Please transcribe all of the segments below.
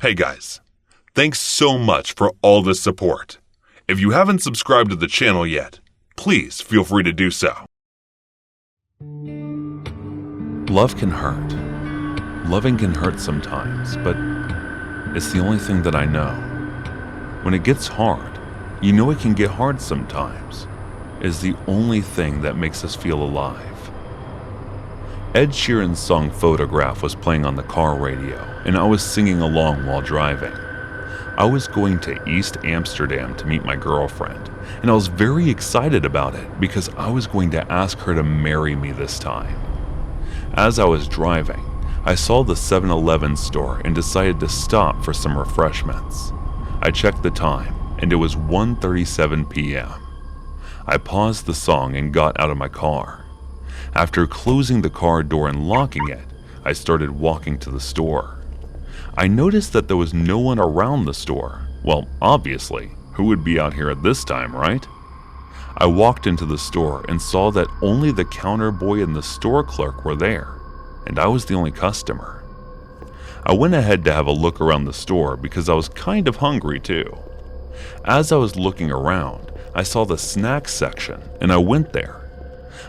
Hey guys, thanks so much for all the support. If you haven't subscribed to the channel yet, please feel free to do so. Love can hurt. Loving can hurt sometimes, but it's the only thing that I know. When it gets hard, you know it can get hard sometimes. It's the only thing that makes us feel alive. Ed Sheeran's song Photograph was playing on the car radio, and I was singing along while driving. I was going to East Amsterdam to meet my girlfriend, and I was very excited about it because I was going to ask her to marry me this time. As I was driving, I saw the 7-Eleven store and decided to stop for some refreshments. I checked the time, and it was 1:37 p.m. I paused the song and got out of my car. After closing the car door and locking it, I started walking to the store. I noticed that there was no one around the store. Well, obviously, who would be out here at this time, right? I walked into the store and saw that only the counter boy and the store clerk were there, and I was the only customer. I went ahead to have a look around the store because I was kind of hungry too. As I was looking around, I saw the snacks section and I went there.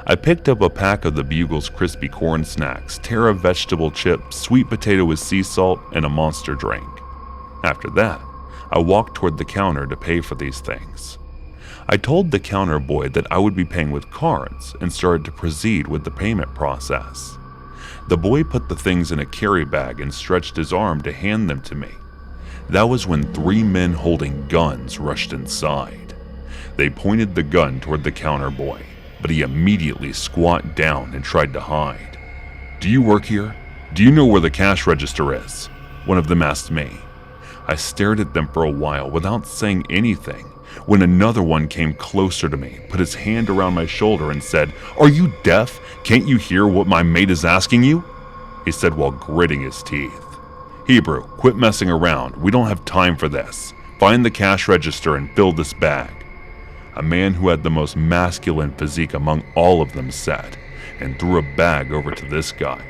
I picked up a pack of the Bugles crispy corn snacks, Terra vegetable chips, sweet potato with sea salt, and a Monster drink. After that, I walked toward the counter to pay for these things. I told the counter boy that I would be paying with cards and started to proceed with the payment process. The boy put the things in a carry bag and stretched his arm to hand them to me. That was when 3 men holding guns rushed inside. They pointed the gun toward the counter boy, but he immediately squat down and tried to hide. "Do you work here? Do you know where the cash register is?" one of them asked me. I stared at them for a while without saying anything when another one came closer to me, put his hand around my shoulder and said, "Are you deaf? Can't you hear what my mate is asking you?" He said while gritting his teeth. "Hebrew, quit messing around. We don't have time for this. Find the cash register and fill this bag." A man who had the most masculine physique among all of them said, and threw a bag over to this guy.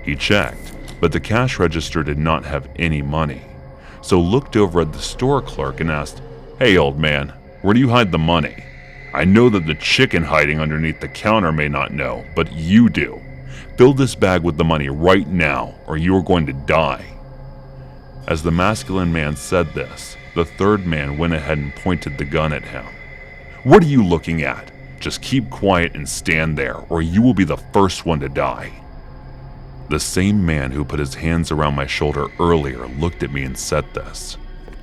He checked, but the cash register did not have any money, so looked over at the store clerk and asked, "Hey old man, where do you hide the money? I know that the chicken hiding underneath the counter may not know, but you do. Fill this bag with the money right now, or you are going to die." As the masculine man said this, the third man went ahead and pointed the gun at him. "What are you looking at? Just keep quiet and stand there, or you will be the first one to die." The same man who put his hands around my shoulder earlier looked at me and said this.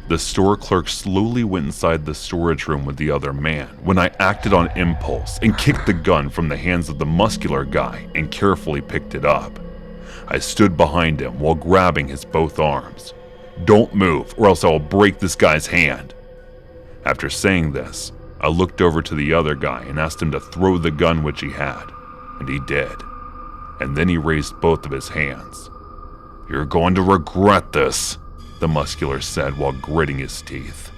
The store clerk slowly went inside the storage room with the other man when I acted on impulse and kicked the gun from the hands of the muscular guy and carefully picked it up. I stood behind him while grabbing his both arms. "Don't move, or else I will break this guy's hand." After saying this, I looked over to the other guy and asked him to throw the gun which he had, and he did. And then he raised both of his hands. "You're going to regret this," the muscular said while gritting his teeth.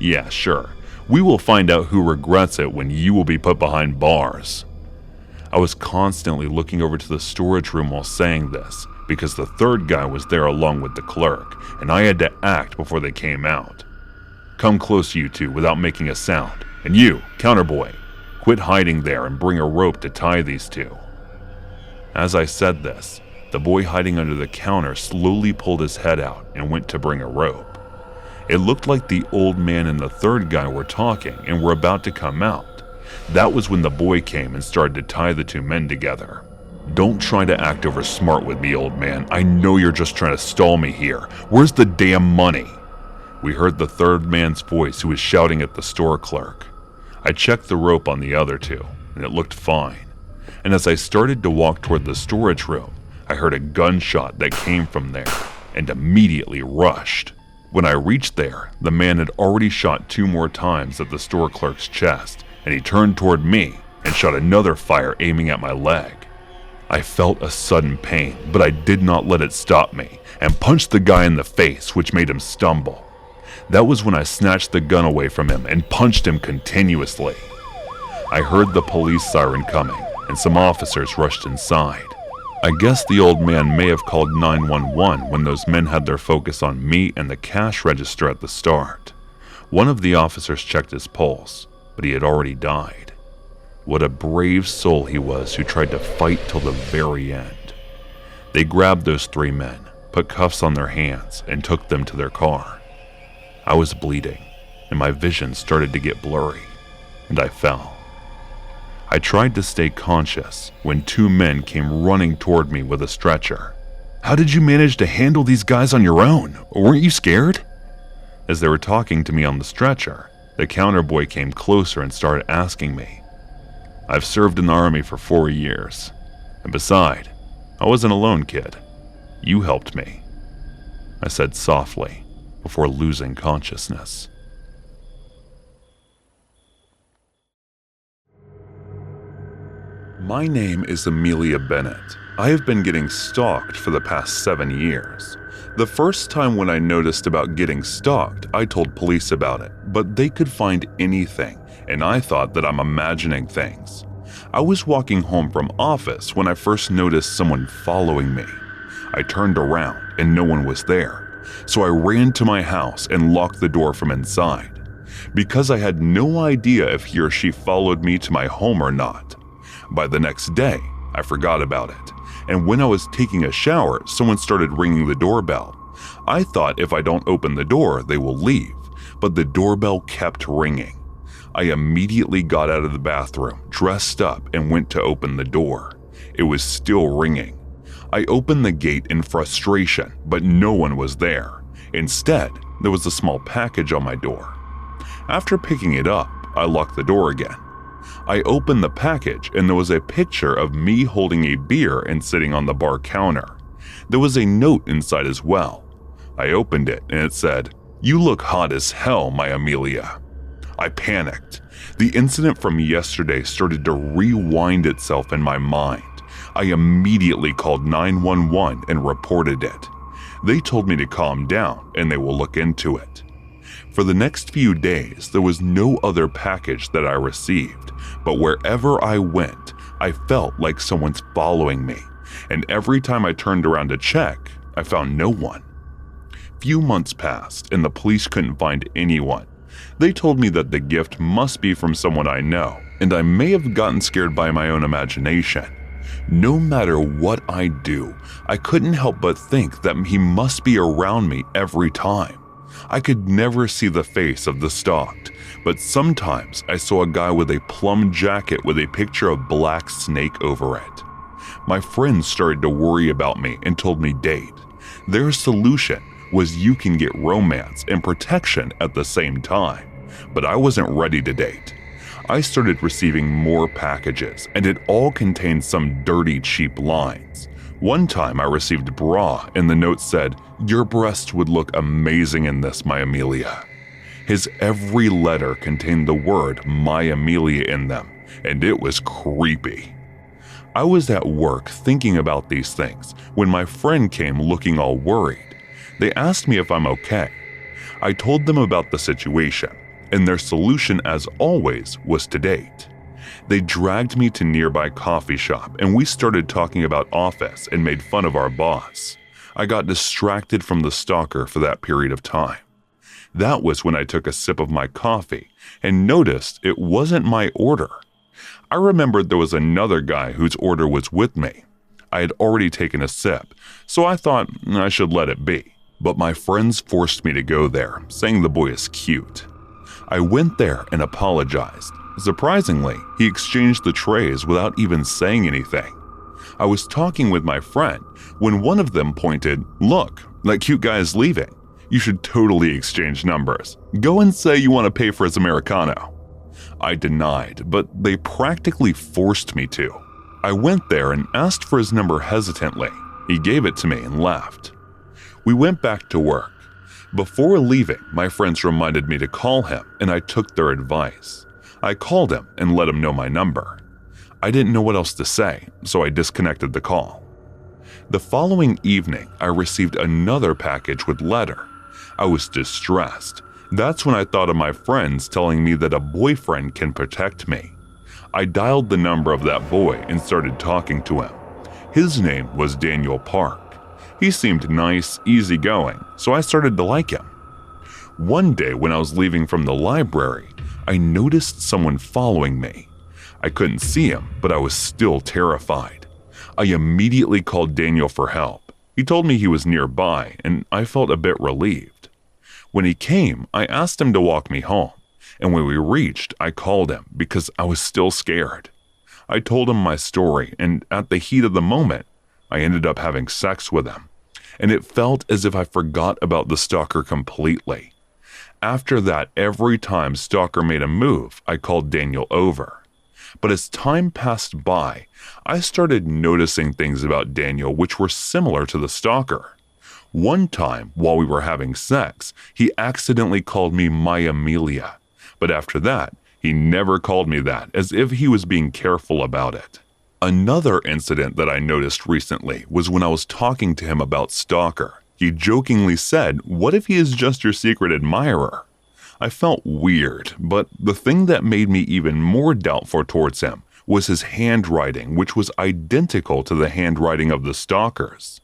"Yeah, sure. We will find out who regrets it when you will be put behind bars." I was constantly looking over to the storage room while saying this, because the third guy was there along with the clerk, and I had to act before they came out. "Come close, you two, without making a sound. And you, counter boy, quit hiding there and bring a rope to tie these two." As I said this, the boy hiding under the counter slowly pulled his head out and went to bring a rope. It looked like the old man and the third guy were talking and were about to come out. That was when the boy came and started to tie the 2 men together. "Don't try to act over smart with me, old man. I know you're just trying to stall me here. Where's the damn money?" We heard the third man's voice, who was shouting at the store clerk. I checked the rope on the other 2, and it looked fine. And as I started to walk toward the storage room, I heard a gunshot that came from there, and immediately rushed. When I reached there, the man had already shot 2 more times at the store clerk's chest, and he turned toward me and shot another fire aiming at my leg. I felt a sudden pain, but I did not let it stop me, and punched the guy in the face, which made him stumble. That was when I snatched the gun away from him and punched him continuously. I heard the police siren coming, and some officers rushed inside. I guess the old man may have called 911 when those men had their focus on me and the cash register at the start. One of the officers checked his pulse, but he had already died. What a brave soul he was who tried to fight till the very end. They grabbed those 3 men, put cuffs on their hands, and took them to their car. I was bleeding, and my vision started to get blurry, and I fell. I tried to stay conscious when 2 men came running toward me with a stretcher. "How did you manage to handle these guys on your own? Weren't you scared?" As they were talking to me on the stretcher, the counter boy came closer and started asking me. "I've served in the army for 4 years. And beside, I wasn't alone, kid. You helped me," I said softly before losing consciousness. My name is Amelia Bennett. I have been getting stalked for the past 7 years. The first time when I noticed about getting stalked, I told police about it, but they could find anything, and I thought that I'm imagining things. I was walking home from office when I first noticed someone following me. I turned around and no one was there, so I ran to my house and locked the door from inside, because I had no idea if he or she followed me to my home or not. By the next day, I forgot about it, and when I was taking a shower, someone started ringing the doorbell. I thought if I don't open the door, they will leave, but the doorbell kept ringing. I immediately got out of the bathroom, dressed up, and went to open the door. It was still ringing. I opened the gate in frustration, but no one was there. Instead, there was a small package on my door. After picking it up, I locked the door again. I opened the package and there was a picture of me holding a beer and sitting on the bar counter. There was a note inside as well. I opened it and it said, "You look hot as hell, my Amelia." I panicked. The incident from yesterday started to rewind itself in my mind. I immediately called 911 and reported it. They told me to calm down and they will look into it. For the next few days, there was no other package that I received, but wherever I went, I felt like someone's following me, and every time I turned around to check, I found no one. Few months passed and the police couldn't find anyone. They told me that the gift must be from someone I know, and I may have gotten scared by my own imagination. No matter what I do, I couldn't help but think that he must be around me every time. I could never see the face of the stalked, but sometimes I saw a guy with a plum jacket with a picture of Black Snake over it. My friends started to worry about me and told me date. Their solution was you can get romance and protection at the same time, but I wasn't ready to date. I started receiving more packages, and it all contained some dirty, cheap lines. One time I received bra, and the note said, "Your breasts would look amazing in this, my Amelia." His every letter contained the word "my Amelia" in them, and it was creepy. I was at work thinking about these things when my friend came looking all worried. They asked me if I'm okay. I told them about the situation, and their solution, as always, was to date. They dragged me to nearby coffee shop and we started talking about office and made fun of our boss. I got distracted from the stalker for that period of time. That was when I took a sip of my coffee and noticed it wasn't my order. I remembered there was another guy whose order was with me. I had already taken a sip, so I thought I should let it be. But my friends forced me to go there, saying the boy is cute. I went there and apologized. Surprisingly, he exchanged the trays without even saying anything. I was talking with my friend when one of them pointed, "Look, that cute guy is leaving. You should totally exchange numbers. Go and say you want to pay for his Americano." I denied, but they practically forced me to. I went there and asked for his number hesitantly. He gave it to me and left. We went back to work. Before leaving, my friends reminded me to call him, and I took their advice. I called him and let him know my number. I didn't know what else to say, so I disconnected the call. The following evening, I received another package with letter. I was distressed. That's when I thought of my friends telling me that a boyfriend can protect me. I dialed the number of that boy and started talking to him. His name was Daniel Park. He seemed nice, easygoing, so I started to like him. One day when I was leaving from the library, I noticed someone following me. I couldn't see him, but I was still terrified. I immediately called Daniel for help. He told me he was nearby, and I felt a bit relieved. When he came, I asked him to walk me home, and when we reached, I called him because I was still scared. I told him my story, and at the heat of the moment, I ended up having sex with him, and it felt as if I forgot about the stalker completely. After that, every time Stalker made a move, I called Daniel over. But as time passed by, I started noticing things about Daniel which were similar to the stalker. One time, while we were having sex, he accidentally called me my Amelia, but after that, he never called me that, as if he was being careful about it. Another incident that I noticed recently was when I was talking to him about Stalker. He jokingly said, "What if he is just your secret admirer?" I felt weird, but the thing that made me even more doubtful towards him was his handwriting, which was identical to the handwriting of the stalkers.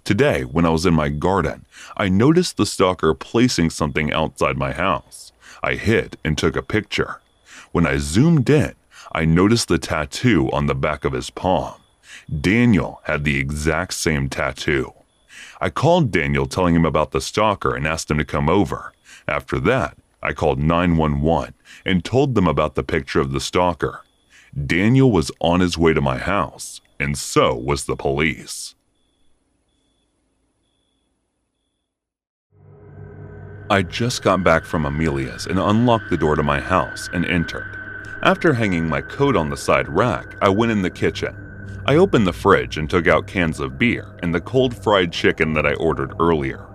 Today, when I was in my garden, I noticed the stalker placing something outside my house. I hid and took a picture. When I zoomed in, I noticed the tattoo on the back of his palm. Daniel had the exact same tattoo. I called Daniel telling him about the stalker and asked him to come over. After that, I called 911 and told them about the picture of the stalker. Daniel was on his way to my house, and so was the police. I just got back from Amelia's and unlocked the door to my house and entered. After hanging my coat on the side rack, I went in the kitchen. I opened the fridge and took out cans of beer and the cold fried chicken that I ordered earlier.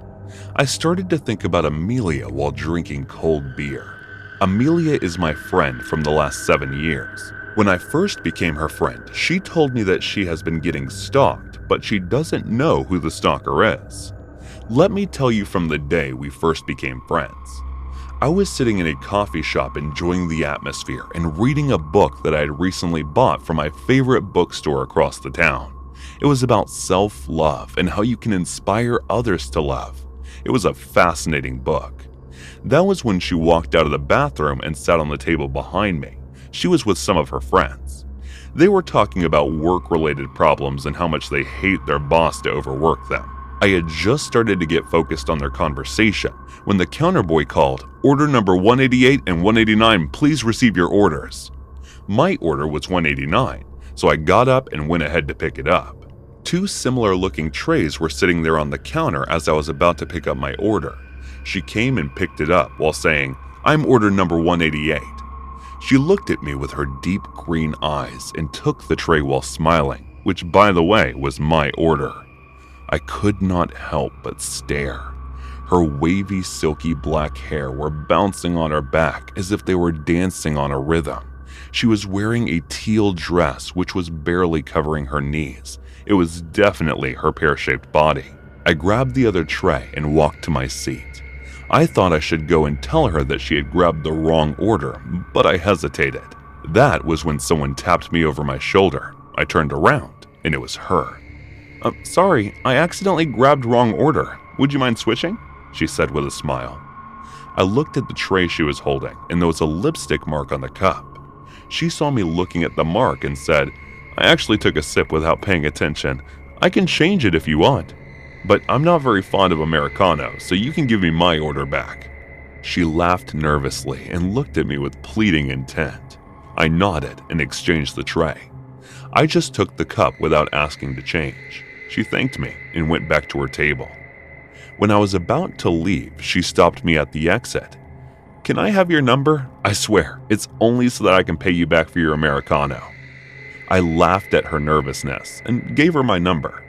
I started to think about Amelia while drinking cold beer. Amelia is my friend from the last 7 years. When I first became her friend, she told me that she has been getting stalked, but she doesn't know who the stalker is. Let me tell you from the day we first became friends. I was sitting in a coffee shop enjoying the atmosphere and reading a book that I had recently bought from my favorite bookstore across the town. It was about self-love and how you can inspire others to love. It was a fascinating book. That was when she walked out of the bathroom and sat on the table behind me. She was with some of her friends. They were talking about work-related problems and how much they hate their boss to overwork them. I had just started to get focused on their conversation when the counter boy called, "Order number 188 and 189, please receive your orders." My order was 189, so I got up and went ahead to pick it up. 2 similar-looking trays were sitting there on the counter as I was about to pick up my order. She came and picked it up while saying, "I'm order number 188. She looked at me with her deep green eyes and took the tray while smiling, which, by the way, was my order. I could not help but stare. Her wavy, silky black hair were bouncing on her back as if they were dancing on a rhythm. She was wearing a teal dress which was barely covering her knees. It was definitely her pear-shaped body. I grabbed the other tray and walked to my seat. I thought I should go and tell her that she had grabbed the wrong order, but I hesitated. That was when someone tapped me over my shoulder. I turned around, and it was her. "Sorry, I accidentally grabbed wrong order. Would you mind switching?" she said with a smile. I looked at the tray she was holding, and there was a lipstick mark on the cup. She saw me looking at the mark and said, "I actually took a sip without paying attention. I can change it if you want. But I'm not very fond of Americano, so you can give me my order back." She laughed nervously and looked at me with pleading intent. I nodded and exchanged the tray. I just took the cup without asking to change. She thanked me and went back to her table. When I was about to leave, she stopped me at the exit. "Can I have your number? I swear, it's only so that I can pay you back for your Americano." I laughed at her nervousness and gave her my number.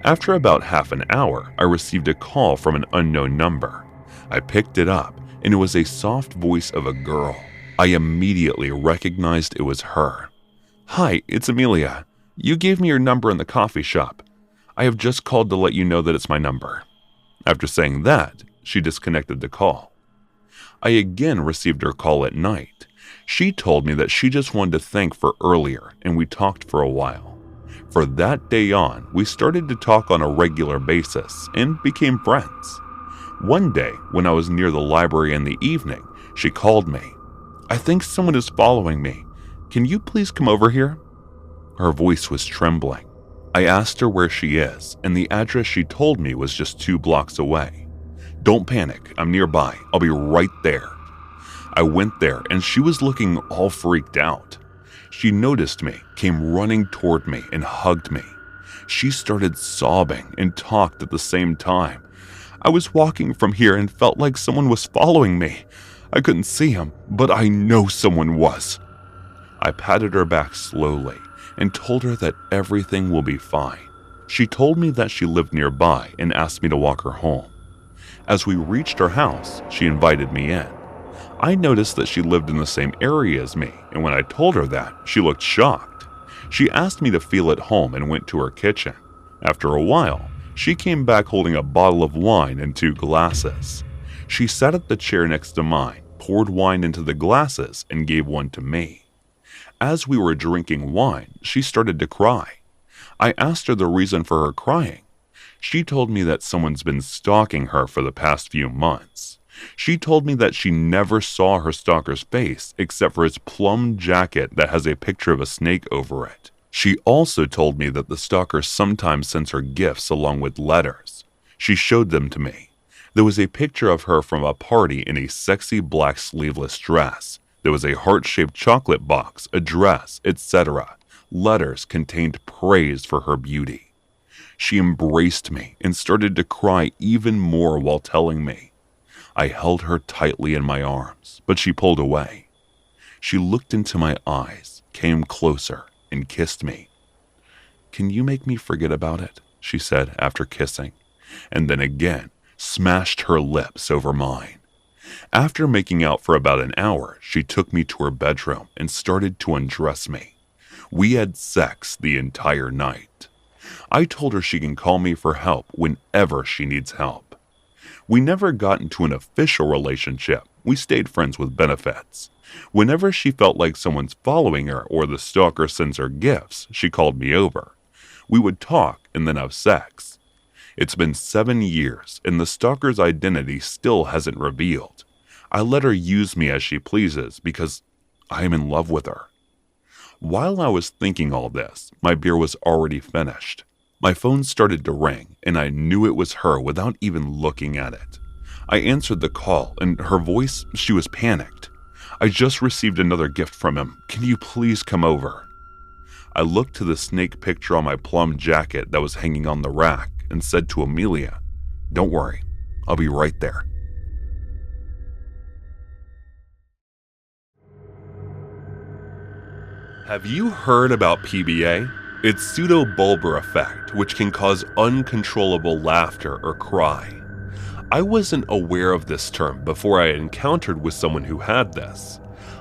After about half an hour, I received a call from an unknown number. I picked it up, and it was a soft voice of a girl. I immediately recognized it was her. "Hi, it's Amelia. You gave me your number in the coffee shop. I have just called to let you know that it's my number." After saying that, she disconnected the call. I again received her call at night. She told me that she just wanted to thank for earlier, and we talked for a while. For that day on, we started to talk on a regular basis and became friends. One day, when I was near the library in the evening, she called me. "I think someone is following me. Can you please come over here?" Her voice was trembling. I asked her where she is, and the address she told me was just 2 blocks away. "Don't panic, I'm nearby. I'll be right there." I went there, and she was looking all freaked out. She noticed me, came running toward me, and hugged me. She started sobbing and talked at the same time. "I was walking from here and felt like someone was following me. I couldn't see him, but I know someone was." I patted her back slowly and told her that everything will be fine. She told me that she lived nearby and asked me to walk her home. As we reached her house, she invited me in. I noticed that she lived in the same area as me, and when I told her that, she looked shocked. She asked me to feel at home and went to her kitchen. After a while, she came back holding a bottle of wine and 2 glasses. She sat at the chair next to mine, poured wine into the glasses, and gave one to me. As we were drinking wine, she started to cry. I asked her the reason for her crying. She told me that someone's been stalking her for the past few months. She told me that she never saw her stalker's face except for his plum jacket that has a picture of a snake over it. She also told me that the stalker sometimes sends her gifts along with letters. She showed them to me. There was a picture of her from a party in a sexy black sleeveless dress. There was a heart-shaped chocolate box, a dress, etc. Letters contained praise for her beauty. She embraced me and started to cry even more while telling me. I held her tightly in my arms, but she pulled away. She looked into my eyes, came closer, and kissed me. "Can you make me forget about it?" she said after kissing, and then again smashed her lips over mine. After making out for about an hour, she took me to her bedroom and started to undress me. We had sex the entire night. I told her she can call me for help whenever she needs help. We never got into an official relationship. We stayed friends with benefits. Whenever she felt like someone's following her or the stalker sends her gifts, she called me over. We would talk and then have sex. It's been 7 years, and the stalker's identity still hasn't revealed. I let her use me as she pleases because I am in love with her. While I was thinking all this, my beer was already finished. My phone started to ring, and I knew it was her without even looking at it. I answered the call, and her voice, she was panicked. "I just received another gift from him. Can you please come over?" I looked to the snake picture on my plum jacket that was hanging on the rack and said to Amelia, "Don't worry, I'll be right there." Have you heard about PBA? It's pseudobulbar effect, which can cause uncontrollable laughter or cry. I wasn't aware of this term before I encountered with someone who had this.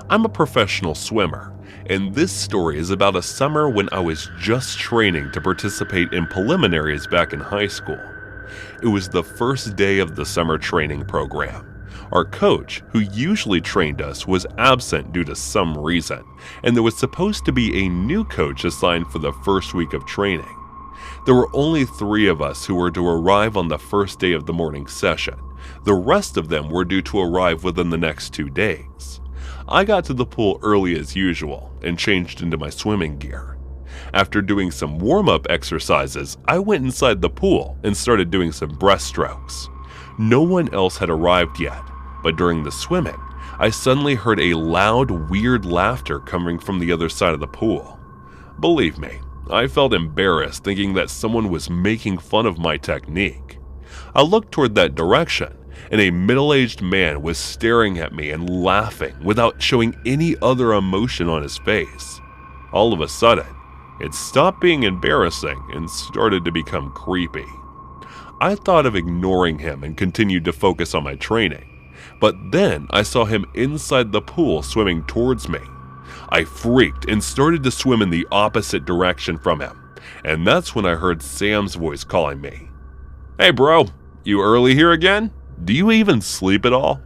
I'm a professional swimmer, and this story is about a summer when I was just training to participate in preliminaries back in high school. It was the first day of the summer training program. Our coach, who usually trained us, was absent due to some reason, and there was supposed to be a new coach assigned for the first week of training. There were only 3 of us who were to arrive on the first day of the morning session. The rest of them were due to arrive within the next 2 days. I got to the pool early as usual and changed into my swimming gear. After doing some warm-up exercises, I went inside the pool and started doing some breaststrokes. No one else had arrived yet, but during the swimming, I suddenly heard a loud, weird laughter coming from the other side of the pool. Believe me, I felt embarrassed thinking that someone was making fun of my technique. I looked toward that direction, and a middle-aged man was staring at me and laughing without showing any other emotion on his face. All of a sudden, it stopped being embarrassing and started to become creepy. I thought of ignoring him and continued to focus on my training, but then I saw him inside the pool swimming towards me. I freaked and started to swim in the opposite direction from him, and that's when I heard Sam's voice calling me. "Hey bro, you early here again? Do you even sleep at all?"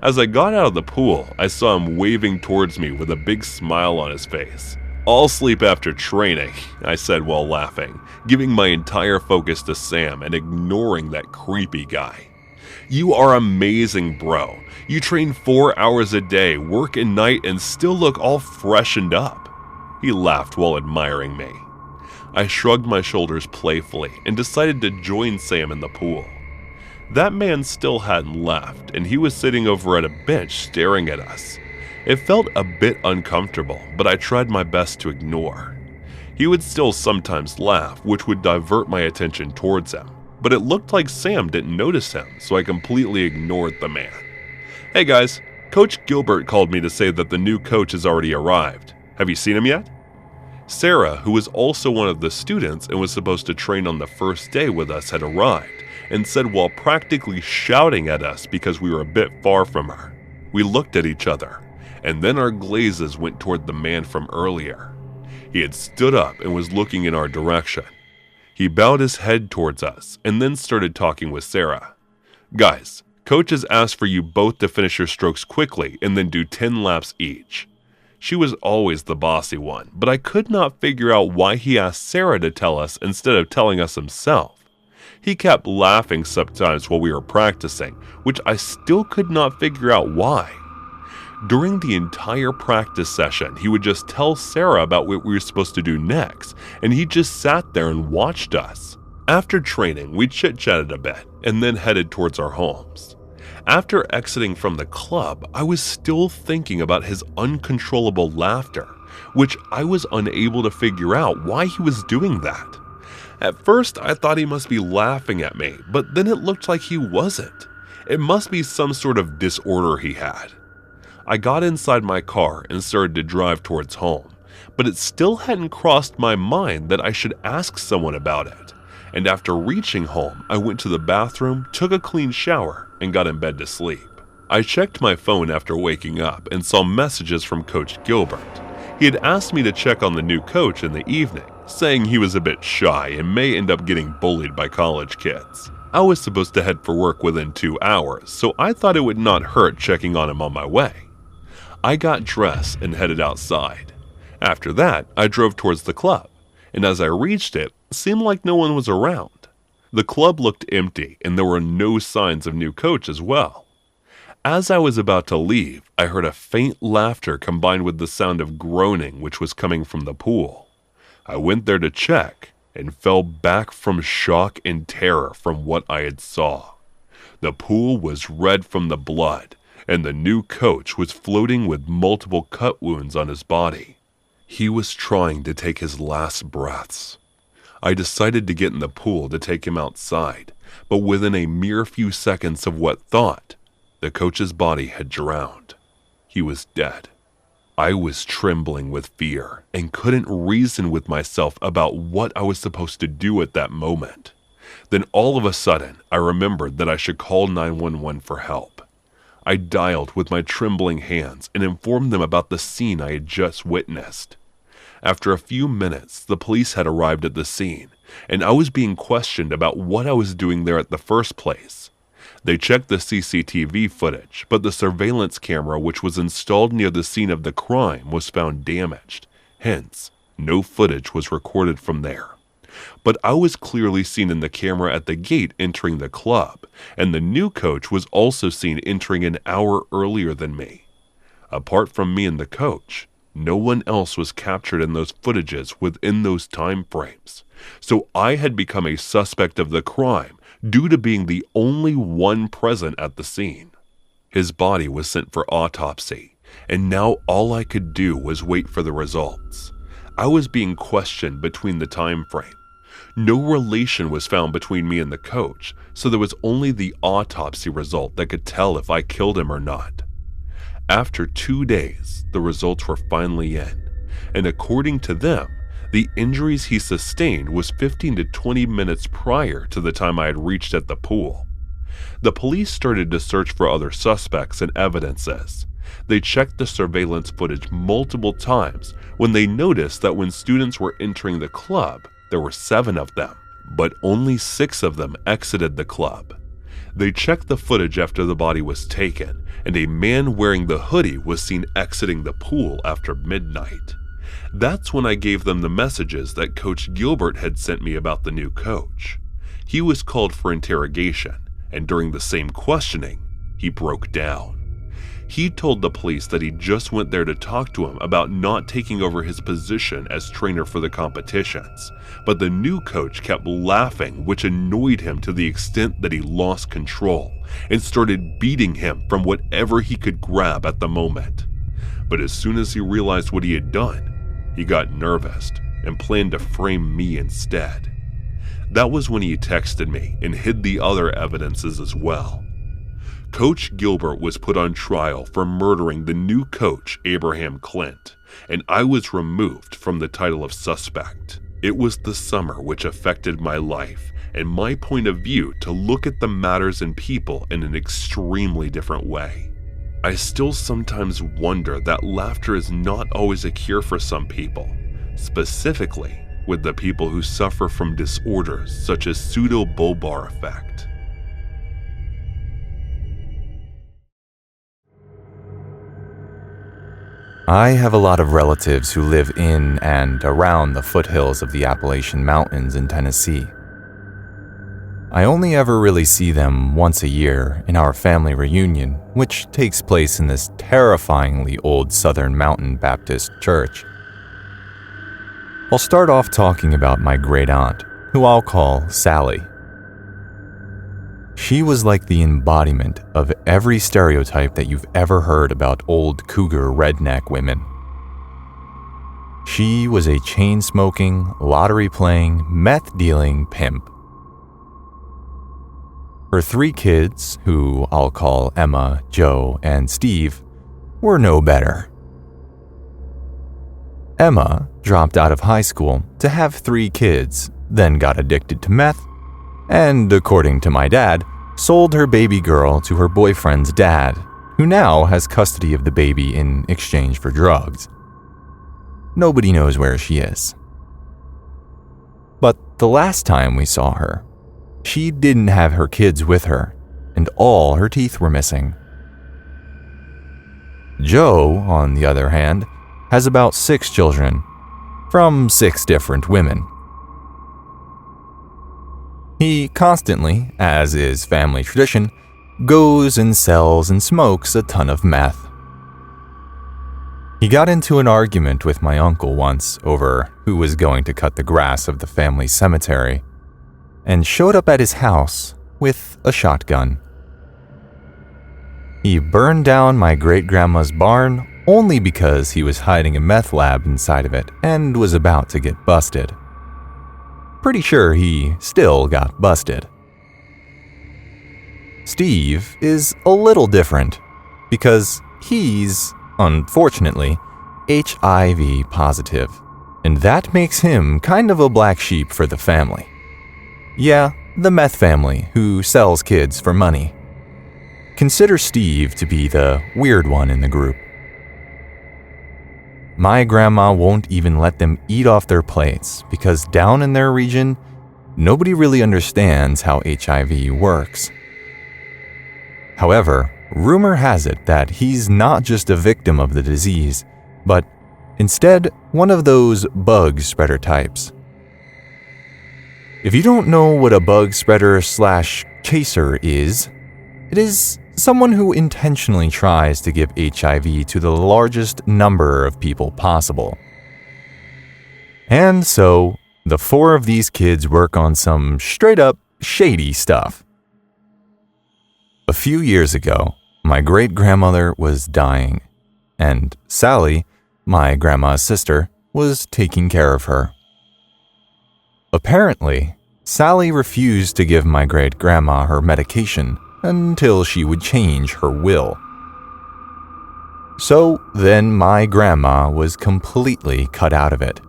As I got out of the pool, I saw him waving towards me with a big smile on his face. "I'll sleep after training," I said while laughing, giving my entire focus to Sam and ignoring that creepy guy. "You are amazing, bro. You train 4 hours a day, work at night, and still look all freshened up." He laughed while admiring me. I shrugged my shoulders playfully and decided to join Sam in the pool. That man still hadn't left, and he was sitting over at a bench staring at us. It felt a bit uncomfortable, but I tried my best to ignore. He would still sometimes laugh, which would divert my attention towards him, but it looked like Sam didn't notice him, so I completely ignored the man. "Hey guys, Coach Gilbert called me to say that the new coach has already arrived. Have you seen him yet?" Sarah, who was also one of the students and was supposed to train on the first day with us, had arrived and said while practically shouting at us because we were a bit far from her. We looked at each other, and then our glazes went toward the man from earlier. He had stood up and was looking in our direction. He bowed his head towards us and then started talking with Sarah. "Guys, Coach has asked for you both to finish your strokes quickly and then do 10 laps each." She was always the bossy one, but I could not figure out why he asked Sarah to tell us instead of telling us himself. He kept laughing sometimes while we were practicing, which I still could not figure out why. During the entire practice session, he would just tell Sarah about what we were supposed to do next, and he just sat there and watched us. After training, we chit-chatted a bit and then headed towards our homes. After exiting from the club, I was still thinking about his uncontrollable laughter, which I was unable to figure out why he was doing that. At first, I thought he must be laughing at me, but then it looked like he wasn't. It must be some sort of disorder he had. I got inside my car and started to drive towards home, but it still hadn't crossed my mind that I should ask someone about it. And after reaching home, I went to the bathroom, took a clean shower, and got in bed to sleep. I checked my phone after waking up and saw messages from Coach Gilbert. He had asked me to check on the new coach in the evening, saying he was a bit shy and may end up getting bullied by college kids. I was supposed to head for work within 2 hours, so I thought it would not hurt checking on him on my way. I got dressed and headed outside. After that, I drove towards the club, and as I reached it, it seemed like no one was around. The club looked empty, and there were no signs of new coach as well. As I was about to leave, I heard a faint laughter combined with the sound of groaning which was coming from the pool. I went there to check, and fell back from shock and terror from what I had saw. The pool was red from the blood, and the new coach was floating with multiple cut wounds on his body. He was trying to take his last breaths. I decided to get in the pool to take him outside, but within a mere few seconds of what thought, the coach's body had drowned. He was dead. I was trembling with fear and couldn't reason with myself about what I was supposed to do at that moment. Then all of a sudden, I remembered that I should call 911 for help. I dialed with my trembling hands and informed them about the scene I had just witnessed. After a few minutes, the police had arrived at the scene, and I was being questioned about what I was doing there at the first place. They checked the CCTV footage, but the surveillance camera which was installed near the scene of the crime was found damaged. Hence, no footage was recorded from there. But I was clearly seen in the camera at the gate entering the club, and the new coach was also seen entering an hour earlier than me. Apart from me and the coach, no one else was captured in those footages within those time frames, so I had become a suspect of the crime due to being the only one present at the scene. His body was sent for autopsy, and now all I could do was wait for the results. I was being questioned between the time frame. No relation was found between me and the coach, so there was only the autopsy result that could tell if I killed him or not. After 2 days, the results were finally in, and according to them, the injuries he sustained was 15 to 20 minutes prior to the time I had reached at the pool. The police started to search for other suspects and evidences. They checked the surveillance footage multiple times when they noticed that when students were entering the club, there were 7 of them, but only 6 of them exited the club. They checked the footage after the body was taken, and a man wearing the hoodie was seen exiting the pool after midnight. That's when I gave them the messages that Coach Gilbert had sent me about the new coach. He was called for interrogation, and during the same questioning, he broke down. He told the police that he just went there to talk to him about not taking over his position as trainer for the competitions, but the new coach kept laughing, which annoyed him to the extent that he lost control and started beating him from whatever he could grab at the moment. But as soon as he realized what he had done, he got nervous and planned to frame me instead. That was when he texted me and hid the other evidences as well. Coach Gilbert was put on trial for murdering the new coach, Abraham Clint, and I was removed from the title of suspect. It was the summer which affected my life and my point of view to look at the matters and people in an extremely different way. I still sometimes wonder that laughter is not always a cure for some people, specifically with the people who suffer from disorders such as pseudobulbar effect. I have a lot of relatives who live in and around the foothills of the Appalachian Mountains in Tennessee. I only ever really see them once a year in our family reunion, which takes place in this terrifyingly old Southern Mountain Baptist church. I'll start off talking about my great aunt, who I'll call Sally. She was like the embodiment of every stereotype that you've ever heard about old cougar redneck women. She was a chain-smoking, lottery-playing, meth-dealing pimp. Her 3 kids, who I'll call Emma, Joe, and Steve, were no better. Emma dropped out of high school to have 3 kids, then got addicted to meth, and, according to my dad, sold her baby girl to her boyfriend's dad, who now has custody of the baby in exchange for drugs. Nobody knows where she is. But the last time we saw her, she didn't have her kids with her, and all her teeth were missing. Joe, on the other hand, has about 6 children, from 6 different women. He constantly, as is family tradition, goes and sells and smokes a ton of meth. He got into an argument with my uncle once over who was going to cut the grass of the family cemetery, and showed up at his house with a shotgun. He burned down my great-grandma's barn only because he was hiding a meth lab inside of it and was about to get busted. Pretty sure he still got busted. Steve is a little different because he's, unfortunately, HIV positive, and that makes him kind of a black sheep for the family. Yeah, the meth family who sells kids for money. Consider Steve to be the weird one in the group. My grandma won't even let them eat off their plates because down in their region, nobody really understands how HIV works. However, rumor has it that he's not just a victim of the disease, but instead one of those bug spreader types. If you don't know what a bug spreader / chaser is, it is someone who intentionally tries to give HIV to the largest number of people possible. And so, the 4 of these kids work on some straight-up shady stuff. A few years ago, my great-grandmother was dying, and Sally, my grandma's sister, was taking care of her. Apparently, Sally refused to give my great-grandma her medication until she would change her will. So then my grandma was completely cut out of it.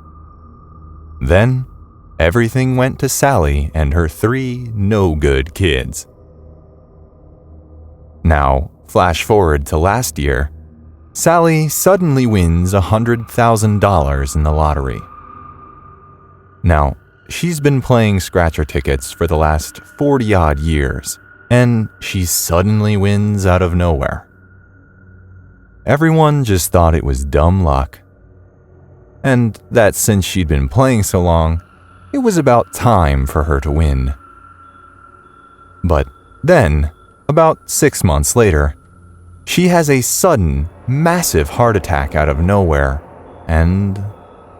Then, everything went to Sally and her 3 no-good kids. Now, flash forward to last year, Sally suddenly wins $100,000 in the lottery. Now, she's been playing scratcher tickets for the last 40-odd years, and she suddenly wins out of nowhere. Everyone just thought it was dumb luck. and that since she'd been playing so long, it was about time for her to win. But then, about 6 months later, she has a sudden, massive heart attack out of nowhere, and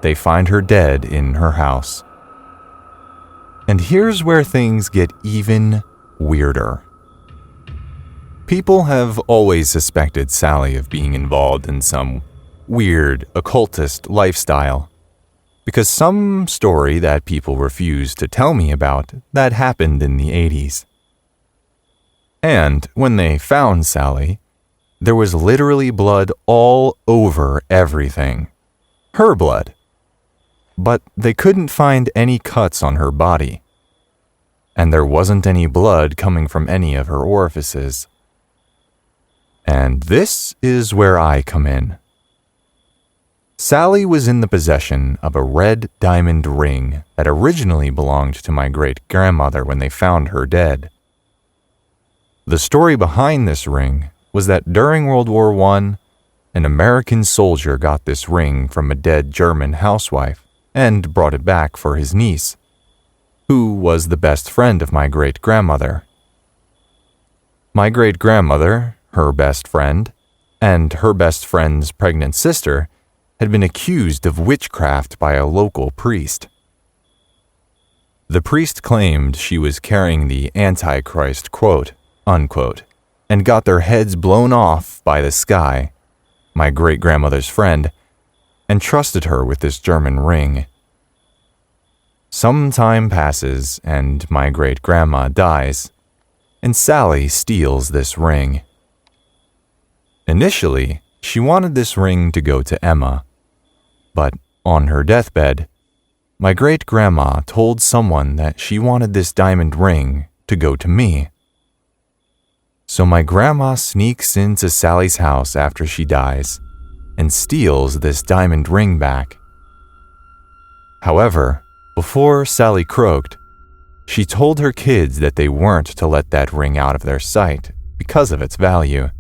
they find her dead in her house. And here's where things get even weirder. People have always suspected Sally of being involved in some weird, occultist lifestyle, because some story that people refuse to tell me about that happened in the 80s. And when they found Sally, there was literally blood all over everything. Her blood. But they couldn't find any cuts on her body. And there wasn't any blood coming from any of her orifices. And this is where I come in. Sally was in the possession of a red diamond ring that originally belonged to my great-grandmother when they found her dead. The story behind this ring was that during World War I, an American soldier got this ring from a dead German housewife and brought it back for his niece, who was the best friend of my great-grandmother. My great-grandmother, her best friend, and her best friend's pregnant sister had been accused of witchcraft by a local priest. The priest claimed she was carrying the Antichrist quote, unquote, and got their heads blown off by the sky, my great-grandmother's friend, and trusted her with this German ring. Some time passes and my great-grandma dies, and Sally steals this ring. Initially, she wanted this ring to go to Emma, but on her deathbed, my great-grandma told someone that she wanted this diamond ring to go to me. So my grandma sneaks into Sally's house after she dies and steals this diamond ring back. However, before Sally croaked, she told her kids that they weren't to let that ring out of their sight because of its value.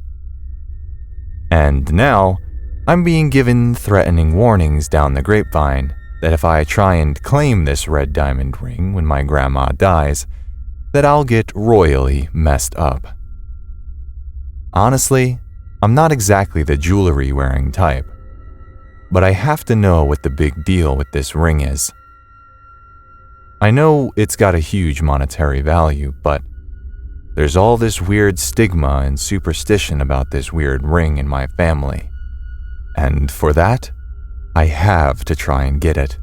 And now, I'm being given threatening warnings down the grapevine that if I try and claim this red diamond ring when my grandma dies, that I'll get royally messed up. Honestly, I'm not exactly the jewelry-wearing type, but I have to know what the big deal with this ring is. I know it's got a huge monetary value, but there's all this weird stigma and superstition about this weird ring in my family. And for that, I have to try and get it.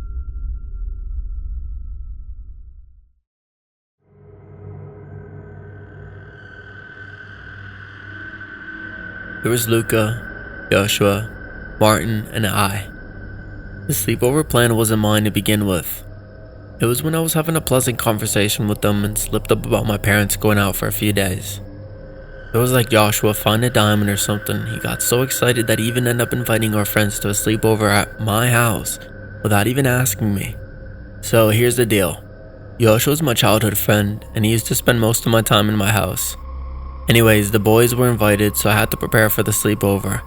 There was Luca, Joshua, Martin, and I. The sleepover plan wasn't mine to begin with. It was when I was having a pleasant conversation with them and slipped up about my parents going out for a few days. It was like Joshua found a diamond or something. He got so excited that he even ended up inviting our friends to a sleepover at my house without even asking me. So here's the deal. Joshua's my childhood friend, and he used to spend most of my time in my house. Anyways, the boys were invited, so I had to prepare for the sleepover.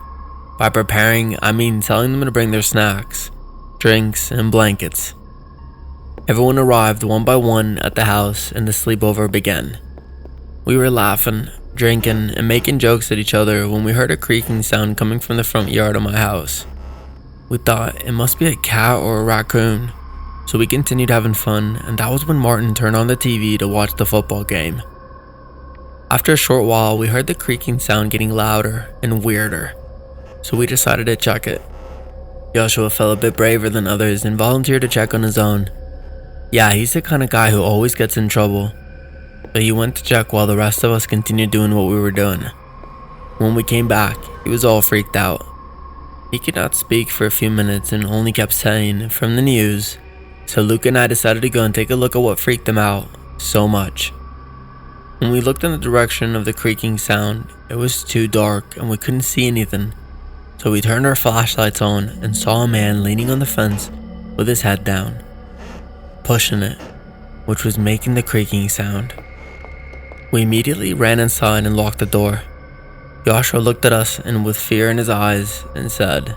By preparing, I mean telling them to bring their snacks, drinks, and blankets. Everyone arrived one by one at the house and the sleepover began. We were laughing, drinking, and making jokes at each other when we heard a creaking sound coming from the front yard of my house. We thought it must be a cat or a raccoon, so we continued having fun, and that was when Martin turned on the TV to watch the football game. After a short while, we heard the creaking sound getting louder and weirder, so we decided to check it. Joshua felt a bit braver than others and volunteered to check on his own. Yeah, he's the kind of guy who always gets in trouble, but he went to check while the rest of us continued doing what we were doing. When we came back, he was all freaked out. He could not speak for a few minutes and only kept saying, "From the news," so Luke and I decided to go and take a look at what freaked him out so much. When we looked in the direction of the creaking sound, it was too dark and we couldn't see anything, so we turned our flashlights on and saw a man leaning on the fence with his head down, pushing it, which was making the creaking sound. We immediately ran inside and locked the door. Joshua looked at us and with fear in his eyes and said,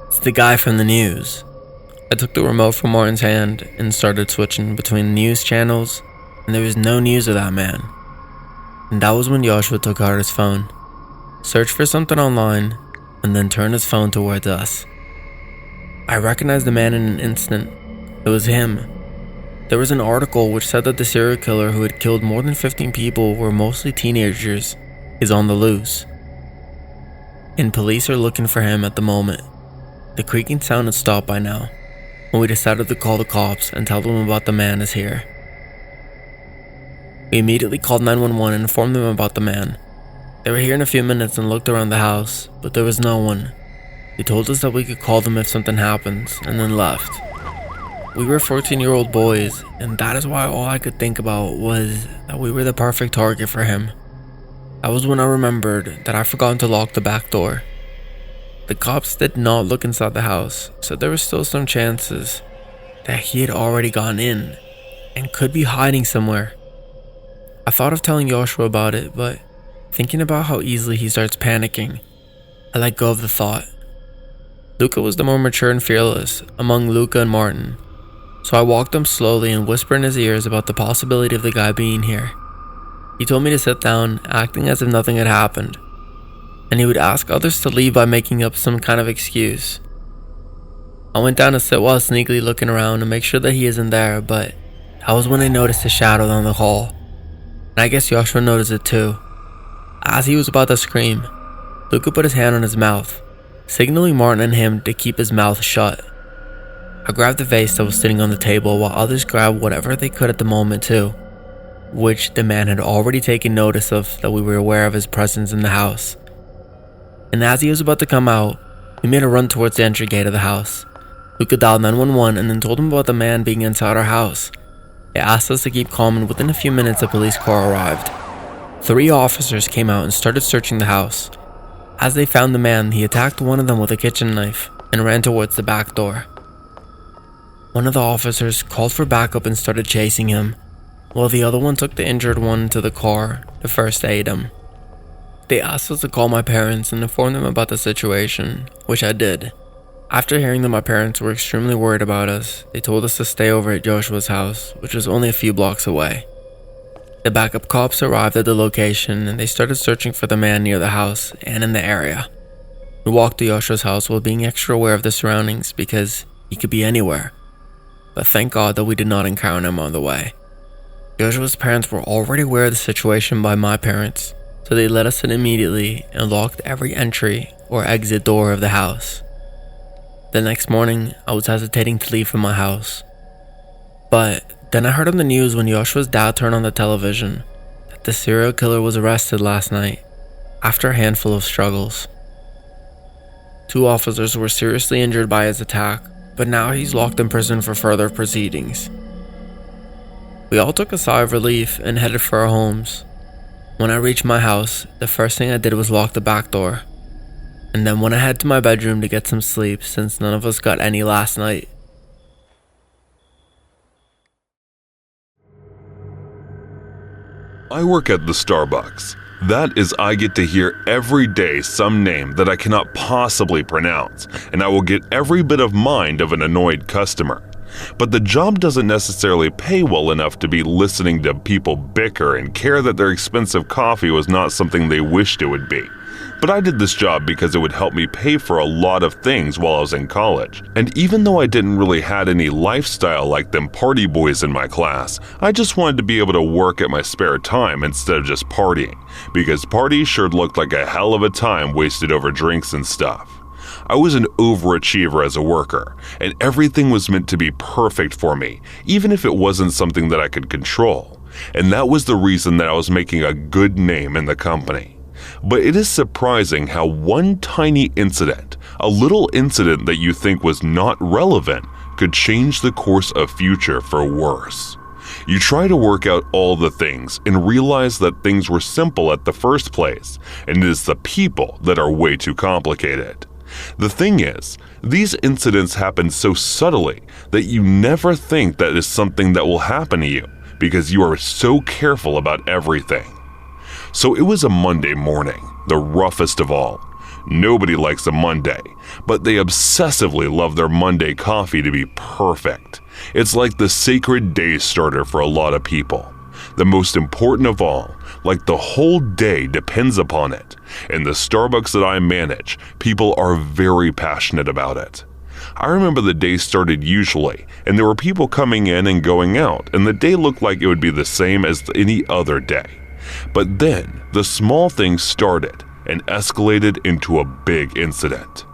"It's the guy from the news." I took the remote from Martin's hand and started switching between news channels, and there was no news of that man. And that was when Joshua took out his phone, searched for something online, and then turned his phone towards us. I recognized the man in an instant. It was him. There was an article which said that the serial killer who had killed more than 15 people were mostly teenagers is on the loose, and police are looking for him at the moment. The creaking sound had stopped by now, when we decided to call the cops and tell them about the man is here. We immediately called 911 and informed them about the man. They were here in a few minutes and looked around the house, but there was no one. They told us that we could call them if something happens, and then left. We were 14-year-old boys, and that is why all I could think about was that we were the perfect target for him. That was when I remembered that I forgot to lock the back door. The cops did not look inside the house, so there were still some chances that he had already gone in and could be hiding somewhere. I thought of telling Joshua about it, but thinking about how easily he starts panicking, I let go of the thought. Luca was the more mature and fearless among Luca and Martin, so I walked him slowly and whispered in his ears about the possibility of the guy being here. He told me to sit down, acting as if nothing had happened, and he would ask others to leave by making up some kind of excuse. I went down to sit while sneakily looking around to make sure that he isn't there, but that was when I noticed a shadow down the hall, and I guess Joshua noticed it too. As he was about to scream, Luca put his hand on his mouth, signaling Martin and him to keep his mouth shut. I grabbed the vase that was sitting on the table while others grabbed whatever they could at the moment too, which the man had already taken notice of that we were aware of his presence in the house. And as he was about to come out, we made a run towards the entry gate of the house. Luca dialed 911 and then told him about the man being inside our house. They asked us to keep calm, and within a few minutes a police car arrived. 3 officers came out and started searching the house. As they found the man, he attacked one of them with a kitchen knife and ran towards the back door. One of the officers called for backup and started chasing him, while the other one took the injured one to the car to first aid him. They asked us to call my parents and inform them about the situation, which I did. After hearing that my parents were extremely worried about us, they told us to stay over at Joshua's house, which was only a few blocks away. The backup cops arrived at the location and they started searching for the man near the house and in the area. We walked to Joshua's house while being extra aware of the surroundings because he could be anywhere. But thank God that we did not encounter him on the way. Joshua's parents were already aware of the situation by my parents, so they let us in immediately and locked every entry or exit door of the house. The next morning, I was hesitating to leave from my house. But then I heard on the news when Joshua's dad turned on the television that the serial killer was arrested last night after a handful of struggles. 2 officers were seriously injured by his attack, but now he's locked in prison for further proceedings. We all took a sigh of relief and headed for our homes. When I reached my house, the first thing I did was lock the back door, and then went ahead to my bedroom to get some sleep since none of us got any last night. I work at the Starbucks. That is, I get to hear every day some name that I cannot possibly pronounce, and I will get every bit of mind of an annoyed customer. But the job doesn't necessarily pay well enough to be listening to people bicker and care that their expensive coffee was not something they wished it would be. But I did this job because it would help me pay for a lot of things while I was in college. And even though I didn't really had any lifestyle like them party boys in my class, I just wanted to be able to work at my spare time instead of just partying, because parties sure looked like a hell of a time wasted over drinks and stuff. I was an overachiever as a worker, and everything was meant to be perfect for me, even if it wasn't something that I could control. And that was the reason that I was making a good name in the company. But it is surprising how one tiny incident, a little incident that you think was not relevant, could change the course of future for worse. You try to work out all the things and realize that things were simple at the first place, and it is the people that are way too complicated. The thing is, these incidents happen so subtly that you never think that is something that will happen to you because you are so careful about everything. So it was a Monday morning, the roughest of all. Nobody likes a Monday, but they obsessively love their Monday coffee to be perfect. It's like the sacred day starter for a lot of people. The most important of all, like the whole day depends upon it. In the Starbucks that I manage, people are very passionate about it. I remember the day started usually, and there were people coming in and going out, and the day looked like it would be the same as any other day. But then, the small things started and escalated into a big incident.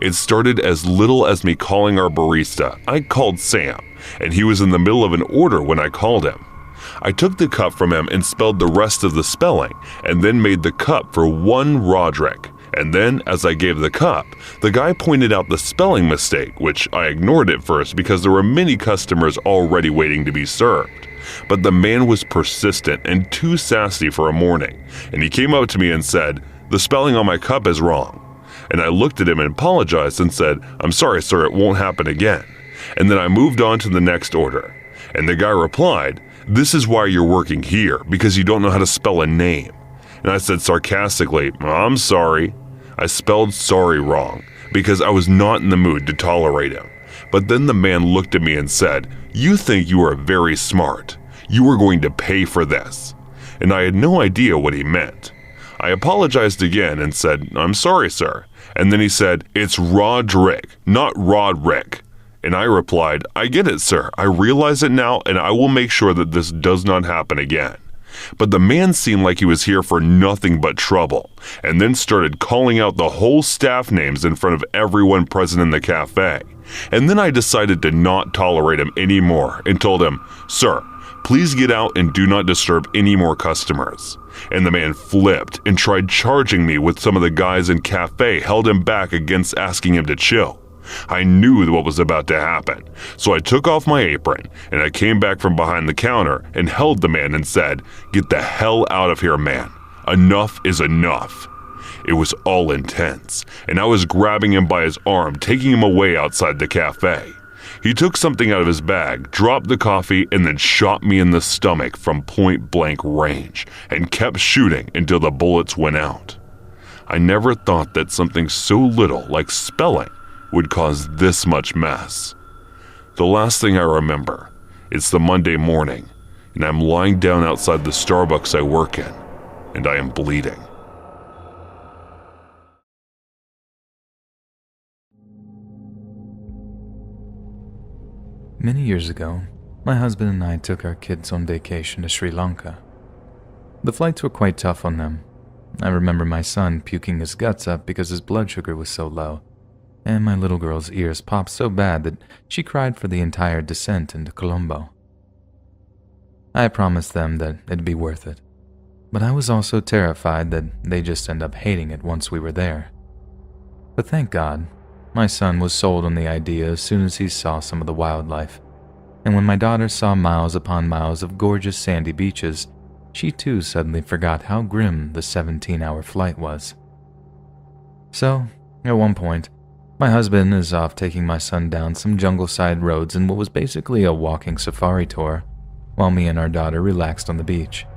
It started as little as me calling our barista. I called Sam, and he was in the middle of an order when I called him. I took the cup from him and spelled the rest of the spelling, and then made the cup for one Roderick. And then, as I gave the cup, the guy pointed out the spelling mistake, which I ignored at first because there were many customers already waiting to be served. But the man was persistent and too sassy for a morning, and he came up to me and said, "The spelling on my cup is wrong." And I looked at him and apologized and said, "I'm sorry, sir, it won't happen again." And then I moved on to the next order. And the guy replied, "This is why you're working here, because you don't know how to spell a name." And I said sarcastically, "I'm sorry." I spelled sorry wrong because I was not in the mood to tolerate him. But then the man looked at me and said, "You think you are very smart. You are going to pay for this." And I had no idea what he meant. I apologized again and said, "I'm sorry, sir." And then he said, "It's Roderick, not Roderick." And I replied, "I get it, sir. I realize it now, and I will make sure that this does not happen again." But the man seemed like he was here for nothing but trouble, and then started calling out the whole staff names in front of everyone present in the cafe. And then I decided to not tolerate him anymore and told him, "Sir, please get out and do not disturb any more customers." And the man flipped and tried charging me with some of the guys in cafe held him back against asking him to chill. I knew what was about to happen, so I took off my apron and I came back from behind the counter and held the man and said, "Get the hell out of here, man. Enough is enough." It was all intense, and I was grabbing him by his arm, taking him away outside the cafe. He took something out of his bag, dropped the coffee, and then shot me in the stomach from point-blank range, and kept shooting until the bullets went out. I never thought that something so little like spelling would cause this much mess. The last thing I remember, it's the Monday morning, and I'm lying down outside the Starbucks I work in, and I am bleeding. Many years ago, my husband and I took our kids on vacation to Sri Lanka. The flights were quite tough on them. I remember my son puking his guts up because his blood sugar was so low, and my little girl's ears popped so bad that she cried for the entire descent into Colombo. I promised them that it'd be worth it, but I was also terrified that they'd just end up hating it once we were there. But thank God, my son was sold on the idea as soon as he saw some of the wildlife, and when my daughter saw miles upon miles of gorgeous sandy beaches, she too suddenly forgot how grim the 17-hour flight was. So, at one point, my husband is off taking my son down some jungle-side roads in what was basically a walking safari tour, while me and our daughter relaxed on the beach.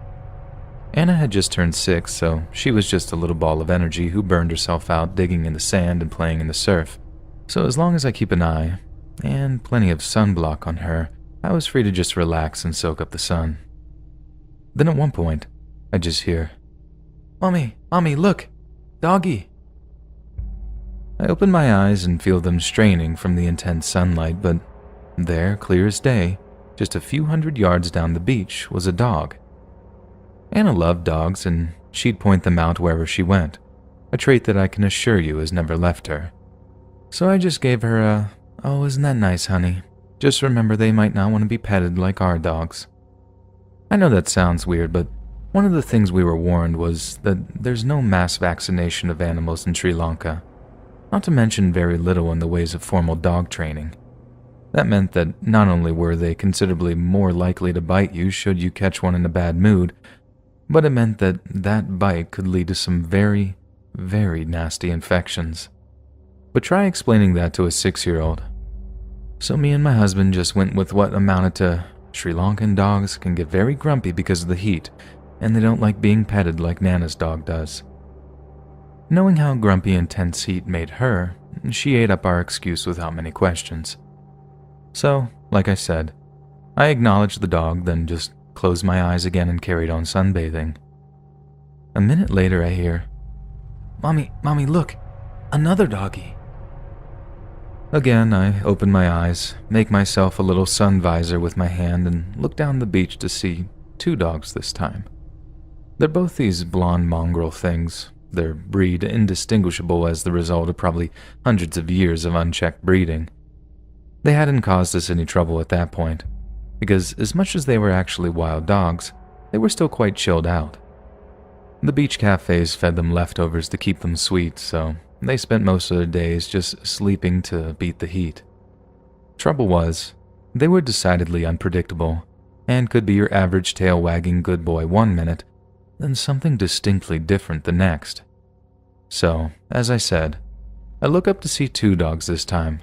Anna had just turned 6, so she was just a little ball of energy who burned herself out digging in the sand and playing in the surf. So as long as I keep an eye, and plenty of sunblock on her, I was free to just relax and soak up the sun. Then at one point, I just hear, Mommy, look! Doggy!" I open my eyes and feel them straining from the intense sunlight, but there, clear as day, just a few hundred yards down the beach, was a dog. Anna loved dogs, and she'd point them out wherever she went, a trait that I can assure you has never left her. So I just gave her a, "Oh, isn't that nice, honey? Just remember they might not want to be petted like our dogs." I know that sounds weird, but one of the things we were warned was that there's no mass vaccination of animals in Sri Lanka, not to mention very little in the ways of formal dog training. That meant that not only were they considerably more likely to bite you should you catch one in a bad mood, but it meant that that bite could lead to some very, very nasty infections. But try explaining that to a 6-year-old. So me and my husband just went with what amounted to Sri Lankan dogs can get very grumpy because of the heat, and they don't like being petted like Nana's dog does. Knowing how grumpy intense heat made her, she ate up our excuse without many questions. So, like I said, I acknowledged the dog, then just closed my eyes again and carried on sunbathing. A minute later I hear, Mommy, look, another doggy." Again, I open my eyes, make myself a little sun visor with my hand, and look down the beach to see 2 dogs this time. They're both these blonde mongrel things, their breed indistinguishable as the result of probably hundreds of years of unchecked breeding. They hadn't caused us any trouble at that point, because as much as they were actually wild dogs, they were still quite chilled out. The beach cafes fed them leftovers to keep them sweet, so they spent most of their days just sleeping to beat the heat. Trouble was, they were decidedly unpredictable, and could be your average tail-wagging good boy one minute, then something distinctly different the next. So, as I said, I look up to see 2 dogs this time.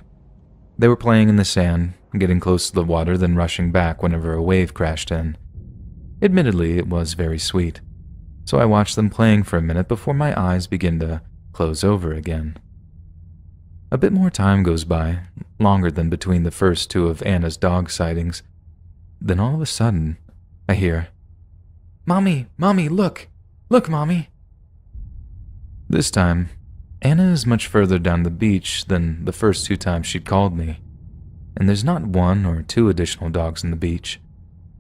They were playing in the sand, getting close to the water, then rushing back whenever a wave crashed in. Admittedly, it was very sweet, so I watched them playing for a minute before my eyes begin to close over again. A bit more time goes by, longer than between the first 2 of Anna's dog sightings. Then all of a sudden, I hear, Mommy, look! Look, Mommy!" This time, Anna is much further down the beach than the first 2 times she'd called me, and there's not 1 or 2 additional dogs on the beach.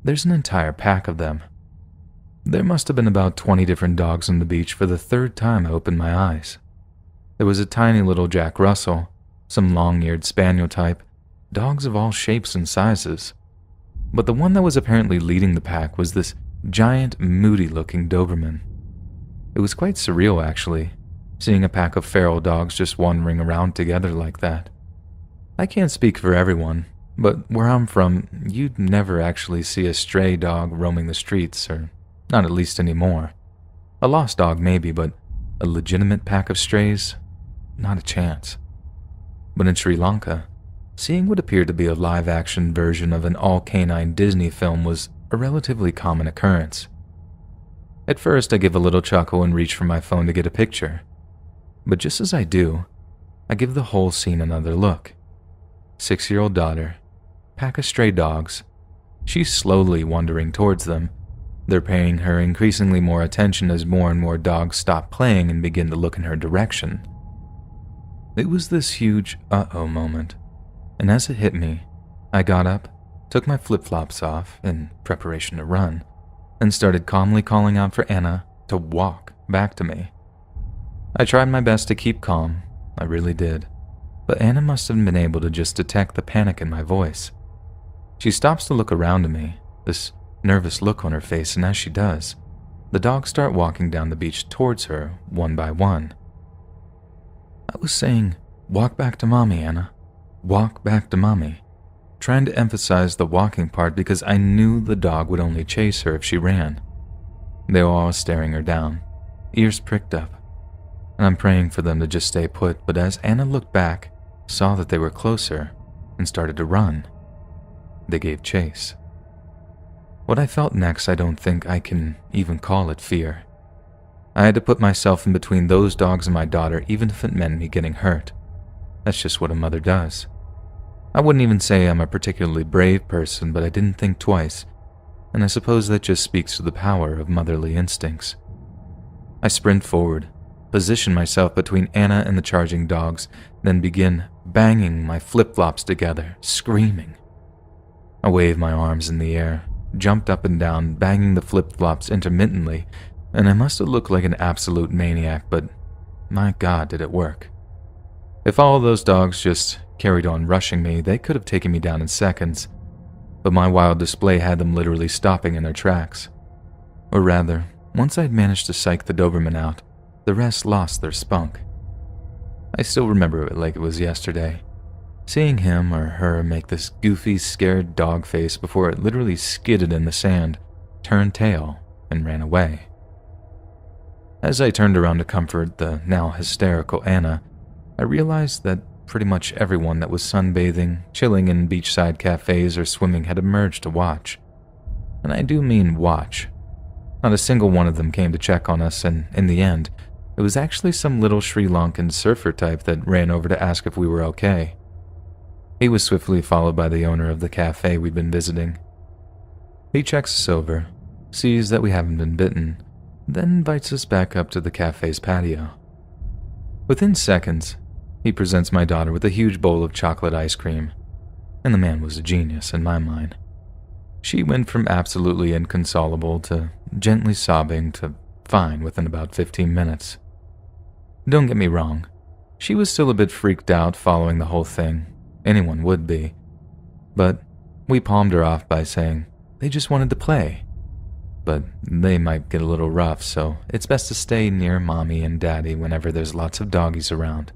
There's an entire pack of them. There must have been about 20 different dogs on the beach for the 3rd time I opened my eyes. There was a tiny little Jack Russell, some long-eared spaniel type, dogs of all shapes and sizes. But the one that was apparently leading the pack was this giant, moody-looking Doberman. It was quite surreal, actually, seeing a pack of feral dogs just wandering around together like that. I can't speak for everyone, but where I'm from, you'd never actually see a stray dog roaming the streets, or not at least anymore. A lost dog maybe, but a legitimate pack of strays? Not a chance. But in Sri Lanka, seeing what appeared to be a live-action version of an all-canine Disney film was a relatively common occurrence. At first, I give a little chuckle and reach for my phone to get a picture. But just as I do, I give the whole scene another look. 6-year-old daughter, pack of stray dogs. She's slowly wandering towards them. They're paying her increasingly more attention as more and more dogs stop playing and begin to look in her direction. It was this huge uh-oh moment, and as it hit me, I got up, took my flip-flops off in preparation to run, and started calmly calling out for Anna to walk back to me. I tried my best to keep calm, I really did, but Anna must have been able to just detect the panic in my voice. She stops to look around at me, this nervous look on her face, and as she does, the dogs start walking down the beach towards her, one by one. I was saying, "Walk back to Mommy, Anna. Walk back to Mommy," trying to emphasize the walking part because I knew the dog would only chase her if she ran. They were all staring her down, ears pricked up, and I'm praying for them to just stay put, but as Anna looked back, saw that they were closer, and started to run, they gave chase. What I felt next, I don't think I can even call it fear. I had to put myself in between those dogs and my daughter, even if it meant me getting hurt. That's just what a mother does. I wouldn't even say I'm a particularly brave person, but I didn't think twice, and I suppose that just speaks to the power of motherly instincts. I sprint forward, position myself between Anna and the charging dogs, then begin banging my flip-flops together, screaming. I waved my arms in the air, jumped up and down, banging the flip-flops intermittently, and I must have looked like an absolute maniac, but my God, did it work. If all of those dogs just carried on rushing me, they could have taken me down in seconds, but my wild display had them literally stopping in their tracks. Or rather, once I'd managed to psych the Doberman out, the rest lost their spunk. I still remember it like it was yesterday, seeing him or her make this goofy, scared dog face before it literally skidded in the sand, turned tail, and ran away. As I turned around to comfort the now hysterical Anna, I realized that pretty much everyone that was sunbathing, chilling in beachside cafes, or swimming had emerged to watch. And I do mean watch. Not a single one of them came to check on us, and in the end, It was actually some little Sri Lankan surfer type that ran over to ask if we were okay. He was swiftly followed by the owner of the cafe we'd been visiting. He checks us over, sees that we haven't been bitten, then invites us back up to the cafe's patio. Within seconds, he presents my daughter with a huge bowl of chocolate ice cream, and the man was a genius in my mind. She went from absolutely inconsolable to gently sobbing to fine within about 15 minutes. Don't get me wrong, she was still a bit freaked out following the whole thing. Anyone would be. But we palmed her off by saying they just wanted to play. But they might get a little rough, so it's best to stay near mommy and daddy whenever there's lots of doggies around.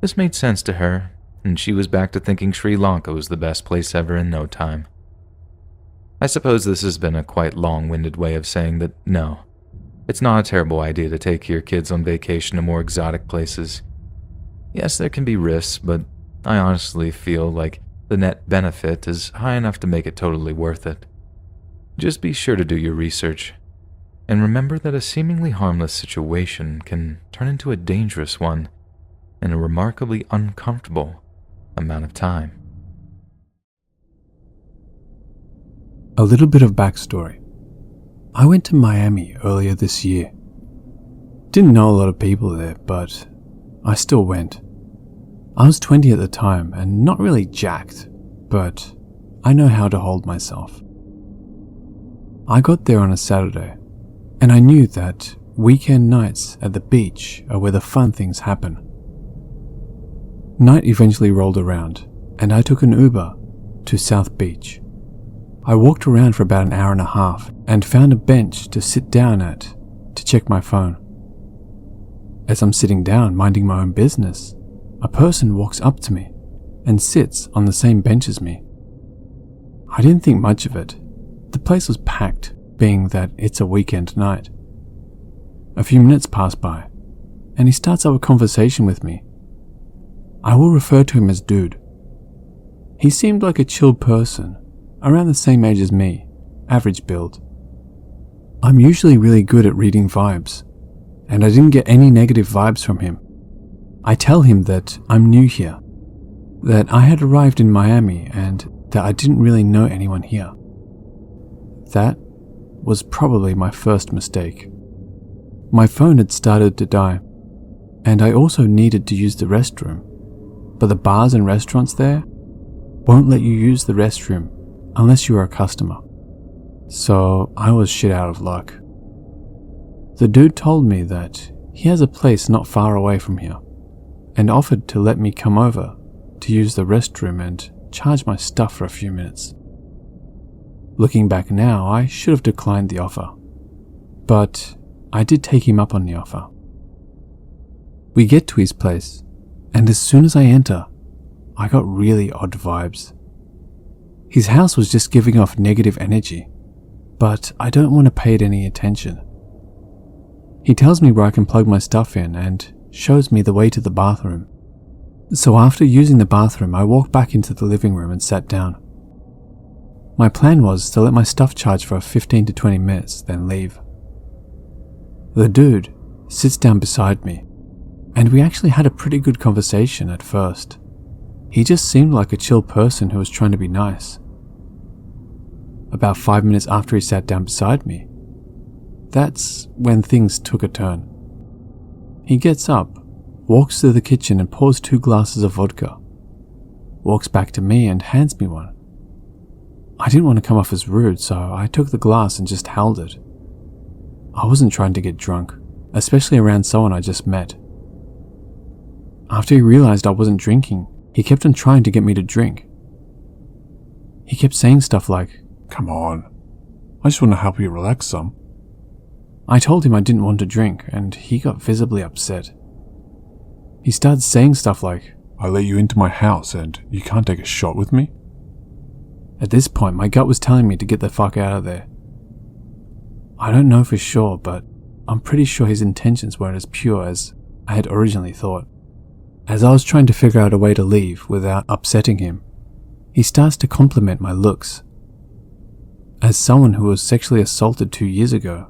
This made sense to her, and she was back to thinking Sri Lanka was the best place ever in no time. I suppose this has been a quite long-winded way of saying that no, it's not a terrible idea to take your kids on vacation to more exotic places. Yes, there can be risks, but I honestly feel like the net benefit is high enough to make it totally worth it. Just be sure to do your research, and remember that a seemingly harmless situation can turn into a dangerous one in a remarkably uncomfortable amount of time. A little bit of backstory. I went to Miami earlier this year. Didn't know a lot of people there, but I still went. I was 20 at the time and not really jacked, but I know how to hold myself. I got there on a Saturday, and I knew that weekend nights at the beach are where the fun things happen. Night eventually rolled around, and I took an Uber to South Beach. I walked around for about an hour and a half and found a bench to sit down at to check my phone. As I'm sitting down minding my own business, a person walks up to me and sits on the same bench as me. I didn't think much of it. The place was packed, being that it's a weekend night. A few minutes pass by, and he starts up a conversation with me. I will refer to him as Dude. He seemed like a chill person, around the same age as me, average build. I'm usually really good at reading vibes, and I didn't get any negative vibes from him. I tell him that I'm new here, that I had arrived in Miami and that I didn't really know anyone here. That was probably my first mistake. My phone had started to die, and I also needed to use the restroom, but the bars and restaurants there won't let you use the restroom unless you are a customer. So I was shit out of luck. The dude told me that he has a place not far away from here and offered to let me come over to use the restroom and charge my stuff for a few minutes. Looking back now, I should have declined the offer, but I did take him up on the offer. We get to his place, and as soon as I enter, I got really odd vibes. His house was just giving off negative energy, but I don't want to pay it any attention. He tells me where I can plug my stuff in and shows me the way to the bathroom. So after using the bathroom, I walked back into the living room and sat down. My plan was to let my stuff charge for 15 to 20 minutes, then leave. The dude sits down beside me, and we actually had a pretty good conversation at first. He just seemed like a chill person who was trying to be nice. About 5 minutes after he sat down beside me, that's when things took a turn. He gets up, walks to the kitchen and pours 2 glasses of vodka, walks back to me and hands me one. I didn't want to come off as rude, so I took the glass and just held it. I wasn't trying to get drunk, especially around someone I just met. After he realized I wasn't drinking, he kept on trying to get me to drink. He kept saying stuff like, "Come on, I just want to help you relax some." I told him I didn't want to drink, and he got visibly upset. He started saying stuff like, "I let you into my house and you can't take a shot with me?" At this point, my gut was telling me to get the fuck out of there. I don't know for sure, but I'm pretty sure his intentions weren't as pure as I had originally thought. As I was trying to figure out a way to leave without upsetting him, he starts to compliment my looks. As someone who was sexually assaulted 2 years ago,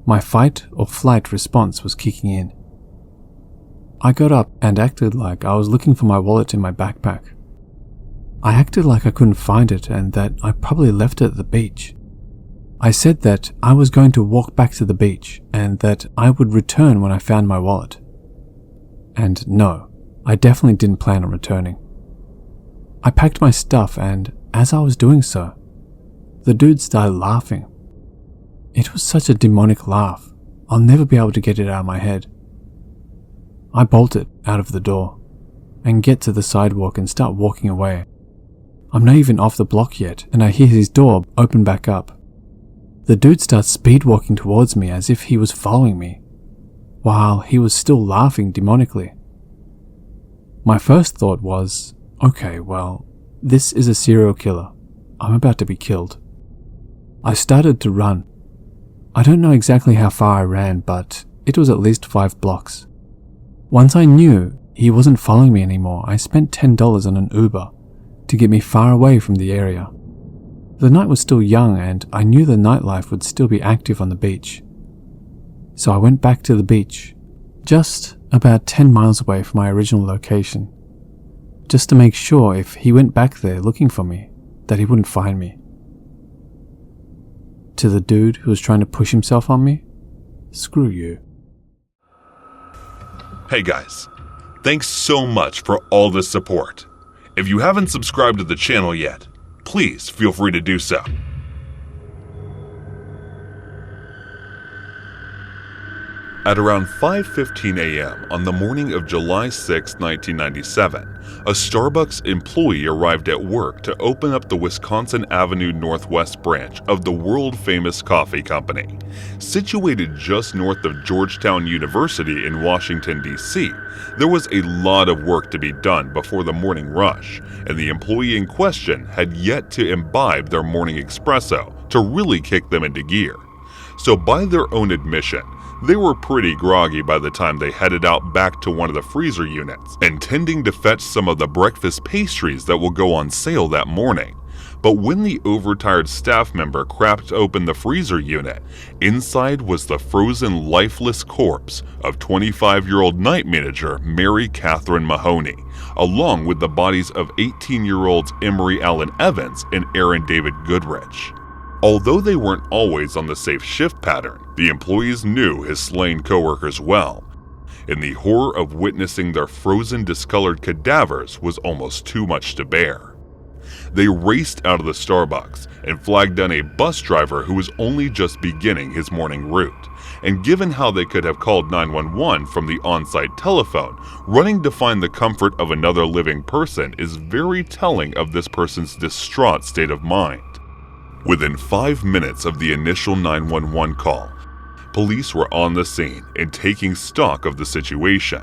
My fight or flight response was kicking in. I got up and acted like I was looking for my wallet in my backpack. I acted like I couldn't find it and that I probably left it at the beach. I said that I was going to walk back to the beach and that I would return when I found my wallet. And no, I definitely didn't plan on returning. I packed my stuff, and as I was doing so, the dude started laughing. It was such a demonic laugh, I'll never be able to get it out of my head. I bolted out of the door and get to the sidewalk and start walking away. I'm not even off the block yet, and I hear his door open back up. The dude starts speed walking towards me as if he was following me, while he was still laughing demonically. My first thought was, okay, well, this is a serial killer. I'm about to be killed. I started to run. I don't know exactly how far I ran, but it was at least 5 blocks. Once I knew he wasn't following me anymore, I spent $10 on an Uber to get me far away from the area. The night was still young and I knew the nightlife would still be active on the beach. So I went back to the beach, just about 10 miles away from my original location, just to make sure if he went back there looking for me, that he wouldn't find me. To the dude who was trying to push himself on me, screw you. Hey guys, thanks so much for all the support. If you haven't subscribed to the channel yet, please feel free to do so. At around 5:15 a.m. on the morning of July 6, 1997, a Starbucks employee arrived at work to open up the Wisconsin Avenue Northwest branch of the world-famous coffee company. Situated just north of Georgetown University in Washington, D.C., there was a lot of work to be done before the morning rush, and the employee in question had yet to imbibe their morning espresso to really kick them into gear. So by their own admission, they were pretty groggy by the time they headed out back to one of the freezer units, intending to fetch some of the breakfast pastries that will go on sale that morning. But when the overtired staff member cracked open the freezer unit, inside was the frozen, lifeless corpse of 25-year-old night manager Mary Catherine Mahoney, along with the bodies of 18-year-olds Emery Allen Evans and Aaron David Goodrich. Although they weren't always on the safe shift pattern, the employees knew his slain coworkers well, and the horror of witnessing their frozen, discolored cadavers was almost too much to bear. They raced out of the Starbucks and flagged down a bus driver who was only just beginning his morning route, and given how they could have called 911 from the on-site telephone, running to find the comfort of another living person is very telling of this person's distraught state of mind. Within 5 minutes of the initial 911 call, police were on the scene and taking stock of the situation.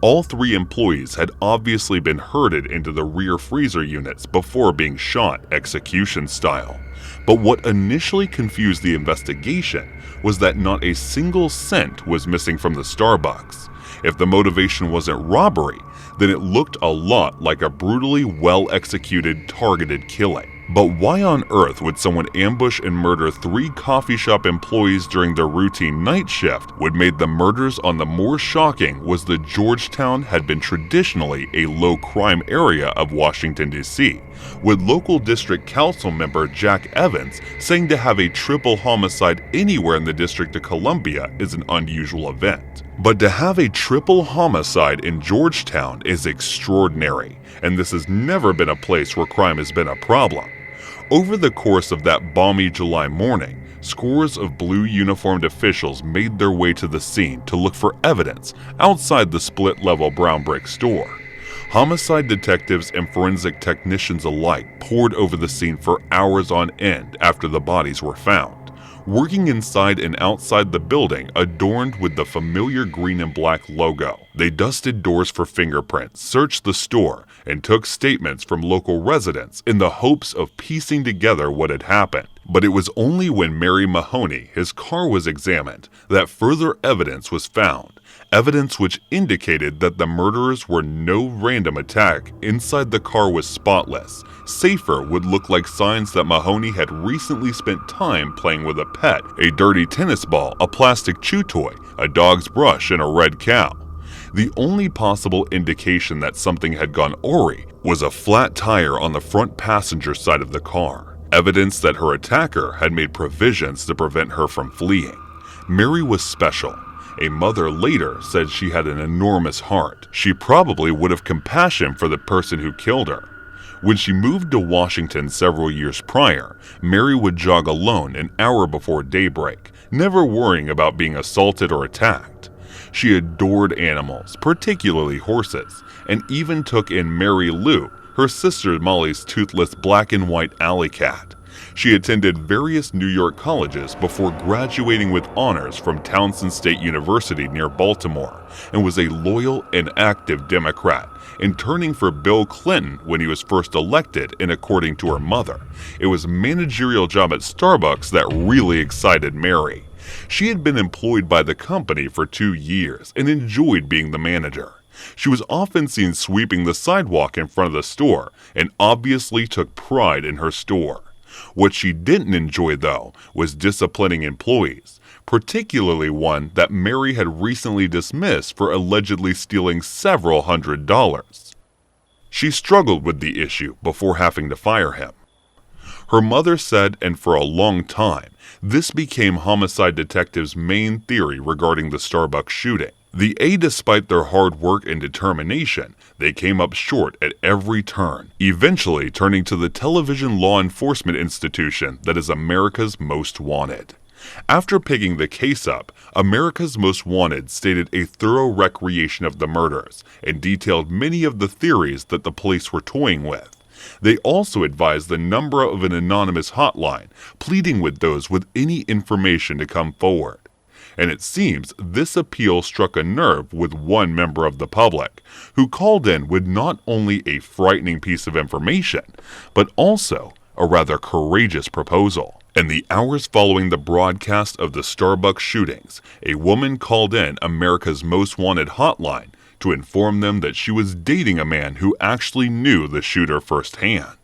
All 3 employees had obviously been herded into the rear freezer units before being shot execution style. But what initially confused the investigation was that not a single cent was missing from the Starbucks. If the motivation wasn't robbery, then it looked a lot like a brutally well-executed targeted killing. But why on earth would someone ambush and murder 3 coffee shop employees during their routine night shift? What made the murders on the more shocking was that Georgetown had been traditionally a low-crime area of Washington, D.C., with local district council member Jack Evans saying to have a triple homicide anywhere in the District of Columbia is an unusual event. But to have a triple homicide in Georgetown is extraordinary, and this has never been a place where crime has been a problem. Over the course of that balmy July morning, scores of blue uniformed officials made their way to the scene to look for evidence outside the split-level brown brick store. Homicide detectives and forensic technicians alike poured over the scene for hours on end after the bodies were found, working inside and outside the building adorned with the familiar green and black logo. They dusted doors for fingerprints, searched the store, and took statements from local residents in the hopes of piecing together what had happened. But it was only when Mary Mahoney, his car was examined, that further evidence was found, evidence which indicated that the murderers were no random attack. Inside the car was spotless. Safer would look like signs that Mahoney had recently spent time playing with a pet, a dirty tennis ball, a plastic chew toy, a dog's brush, and a red cow. The only possible indication that something had gone awry was a flat tire on the front passenger side of the car, evidence that her attacker had made provisions to prevent her from fleeing. Mary was special. A mother later said she had an enormous heart. She probably would have compassion for the person who killed her. When she moved to Washington several years prior, Mary would jog alone an hour before daybreak, never worrying about being assaulted or attacked. She adored animals, particularly horses, and even took in Mary Lou, her sister Molly's toothless black and white alley cat. She attended various New York colleges before graduating with honors from Towson State University near Baltimore, and was a loyal and active Democrat, and turning for Bill Clinton when he was first elected. And according to her mother, it was a managerial job at Starbucks that really excited Mary. She had been employed by the company for 2 years and enjoyed being the manager. She was often seen sweeping the sidewalk in front of the store and obviously took pride in her store. What she didn't enjoy, though, was disciplining employees, particularly one that Mary had recently dismissed for allegedly stealing several $100s. She struggled with the issue before having to fire him. Her mother said, and for a long time, this became homicide detectives' main theory regarding the Starbucks shooting. Despite their hard work and determination, they came up short at every turn, eventually turning to the television law enforcement institution that is America's Most Wanted. After picking the case up, America's Most Wanted stated a thorough recreation of the murders and detailed many of the theories that the police were toying with. They also advised the number of an anonymous hotline, pleading with those with any information to come forward. And it seems this appeal struck a nerve with one member of the public, who called in with not only a frightening piece of information, but also a rather courageous proposal. In the hours following the broadcast of the Starbucks shootings, a woman called in America's Most Wanted hotline to inform them that she was dating a man who actually knew the shooter firsthand.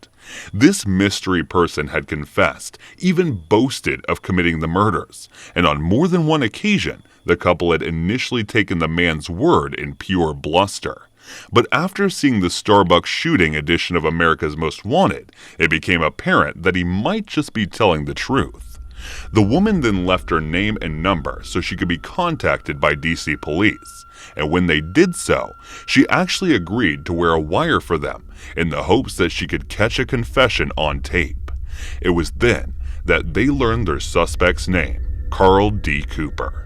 This mystery person had confessed, even boasted of committing the murders, and on more than one occasion, the couple had initially taken the man's word in pure bluster. But after seeing the Starbucks shooting edition of America's Most Wanted, it became apparent that he might just be telling the truth. The woman then left her name and number so she could be contacted by DC police, and when they did so, she actually agreed to wear a wire for them in the hopes that she could catch a confession on tape. It was then that they learned their suspect's name, Carl D. Cooper.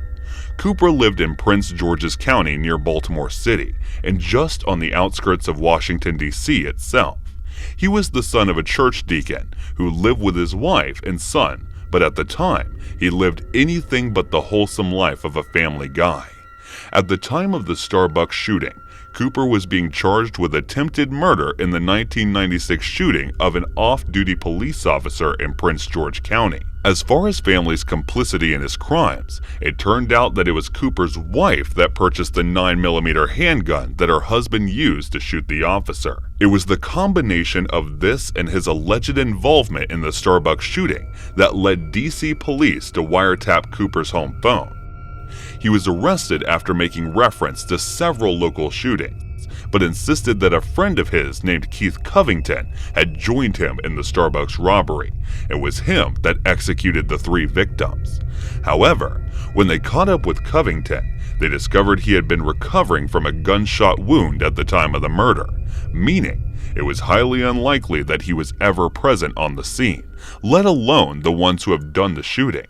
Cooper lived in Prince George's County near Baltimore City and just on the outskirts of Washington, D.C. itself. He was the son of a church deacon who lived with his wife and son, but at the time, he lived anything but the wholesome life of a family guy. At the time of the Starbucks shooting, Cooper was being charged with attempted murder in the 1996 shooting of an off-duty police officer in Prince George County. As far as family's complicity in his crimes, it turned out that it was Cooper's wife that purchased the 9mm handgun that her husband used to shoot the officer. It was the combination of this and his alleged involvement in the Starbucks shooting that led DC police to wiretap Cooper's home phone. He was arrested after making reference to several local shootings, but insisted that a friend of his named Keith Covington had joined him in the Starbucks robbery. It was him that executed the 3 victims. However, when they caught up with Covington, they discovered he had been recovering from a gunshot wound at the time of the murder, meaning it was highly unlikely that he was ever present on the scene, let alone the ones who have done the shooting.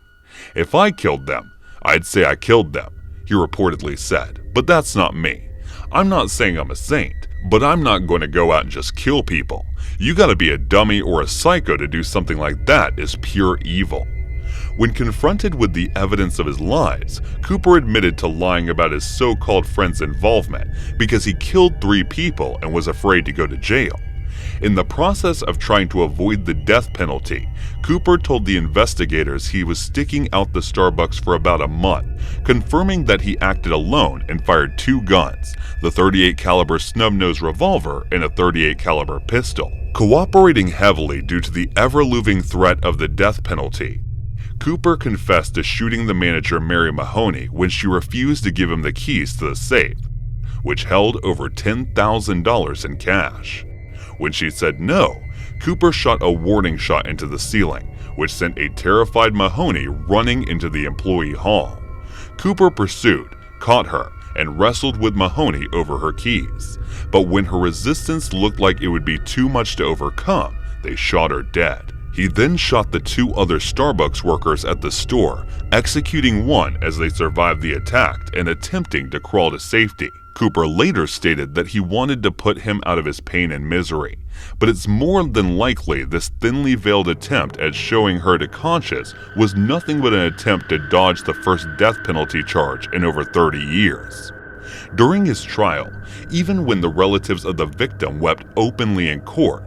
"If I killed them, I'd say I killed them," he reportedly said, but that's not me. I'm not saying I'm a saint, but I'm not going to go out and just kill people. You gotta be a dummy or a psycho to do something like that. Is pure evil. When confronted with the evidence of his lies, Cooper admitted to lying about his so-called friend's involvement because he killed 3 people and was afraid to go to jail. In the process of trying to avoid the death penalty, Cooper told the investigators he was sticking out the Starbucks for about a month, confirming that he acted alone and fired 2 guns, the .38 caliber snub-nose revolver and a .38 caliber pistol. Cooperating heavily due to the ever-looming threat of the death penalty, Cooper confessed to shooting the manager Mary Mahoney when she refused to give him the keys to the safe, which held over $10,000 in cash. When she said no, Cooper shot a warning shot into the ceiling, which sent a terrified Mahoney running into the employee hall. Cooper pursued, caught her, and wrestled with Mahoney over her keys. But when her resistance looked like it would be too much to overcome, they shot her dead. He then shot the 2 other Starbucks workers at the store, executing one as they survived the attack and attempting to crawl to safety. Cooper later stated that he wanted to put him out of his pain and misery, but it's more than likely this thinly veiled attempt at showing her to conscious was nothing but an attempt to dodge the first death penalty charge in over 30 years. During his trial, even when the relatives of the victim wept openly in court,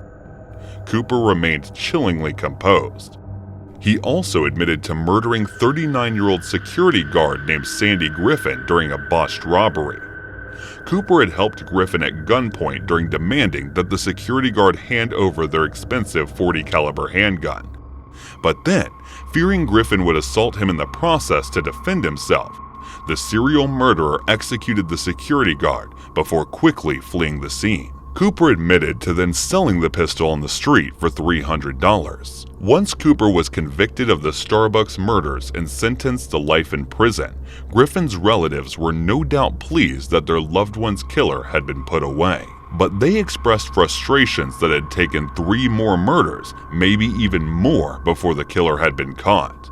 Cooper remained chillingly composed. He also admitted to murdering 39-year-old security guard named Sandy Griffin during a botched robbery. Cooper had helped Griffin at gunpoint during demanding that the security guard hand over their expensive .40 caliber handgun. But then, fearing Griffin would assault him in the process to defend himself, the serial murderer executed the security guard before quickly fleeing the scene. Cooper admitted to then selling the pistol on the street for $300. Once Cooper was convicted of the Starbucks murders and sentenced to life in prison, Griffin's relatives were no doubt pleased that their loved one's killer had been put away. But they expressed frustrations that it had taken 3 more murders, maybe even more, before the killer had been caught.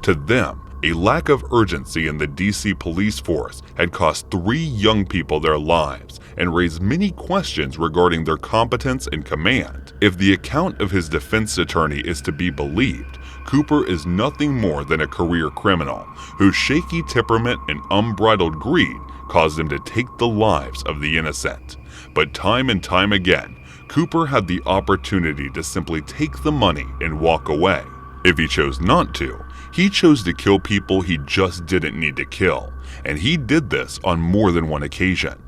To them, a lack of urgency in the DC police force had cost 3 young people their lives and raised many questions regarding their competence and command. If the account of his defense attorney is to be believed, Cooper is nothing more than a career criminal whose shaky temperament and unbridled greed caused him to take the lives of the innocent. But time and time again, Cooper had the opportunity to simply take the money and walk away. If he chose not to, he chose to kill people he just didn't need to kill, and he did this on more than one occasion.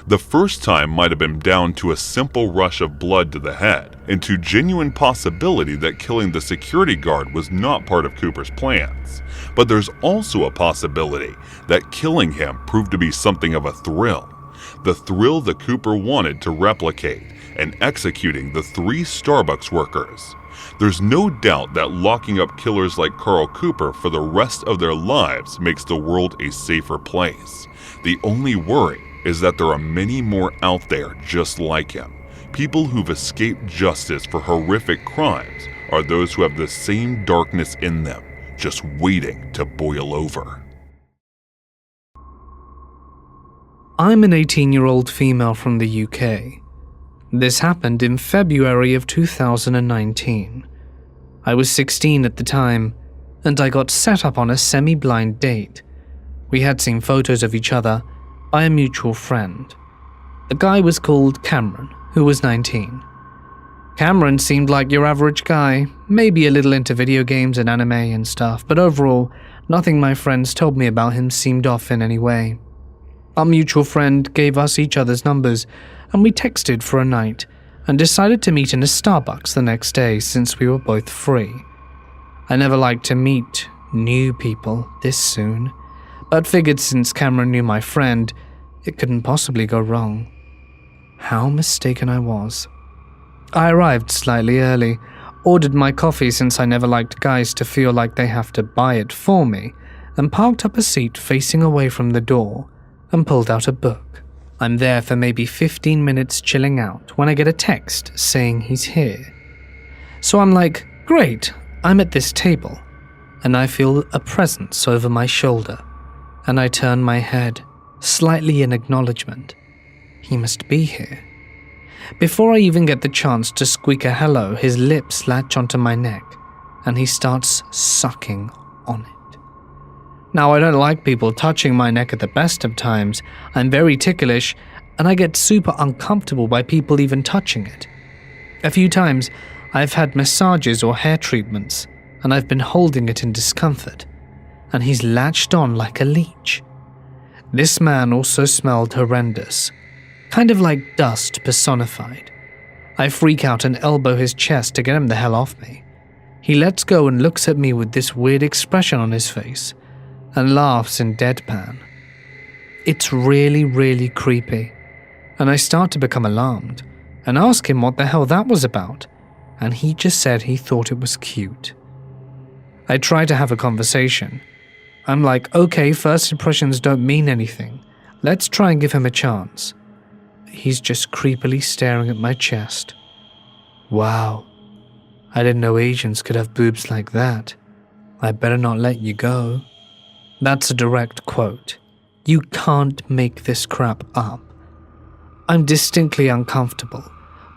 The first time might have been down to a simple rush of blood to the head, and to genuine possibility that killing the security guard was not part of Cooper's plans. But there's also a possibility that killing him proved to be something of a thrill. The thrill that Cooper wanted to replicate in executing the 3 Starbucks workers. There's no doubt that locking up killers like Carl Cooper for the rest of their lives makes the world a safer place. The only worry is that there are many more out there just like him. People who've escaped justice for horrific crimes are those who have the same darkness in them, just waiting to boil over. I'm an 18-year-old female from the UK. This happened in February of 2019. I was 16 at the time, and I got set up on a semi-blind date. We had seen photos of each other by a mutual friend. The guy was called Cameron, who was 19. Cameron seemed like your average guy, maybe a little into video games and anime and stuff, but overall, nothing my friends told me about him seemed off in any way. Our mutual friend gave us each other's numbers, and we texted for a night, and decided to meet in a Starbucks the next day since we were both free. I never liked to meet new people this soon, but figured since Cameron knew my friend, it couldn't possibly go wrong. How mistaken I was. I arrived slightly early, ordered my coffee since I never liked guys to feel like they have to buy it for me, and parked up a seat facing away from the door, and pulled out a book. I'm there for maybe 15 minutes chilling out when I get a text saying he's here. So I'm like, great, I'm at this table, and I feel a presence over my shoulder, and I turn my head, slightly in acknowledgement. He must be here. Before I even get the chance to squeak a hello, his lips latch onto my neck, and he starts sucking on it. Now, I don't like people touching my neck at the best of times. I'm very ticklish, and I get super uncomfortable by people even touching it. A few times, I've had massages or hair treatments, and I've been holding it in discomfort, and he's latched on like a leech. This man also smelled horrendous, kind of like dust personified. I freak out and elbow his chest to get him the hell off me. He lets go and looks at me with this weird expression on his face, and laughs in deadpan. It's really, really creepy, and I start to become alarmed, and ask him what the hell that was about, and he just said he thought it was cute. I try to have a conversation. I'm like, okay, first impressions don't mean anything. Let's try and give him a chance. He's just creepily staring at my chest. Wow, I didn't know Asians could have boobs like that. I better not let you go. That's a direct quote. You can't make this crap up. I'm distinctly uncomfortable,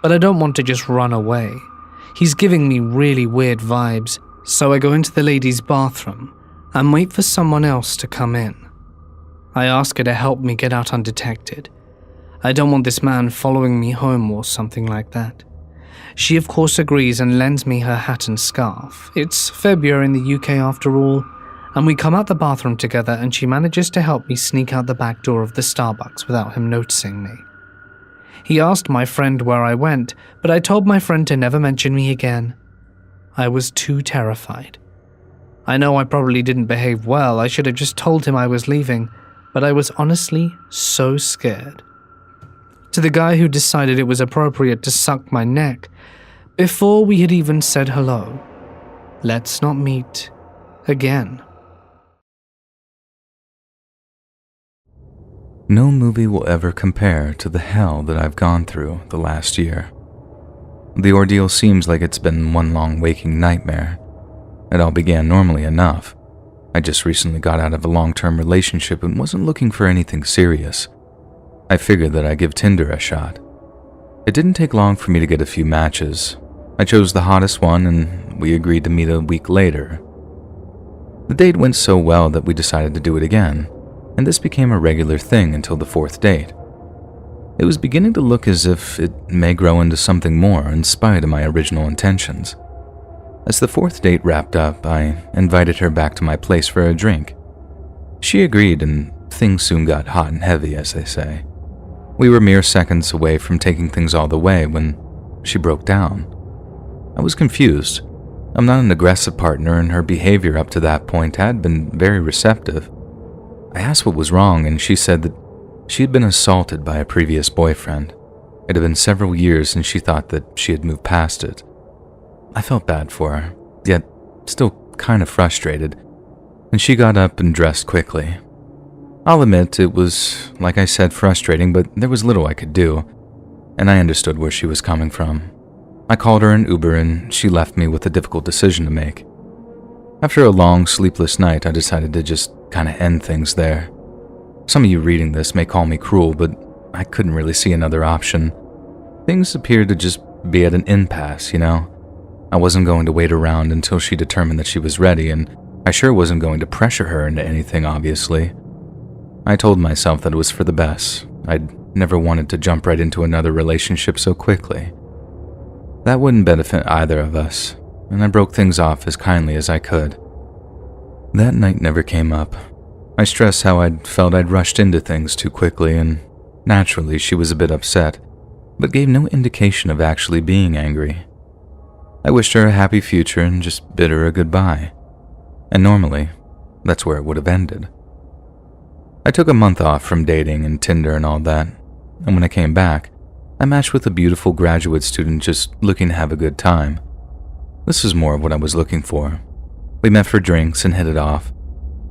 but I don't want to just run away. He's giving me really weird vibes, so I go into the ladies' bathroom and wait for someone else to come in. I ask her to help me get out undetected. I don't want this man following me home or something like that. She of course agrees and lends me her hat and scarf. It's February in the UK after all, and we come out the bathroom together and she manages to help me sneak out the back door of the Starbucks without him noticing me. He asked my friend where I went, but I told my friend to never mention me again. I was too terrified. I know I probably didn't behave well, I should have just told him I was leaving, but I was honestly so scared. To the guy who decided it was appropriate to suck my neck, before we had even said hello, let's not meet again. No movie will ever compare to the hell that I've gone through the last year. The ordeal seems like it's been one long waking nightmare. It all began normally enough. I just recently got out of a long-term relationship and wasn't looking for anything serious. I figured that I'd give Tinder a shot. It didn't take long for me to get a few matches. I chose the hottest one and we agreed to meet a week later. The date went so well that we decided to do it again, and this became a regular thing until the fourth date. It was beginning to look as if it may grow into something more in spite of my original intentions. As the fourth date wrapped up, I invited her back to my place for a drink. She agreed and things soon got hot and heavy, as they say. We were mere seconds away from taking things all the way when she broke down. I was confused. I'm not an aggressive partner and her behavior up to that point had been very receptive. I asked what was wrong and she said that she had been assaulted by a previous boyfriend. It had been several years and she thought that she had moved past it. I felt bad for her, yet still kind of frustrated, and she got up and dressed quickly. I'll admit it was, like I said, frustrating, but there was little I could do, and I understood where she was coming from. I called her an Uber and she left me with a difficult decision to make. After a long, sleepless night, I decided to just kind of end things there. Some of you reading this may call me cruel, but I couldn't really see another option. Things appeared to just be at an impasse, you know? I wasn't going to wait around until she determined that she was ready, and I sure wasn't going to pressure her into anything, obviously. I told myself that it was for the best. I'd never wanted to jump right into another relationship so quickly. That wouldn't benefit either of us, and I broke things off as kindly as I could. That night never came up. I stressed how I'd felt I'd rushed into things too quickly, and naturally she was a bit upset, but gave no indication of actually being angry. I wished her a happy future and just bid her a goodbye, and normally, that's where it would have ended. I took a month off from dating and Tinder and all that, and when I came back, I matched with a beautiful graduate student just looking to have a good time. This is more of what I was looking for. We met for drinks and hit it off.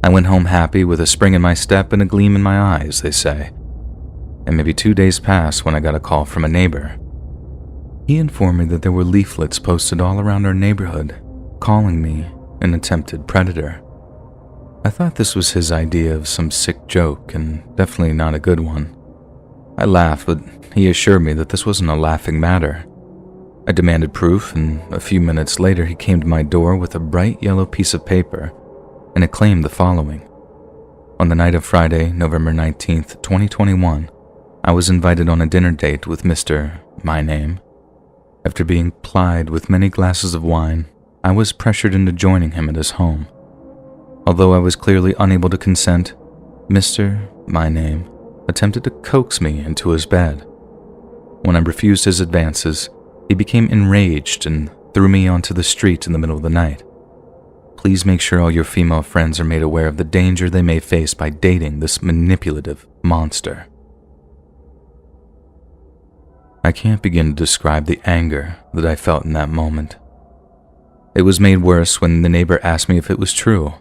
I went home happy with a spring in my step and a gleam in my eyes, they say. And maybe 2 days passed when I got a call from a neighbor. He informed me that there were leaflets posted all around our neighborhood, calling me an attempted predator. I thought this was his idea of some sick joke, and definitely not a good one. I laughed, but he assured me that this wasn't a laughing matter. I demanded proof, and a few minutes later he came to my door with a bright yellow piece of paper, and it claimed the following. On the night of Friday, November 19th, 2021, I was invited on a dinner date with Mr. My Name. After being plied with many glasses of wine, I was pressured into joining him at his home. Although I was clearly unable to consent, Mr. My Name attempted to coax me into his bed. When I refused his advances, he became enraged and threw me onto the street in the middle of the night. Please make sure all your female friends are made aware of the danger they may face by dating this manipulative monster. I can't begin to describe the anger that I felt in that moment. It was made worse when the neighbor asked me if it was true.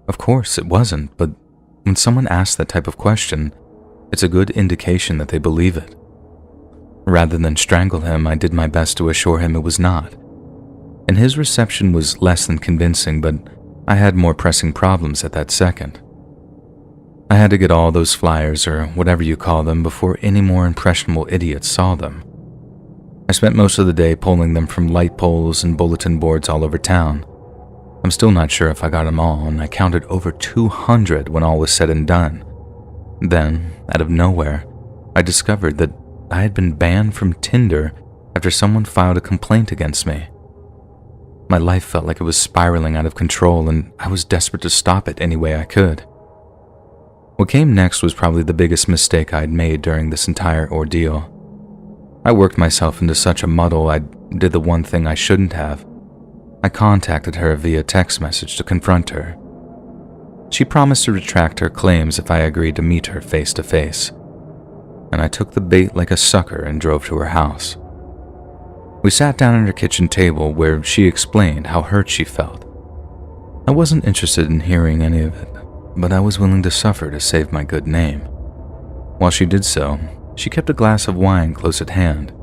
Of course it wasn't, but when someone asks that type of question, it's a good indication that they believe it. Rather than strangle him, I did my best to assure him it was not. And his reception was less than convincing, but I had more pressing problems at that second. I had to get all those flyers, or whatever you call them, before any more impressionable idiots saw them. I spent most of the day pulling them from light poles and bulletin boards all over town. I'm still not sure if I got them all, and I counted over 200 when all was said and done. Then, out of nowhere, I discovered that I had been banned from Tinder after someone filed a complaint against me. My life felt like it was spiraling out of control, and I was desperate to stop it any way I could. What came next was probably the biggest mistake I'd made during this entire ordeal. I worked myself into such a muddle I did the one thing I shouldn't have. I contacted her via text message to confront her. She promised to retract her claims if I agreed to meet her face to face, and I took the bait like a sucker and drove to her house. We sat down at her kitchen table where she explained how hurt she felt. I wasn't interested in hearing any of it, but I was willing to suffer to save my good name. While she did so, she kept a glass of wine close at hand.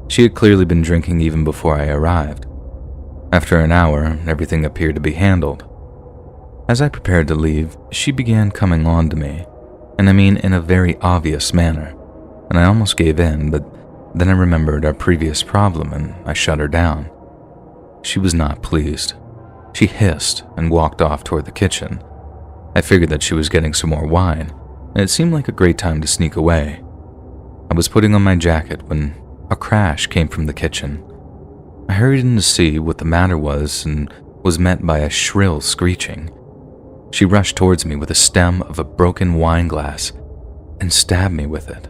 She had clearly been drinking even before I arrived. After an hour, everything appeared to be handled. As I prepared to leave, she began coming on to me, and I mean in a very obvious manner, and I almost gave in, but then I remembered our previous problem and I shut her down. She was not pleased. She hissed and walked off toward the kitchen. I figured that she was getting some more wine, and it seemed like a great time to sneak away. I was putting on my jacket when a crash came from the kitchen. I hurried in to see what the matter was and was met by a shrill screeching. She rushed towards me with the stem of a broken wine glass and stabbed me with it.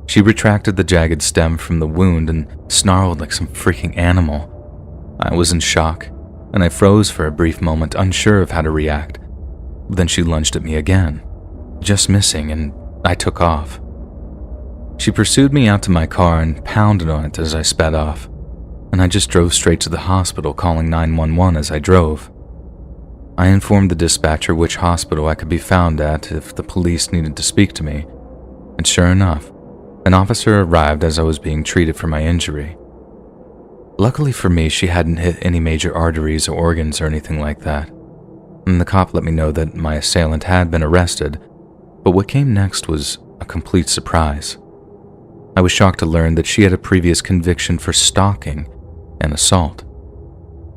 She retracted the jagged stem from the wound and snarled like some freaking animal. I was in shock, and I froze for a brief moment, unsure of how to react. Then she lunged at me again, just missing, and I took off. She pursued me out to my car and pounded on it as I sped off, and I just drove straight to the hospital, calling 911 as I drove. I informed the dispatcher which hospital I could be found at if the police needed to speak to me, and sure enough, an officer arrived as I was being treated for my injury. Luckily for me, she hadn't hit any major arteries or organs or anything like that, and the cop let me know that my assailant had been arrested, but what came next was a complete surprise. I was shocked to learn that she had a previous conviction for stalking and assault,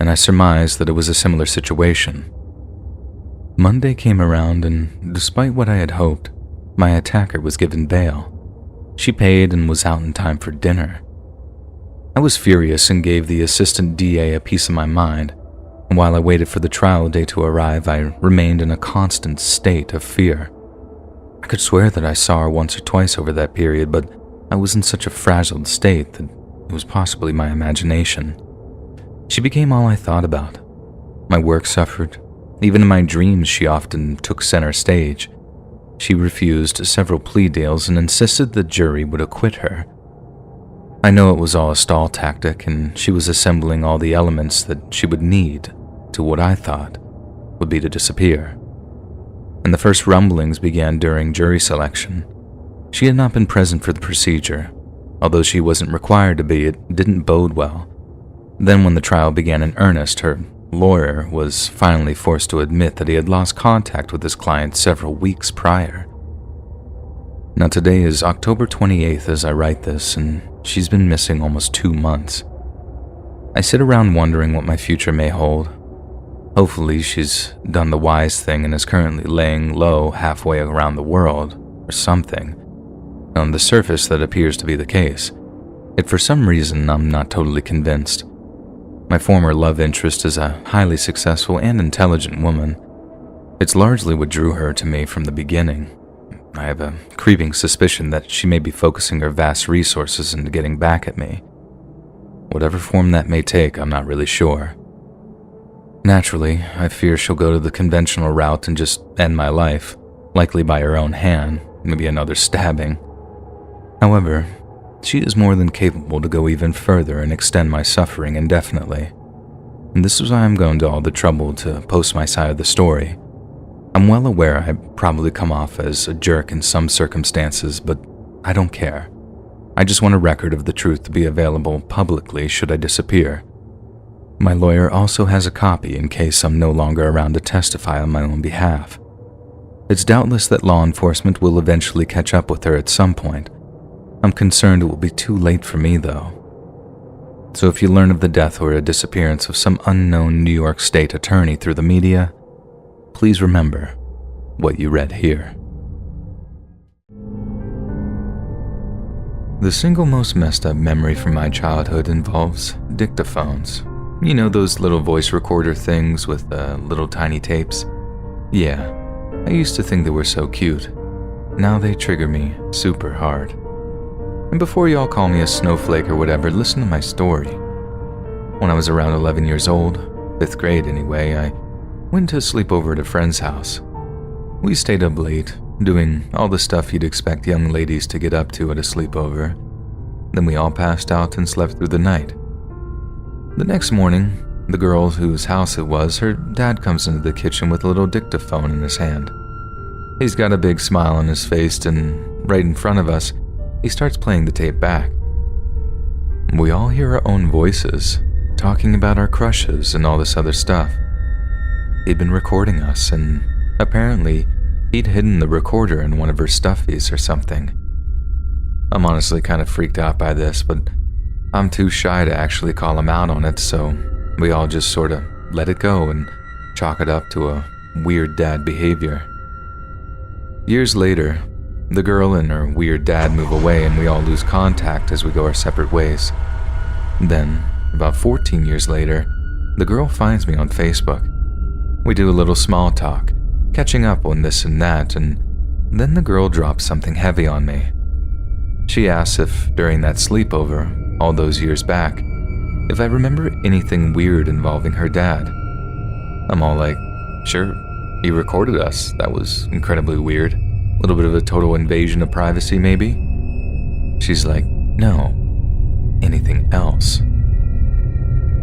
and I surmised that it was a similar situation. Monday came around, and despite what I had hoped, my attacker was given bail. She paid and was out in time for dinner. I was furious and gave the assistant DA a piece of my mind, and while I waited for the trial day to arrive, I remained in a constant state of fear. I could swear that I saw her once or twice over that period, but I was in such a frazzled state that it was possibly my imagination. She became all I thought about. My work suffered. Even in my dreams, she often took center stage. She refused several plea deals and insisted the jury would acquit her. I know it was all a stall tactic, and she was assembling all the elements that she would need to what I thought would be to disappear. And the first rumblings began during jury selection. She had not been present for the procedure. Although she wasn't required to be, it didn't bode well. Then when the trial began in earnest, her lawyer was finally forced to admit that he had lost contact with his client several weeks prior. Now today is October 28th as I write this, and she's been missing almost 2 months. I sit around wondering what my future may hold. Hopefully she's done the wise thing and is currently laying low halfway around the world, or something. On the surface that appears to be the case. Yet for some reason, I'm not totally convinced. My former love interest is a highly successful and intelligent woman. It's largely what drew her to me from the beginning. I have a creeping suspicion that she may be focusing her vast resources into getting back at me. Whatever form that may take, I'm not really sure. Naturally, I fear she'll go to the conventional route and just end my life, likely by her own hand, maybe another stabbing. However, she is more than capable to go even further and extend my suffering indefinitely. And this is why I'm going to all the trouble to post my side of the story. I'm well aware I probably come off as a jerk in some circumstances, but I don't care. I just want a record of the truth to be available publicly should I disappear. My lawyer also has a copy in case I'm no longer around to testify on my own behalf. It's doubtless that law enforcement will eventually catch up with her at some point. I'm concerned it will be too late for me, though. So if you learn of the death or a disappearance of some unknown New York State attorney through the media, please remember what you read here. The single most messed up memory from my childhood involves dictaphones. You know those little voice recorder things with little tiny tapes? Yeah, I used to think they were so cute. Now they trigger me super hard. And before y'all call me a snowflake or whatever, listen to my story. When I was around 11 years old, 5th grade anyway, I went to sleep over at a friend's house. We stayed up late, doing all the stuff you'd expect young ladies to get up to at a sleepover. Then we all passed out and slept through the night. The next morning, the girl whose house it was, her dad comes into the kitchen with a little dictaphone in his hand. He's got a big smile on his face, and right in front of us, he starts playing the tape back. We all hear our own voices, talking about our crushes and all this other stuff. He'd been recording us, and apparently, he'd hidden the recorder in one of her stuffies or something. I'm honestly kind of freaked out by this, but I'm too shy to actually call him out on it, so we all just sort of let it go and chalk it up to a weird dad behavior. Years later, the girl and her weird dad move away and we all lose contact as we go our separate ways. Then, about 14 years later, the girl finds me on Facebook. We do a little small talk, catching up on this and that, and then the girl drops something heavy on me. She asks if, during that sleepover, all those years back, if I remember anything weird involving her dad. I'm all like, sure, he recorded us. That was incredibly weird. A little bit of a total invasion of privacy, maybe? She's like, no. Anything else?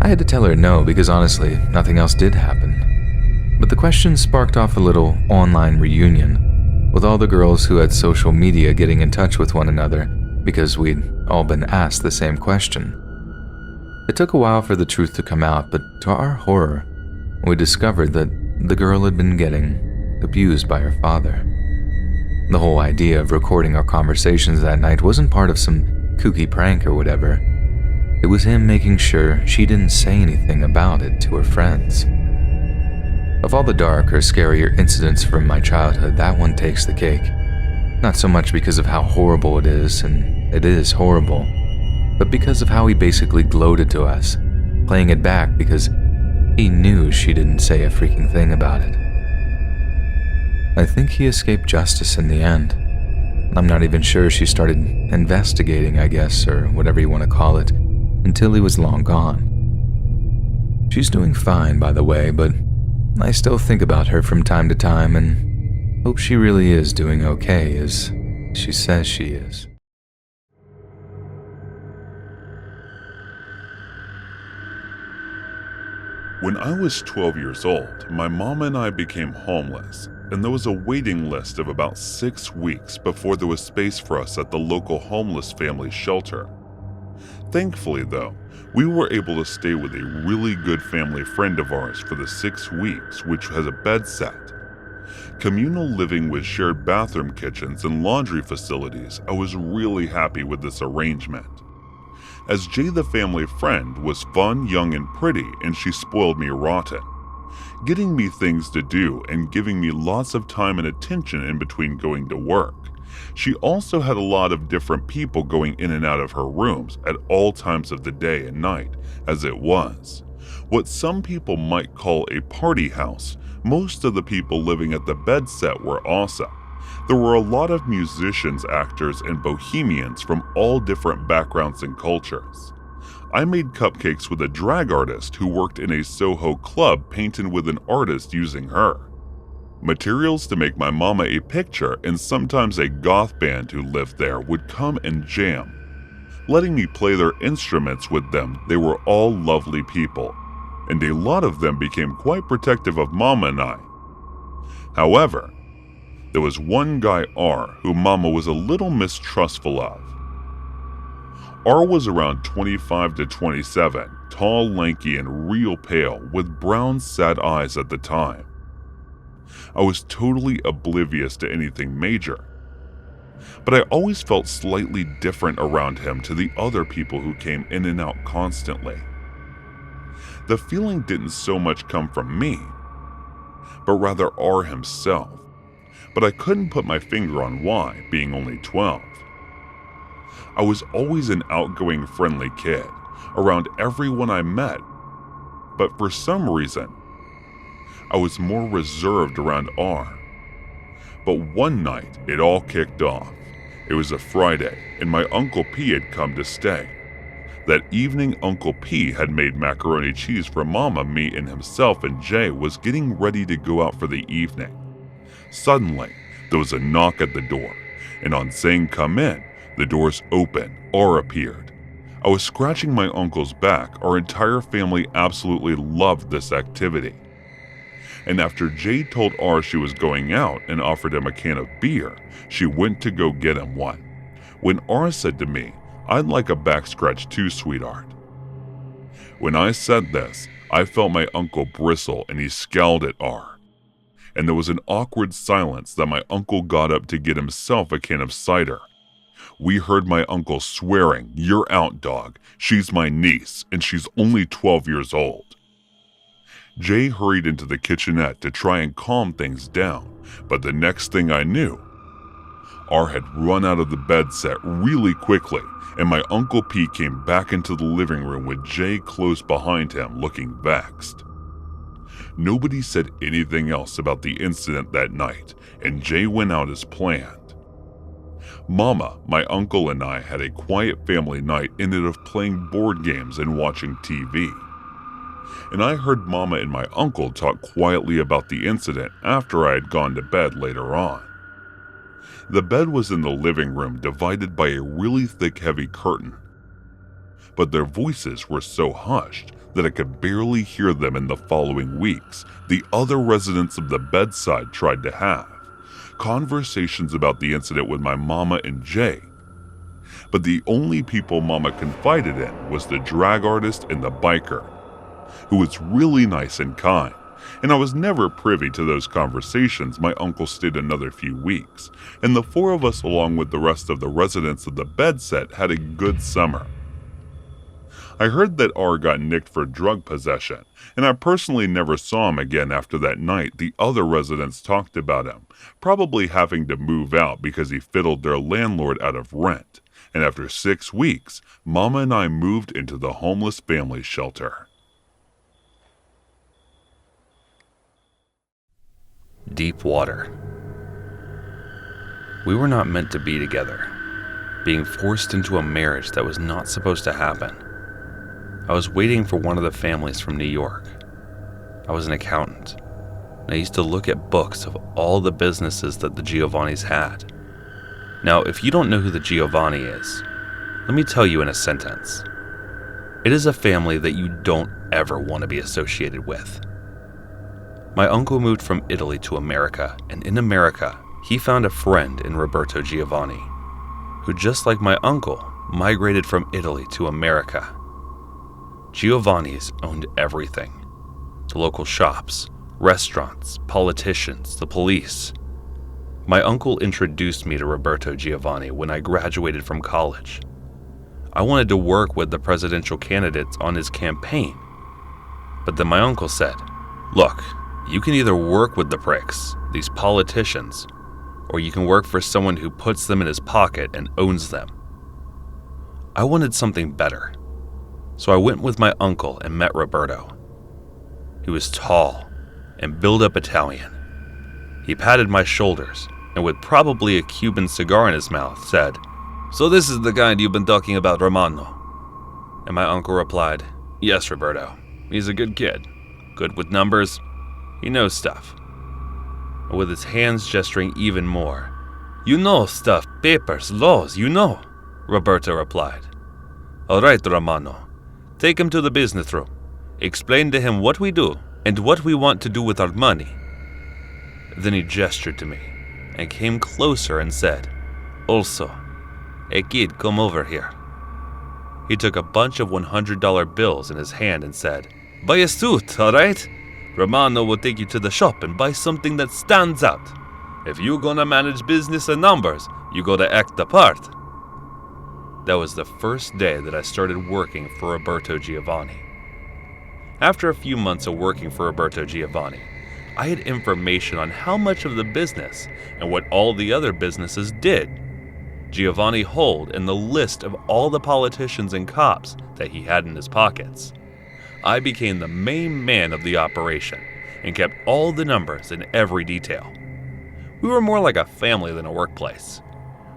I had to tell her no because honestly, nothing else did happen. But the question sparked off a little online reunion, with all the girls who had social media getting in touch with one another because we'd all been asked the same question. It took a while for the truth to come out, but to our horror, we discovered that the girl had been getting abused by her father. The whole idea of recording our conversations that night wasn't part of some kooky prank or whatever. It was him making sure she didn't say anything about it to her friends. Of all the darker, scarier incidents from my childhood, that one takes the cake. Not so much because of how horrible it is, and it is horrible, but because of how he basically gloated to us, playing it back because he knew she didn't say a freaking thing about it. I think he escaped justice in the end. I'm not even sure she started investigating, I guess, or whatever you want to call it, until he was long gone. She's doing fine, by the way, but I still think about her from time to time and hope she really is doing okay as she says she is. When I was 12 years old, my mom and I became homeless, and there was a waiting list of about 6 weeks before there was space for us at the local homeless family shelter. Thankfully, though, we were able to stay with a really good family friend of ours for the 6 weeks, which has a bed set. Communal living with shared bathroom kitchens and laundry facilities, I was really happy with this arrangement. As Jay the family friend was fun, young, and pretty, and she spoiled me rotten, getting me things to do and giving me lots of time and attention in between going to work, She also had a lot of different people going in and out of her rooms at all times of the day and night, as it was what some people might call a party house. Most of the people living at the bed set were awesome. There were a lot of musicians, actors, and bohemians from all different backgrounds and cultures. I made cupcakes with a drag artist who worked in a Soho club painted with an artist using her. Materials to make my mama a picture, and sometimes a goth band who lived there would come and jam, letting me play their instruments with them. They were all lovely people, and a lot of them became quite protective of Mama and I. However, there was one guy, R, who Mama was a little mistrustful of. R was around 25 to 27, tall, lanky, and real pale, with brown, sad eyes at the time. I was totally oblivious to anything major, but I always felt slightly different around him to the other people who came in and out constantly. The feeling didn't so much come from me, but rather R himself, but I couldn't put my finger on why, being only 12. I was always an outgoing, friendly kid, around everyone I met, but for some reason, I was more reserved around R. But one night, it all kicked off. It was a Friday, and my Uncle P had come to stay. That evening, Uncle P had made macaroni cheese for Mama, me, and himself, and Jay was getting ready to go out for the evening. Suddenly, there was a knock at the door, and on saying "come in," the doors opened. R appeared. I was scratching my uncle's back. Our entire family absolutely loved this activity. And after Jay told R she was going out and offered him a can of beer, she went to go get him one. When R said to me, "I'd like a back scratch too, sweetheart." When I said this, I felt my uncle bristle, and he scowled at R. And there was an awkward silence that my uncle got up to get himself a can of cider. We heard my uncle swearing, "You're out, dog. She's my niece, and she's only 12 years old." Jay hurried into the kitchenette to try and calm things down, but the next thing I knew, R had run out of the bed set really quickly, and my Uncle P came back into the living room with Jay close behind him, looking vexed. Nobody said anything else about the incident that night, and Jay went out as planned. Mama, my uncle, and I had a quiet family night, ended up playing board games and watching TV. And I heard Mama and my uncle talk quietly about the incident after I had gone to bed later on. The bed was in the living room, divided by a really thick, heavy curtain. But their voices were so hushed that I could barely hear them. In the following weeks, the other residents of the bedside tried to have conversations about the incident with my Mama and Jay. But the only people Mama confided in was the drag artist and the biker, who was really nice and kind, and I was never privy to those conversations. My uncle stayed another few weeks, and the four of us, along with the rest of the residents of the bed set, had a good summer. I heard that R got nicked for drug possession, and I personally never saw him again after that night. The other residents talked about him, probably having to move out because he fiddled their landlord out of rent, and after 6 weeks, Mama and I moved into the homeless family shelter. Deep water. We were not meant to be together, being forced into a marriage that was not supposed to happen. I was waiting for one of the families from New York. I was an accountant, and I used to look at books of all the businesses that the Giovannis had. Now, if you don't know who the Giovanni is, let me tell you in a sentence. It is a family that you don't ever want to be associated with. My uncle moved from Italy to America, and in America, he found a friend in Roberto Giovanni, who, just like my uncle, migrated from Italy to America. Giovanni's owned everything: the local shops, restaurants, politicians, the police. My uncle introduced me to Roberto Giovanni when I graduated from college. I wanted to work with the presidential candidates on his campaign, but then my uncle said, "Look, you can either work with the pricks, these politicians, or you can work for someone who puts them in his pocket and owns them. I wanted something better, so I went with my uncle and met Roberto. He was tall and built-up Italian. He patted my shoulders and with probably a Cuban cigar in his mouth said, "So this is the guy you've been talking about, Romano?" And my uncle replied, "Yes, Roberto. He's a good kid. Good with numbers. He knows stuff." And with his hands gesturing even more, "You know stuff, papers, laws, you know," Roberto replied. "All right, Romano. Take him to the business room. Explain to him what we do and what we want to do with our money." Then he gestured to me and came closer and said, "Also, hey kid, come over here." He took a bunch of $100 bills in his hand and said, "Buy a suit, all right? Romano will take you to the shop and buy something that stands out. If you're gonna manage business and numbers, you gotta act the part." That was the first day that I started working for Roberto Giovanni. After a few months of working for Roberto Giovanni, I had information on how much of the business and what all the other businesses did Giovanni hold in the list of all the politicians and cops that he had in his pockets. I became the main man of the operation and kept all the numbers in every detail. We were more like a family than a workplace.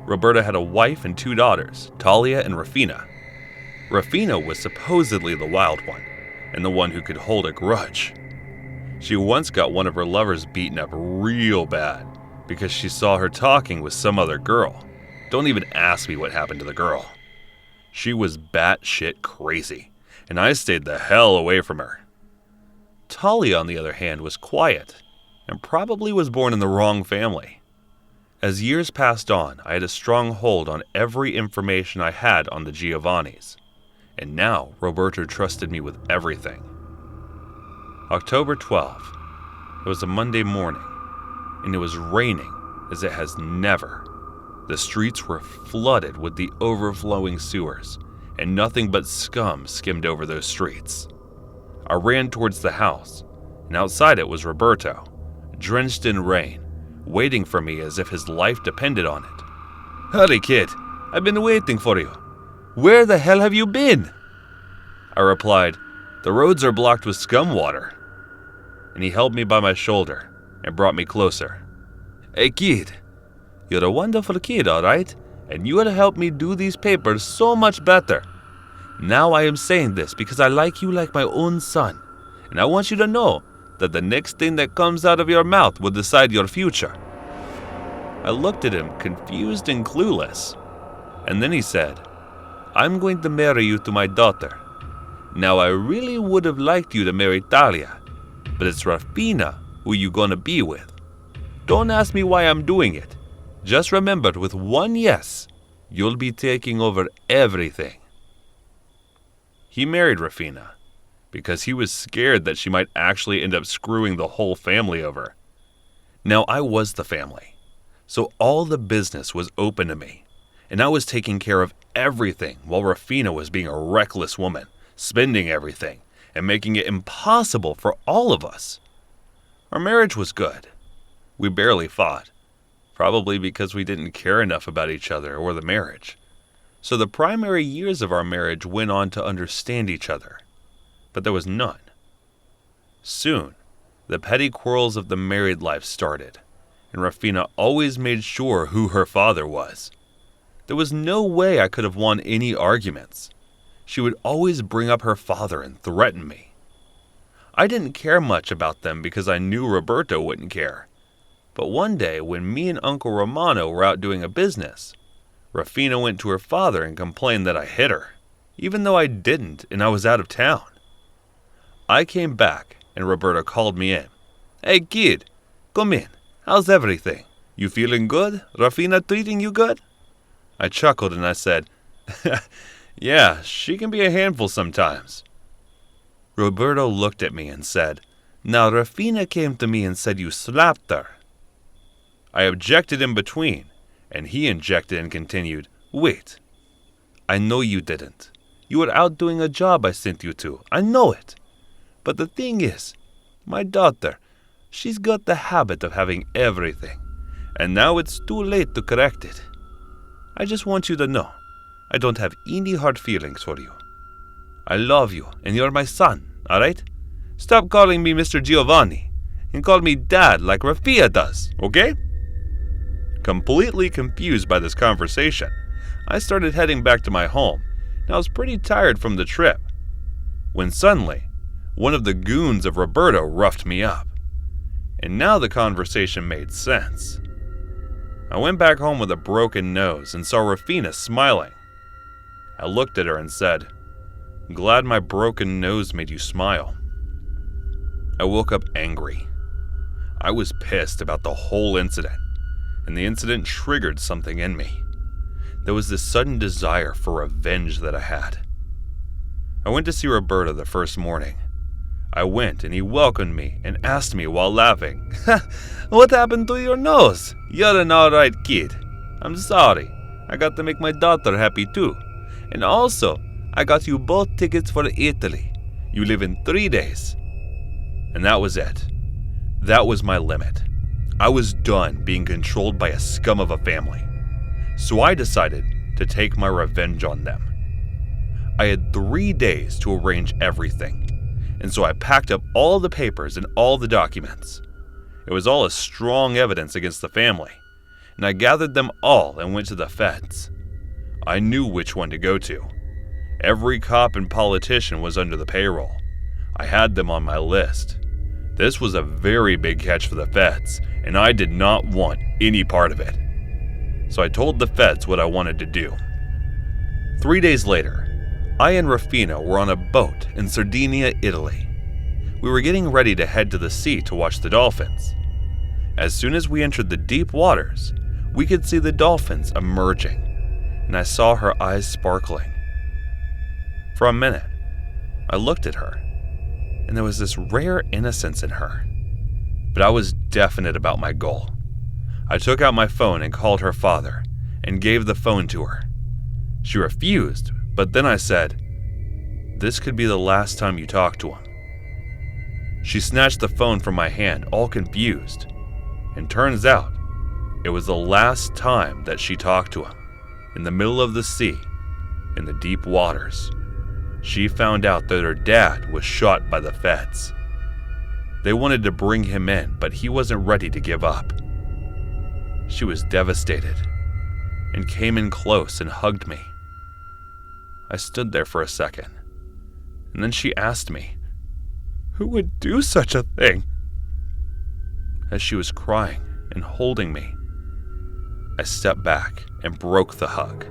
Roberto had a wife and 2 daughters, Talia and Rafina. Rafina was supposedly the wild one, and the one who could hold a grudge. She once got one of her lovers beaten up real bad because she saw her talking with some other girl. Don't even ask me what happened to the girl. She was batshit crazy, and I stayed the hell away from her. Talia, on the other hand, was quiet and probably was born in the wrong family. As years passed on, I had a strong hold on every information I had on the Giovannis, and now Roberto trusted me with everything. October 12th. It was a Monday morning, and it was raining as it has never. The streets were flooded with the overflowing sewers, and nothing but scum skimmed over those streets. I ran towards the house, and outside it was Roberto, drenched in rain, waiting for me as if his life depended on it. "Hurry, kid, I've been waiting for you. Where the hell have you been?" I replied, "The roads are blocked with scum water." And he held me by my shoulder and brought me closer. "Hey kid, you're a wonderful kid, all right? And you will help me do these papers so much better. Now I am saying this because I like you like my own son, and I want you to know that the next thing that comes out of your mouth will decide your future." I looked at him, confused and clueless. And then he said, "I'm going to marry you to my daughter. Now I really would have liked you to marry Talia, but it's Rafina who you gonna be with. Don't ask me why I'm doing it. Just remember, with one yes, you'll be taking over everything." He married Rafina because he was scared that she might actually end up screwing the whole family over. Now I was the family, so all the business was open to me, and I was taking care of everything while Rafina was being a reckless woman, spending everything, and making it impossible for all of us. Our marriage was good. We barely fought, probably because we didn't care enough about each other or the marriage. So the primary years of our marriage went on to understand each other, but there was none. Soon, the petty quarrels of the married life started, and Rafina always made sure who her father was. There was no way I could have won any arguments. She would always bring up her father and threaten me. I didn't care much about them because I knew Roberto wouldn't care. But one day, when me and Uncle Romano were out doing a business, Rafina went to her father and complained that I hit her, even though I didn't and I was out of town. I came back and Roberto called me in. "Hey kid, come in. How's everything? You feeling good? Rafina treating you good?" I chuckled and I said, "Yeah, she can be a handful sometimes." Roberto looked at me and said, "Now Rafina came to me and said you slapped her." I objected in between, and he injected and continued, "Wait, I know you didn't. You were out doing a job I sent you to. I know it. But the thing is, my daughter, she's got the habit of having everything. and now it's too late to correct it. I just want you to know, I don't have any hard feelings for you. I love you, and you're my son, alright? Stop calling me Mr. Giovanni, and call me Dad like Rafia does, okay? Completely confused by this conversation, I started heading back to my home, and I was pretty tired from the trip, when suddenly, one of the goons of Roberto roughed me up. And now the conversation made sense. I went back home with a broken nose and saw Rafina smiling. I looked at her and said, "Glad my broken nose made you smile." I woke up angry. I was pissed about the whole incident, and the incident triggered something in me. There was this sudden desire for revenge that I had. I went to see Roberto the first morning. I went and he welcomed me and asked me while laughing, "What happened to your nose? You're an alright kid. I'm sorry. I got to make my daughter happy too. And also, I got you both tickets for Italy. You leave in 3 days." And that was it. That was my limit. I was done being controlled by a scum of a family. So I decided to take my revenge on them. I had 3 days to arrange everything, and so I packed up all the papers and all the documents. It was all a strong evidence against the family, and I gathered them all and went to the feds. I knew which one to go to. Every cop and politician was under the payroll. I had them on my list. This was a very big catch for the feds, and I did not want any part of it. So I told the feds what I wanted to do. 3 days later, I and Rafina were on a boat in Sardinia, Italy. We were getting ready to head to the sea to watch the dolphins. As soon as we entered the deep waters, we could see the dolphins emerging, and I saw her eyes sparkling. For a minute, I looked at her, and there was this rare innocence in her. But I was definite about my goal. I took out my phone and called her father, and gave the phone to her. She refused, but then I said, "This could be the last time you talk to him." She snatched the phone from my hand, all confused, and turns out it was the last time that she talked to him, in the middle of the sea, in the deep waters. She found out that her dad was shot by the feds. They wanted to bring him in, but he wasn't ready to give up. She was devastated, and came in close and hugged me. I stood there for a second, and then she asked me, "Who would do such a thing?" As she was crying and holding me, I stepped back and broke the hug.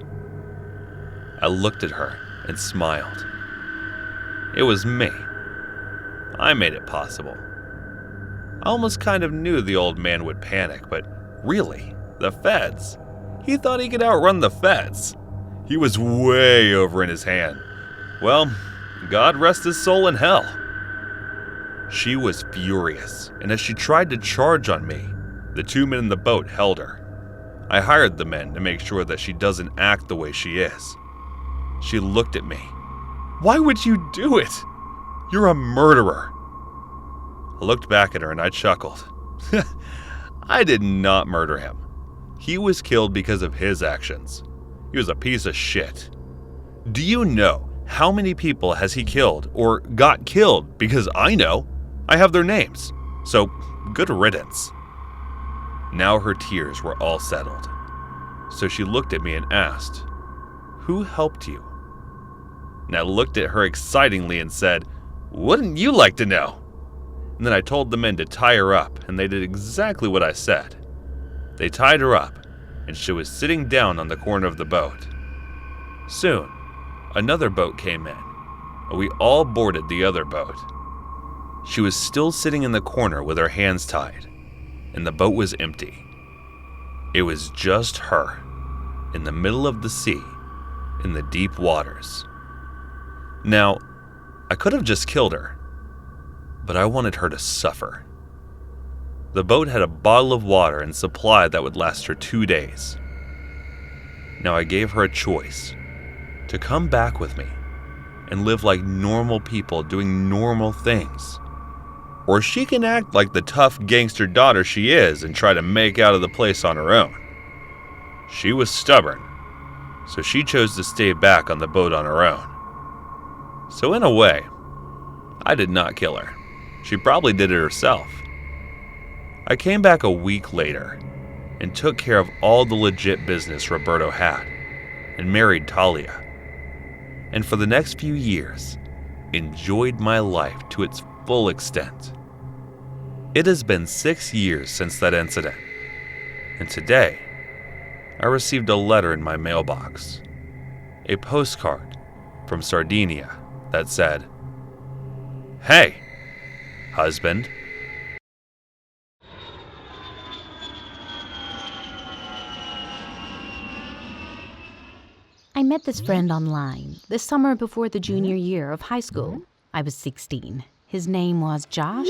I looked at her and smiled. It was me. I made it possible. I almost kind of knew the old man would panic, but really, the feds? He thought he could outrun the feds. He was way over in his hand. Well, God rest his soul in hell. She was furious, and as she tried to charge on me, the 2 men in the boat held her. I hired the men to make sure that she doesn't act the way she is. She looked at me. "Why would you do it? You're a murderer." I looked back at her and I chuckled. I did not murder him. He was killed because of his actions. He was a piece of shit. Do you know how many people has he killed or got killed? Because I know. I have their names. So, good riddance. Now her tears were all settled. So she looked at me and asked, "Who helped you?" And I looked at her excitingly and said, "Wouldn't you like to know?" And then I told the men to tie her up, and they did exactly what I said. They tied her up, and she was sitting down on the corner of the boat. Soon, another boat came in, and we all boarded the other boat. She was still sitting in the corner with her hands tied, and the boat was empty. It was just her, in the middle of the sea, in the deep waters. Now, I could have just killed her, but I wanted her to suffer. The boat had a bottle of water and supply that would last her 2 days. Now I gave her a choice, to come back with me and live like normal people doing normal things, or she can act like the tough gangster daughter she is and try to make out of the place on her own. She was stubborn, so she chose to stay back on the boat on her own. So in a way, I did not kill her. She probably did it herself. I came back a week later and took care of all the legit business Roberto had and married Talia. And for the next few years, enjoyed my life to its full extent. It has been 6 years since that incident, and today, I received a letter in my mailbox, a postcard from Sardinia that said, "Hey, husband." I met this friend online the summer before the junior year of high school. I was 16. His name was Josh.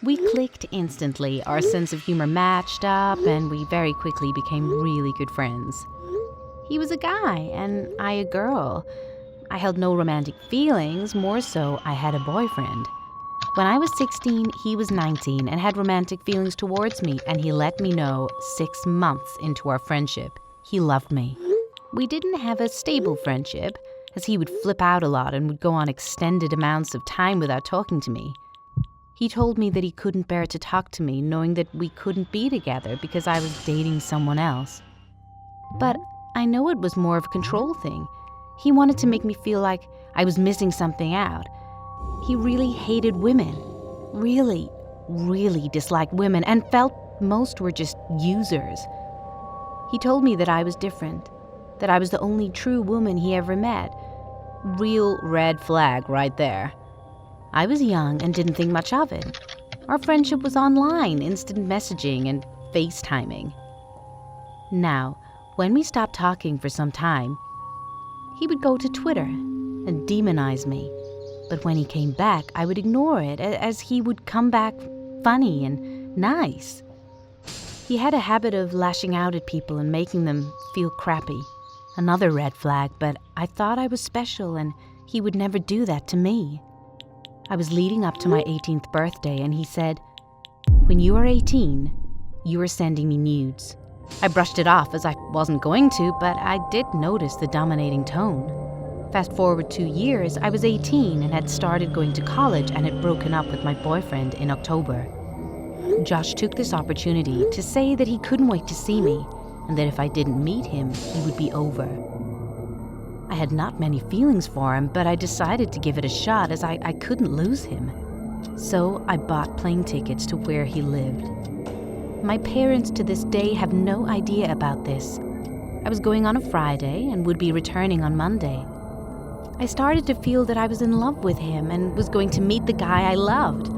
We clicked instantly. Our sense of humor matched up, and we very quickly became really good friends. He was a guy, and I a girl. I held no romantic feelings, more so I had a boyfriend. When I was 16, he was 19 and had romantic feelings towards me, and he let me know 6 months into our friendship. He loved me. We didn't have a stable friendship, as he would flip out a lot and would go on extended amounts of time without talking to me. He told me that he couldn't bear to talk to me, knowing that we couldn't be together because I was dating someone else. But I know it was more of a control thing. He wanted to make me feel like I was missing something out. He really hated women. Really, really disliked women and felt most were just users. He told me that I was different, that I was the only true woman he ever met. Real red flag right there. I was young and didn't think much of it. Our friendship was online, instant messaging and FaceTiming. Now, when we stopped talking for some time, he would go to Twitter and demonize me. But when he came back, I would ignore it, as he would come back funny and nice. He had a habit of lashing out at people and making them feel crappy. Another red flag, but I thought I was special and he would never do that to me. I was leading up to my 18th birthday and he said, "When you are 18, you are sending me nudes." I brushed it off as I wasn't going to, but I did notice the dominating tone. Fast forward 2 years, I was 18 and had started going to college and had broken up with my boyfriend in October. Josh took this opportunity to say that he couldn't wait to see me, and that if I didn't meet him, he would be over. I had not many feelings for him, but I decided to give it a shot as I couldn't lose him. So I bought plane tickets to where he lived. My parents to this day have no idea about this. I was going on a Friday and would be returning on Monday. I started to feel that I was in love with him and was going to meet the guy I loved.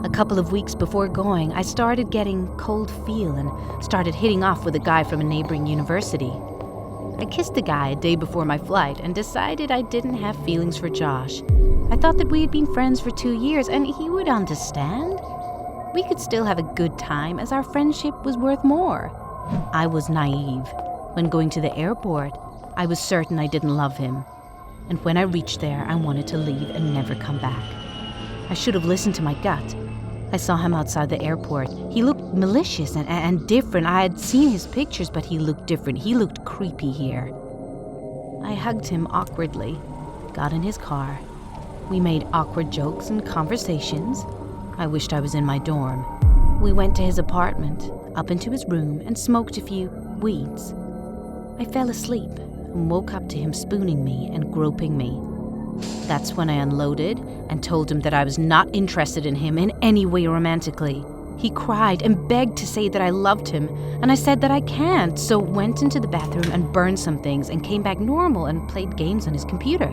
A couple of weeks before going, I started getting cold feel and started hitting off with a guy from a neighboring university. I kissed the guy a day before my flight and decided I didn't have feelings for Josh. I thought that we had been friends for 2 years and he would understand. We could still have a good time as our friendship was worth more. I was naive. When going to the airport, I was certain I didn't love him. And when I reached there, I wanted to leave and never come back. I should have listened to my gut. I saw him outside the airport. He looked malicious and different. I had seen his pictures, but he looked different. He looked creepy here. I hugged him awkwardly, got in his car. We made awkward jokes and conversations. I wished I was in my dorm. We went to his apartment, up into his room, and smoked a few weeds. I fell asleep and woke up to him spooning me and groping me. That's when I unloaded and told him that I was not interested in him in any way romantically. He cried and begged to say that I loved him, and I said that I can't, so went into the bathroom and burned some things and came back normal and played games on his computer.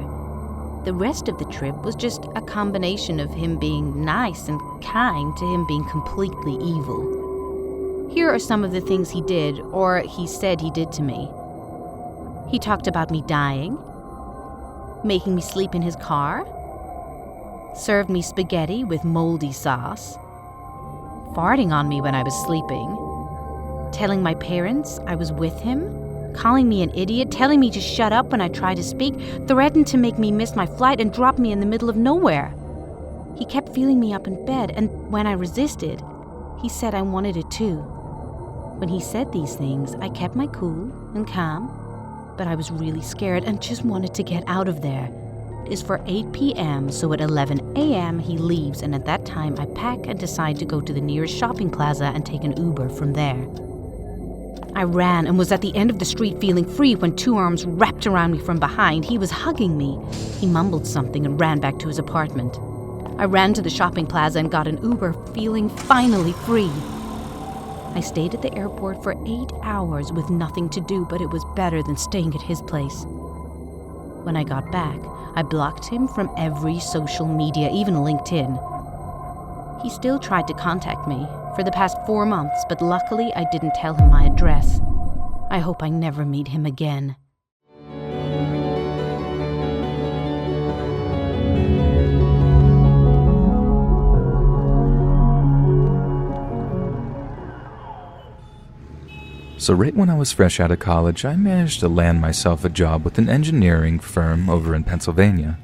The rest of the trip was just a combination of him being nice and kind to him being completely evil. Here are some of the things he did, or he said he did to me. He talked about me dying, making me sleep in his car, served me spaghetti with moldy sauce, farting on me when I was sleeping, telling my parents I was with him, calling me an idiot, telling me to shut up when I tried to speak, threatened to make me miss my flight and drop me in the middle of nowhere. He kept feeling me up in bed, and when I resisted, he said I wanted it too. When he said these things, I kept my cool and calm, but I was really scared and just wanted to get out of there. It is for 8 p.m., so at 11 a.m. he leaves, and at that time I pack and decide to go to the nearest shopping plaza and take an Uber from there. I ran and was at the end of the street feeling free when two arms wrapped around me from behind. He was hugging me. He mumbled something and ran back to his apartment. I ran to the shopping plaza and got an Uber, feeling finally free. I stayed at the airport for 8 hours with nothing to do, but it was better than staying at his place. When I got back, I blocked him from every social media, even LinkedIn. He still tried to contact me for the past 4 months, but luckily I didn't tell him my address. I hope I never meet him again. So right when I was fresh out of college, I managed to land myself a job with an engineering firm over in Pennsylvania.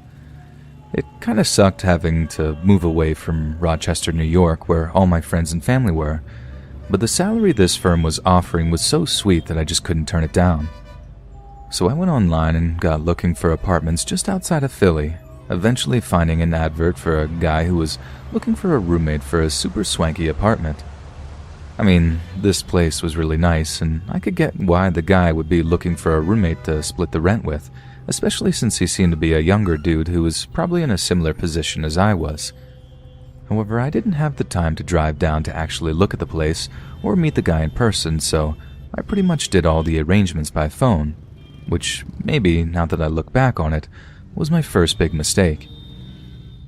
It kind of sucked having to move away from Rochester, New York, where all my friends and family were, but the salary this firm was offering was so sweet that I just couldn't turn it down. So I went online and got looking for apartments just outside of Philly, eventually finding an advert for a guy who was looking for a roommate for a super swanky apartment. I mean, this place was really nice, and I could get why the guy would be looking for a roommate to split the rent with, especially since he seemed to be a younger dude who was probably in a similar position as I was. However, I didn't have the time to drive down to actually look at the place or meet the guy in person, so I pretty much did all the arrangements by phone, which maybe, now that I look back on it, was my first big mistake.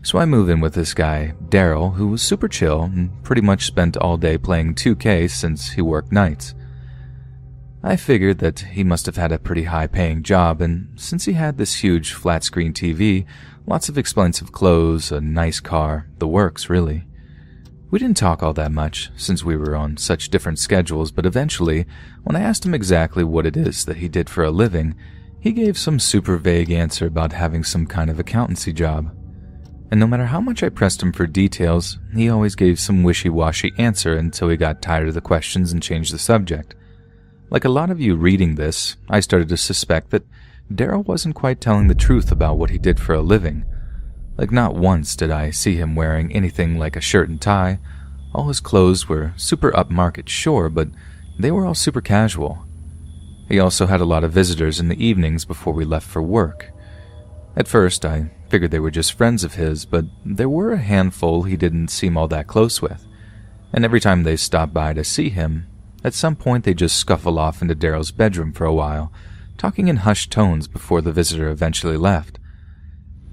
So I moved in with this guy, Daryl, who was super chill and pretty much spent all day playing 2K since he worked nights. I figured that he must have had a pretty high-paying job, and since he had this huge flat-screen TV, lots of expensive clothes, a nice car, the works, really. We didn't talk all that much, since we were on such different schedules, but eventually, when I asked him exactly what it is that he did for a living, he gave some super vague answer about having some kind of accountancy job. And no matter how much I pressed him for details, he always gave some wishy-washy answer until he got tired of the questions and changed the subject. Like a lot of you reading this, I started to suspect that Daryl wasn't quite telling the truth about what he did for a living. Like not once did I see him wearing anything like a shirt and tie. All his clothes were super upmarket, sure, but they were all super casual. He also had a lot of visitors in the evenings before we left for work. At first, I figured they were just friends of his, but there were a handful he didn't seem all that close with. And every time they stopped by to see him, at some point they just scuffle off into Daryl's bedroom for a while, talking in hushed tones before the visitor eventually left.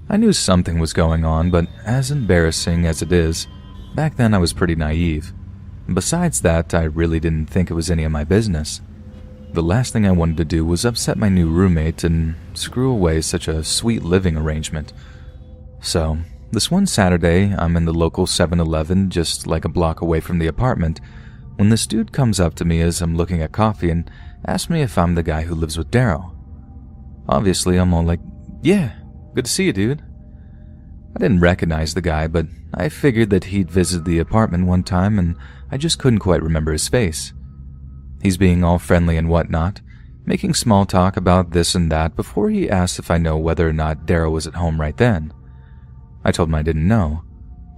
I knew something was going on, but as embarrassing as it is, back then I was pretty naive. Besides that, I really didn't think it was any of my business. The last thing I wanted to do was upset my new roommate and screw away such a sweet living arrangement. So, this one Saturday, I'm in the local 7-Eleven just like a block away from the apartment when this dude comes up to me as I'm looking at coffee and asks me if I'm the guy who lives with Daryl. Obviously, I'm all like, yeah, good to see you, dude. I didn't recognize the guy, but I figured that he'd visited the apartment one time and I just couldn't quite remember his face. He's being all friendly and whatnot, making small talk about this and that before he asked if I know whether or not Daryl was at home right then. I told him I didn't know,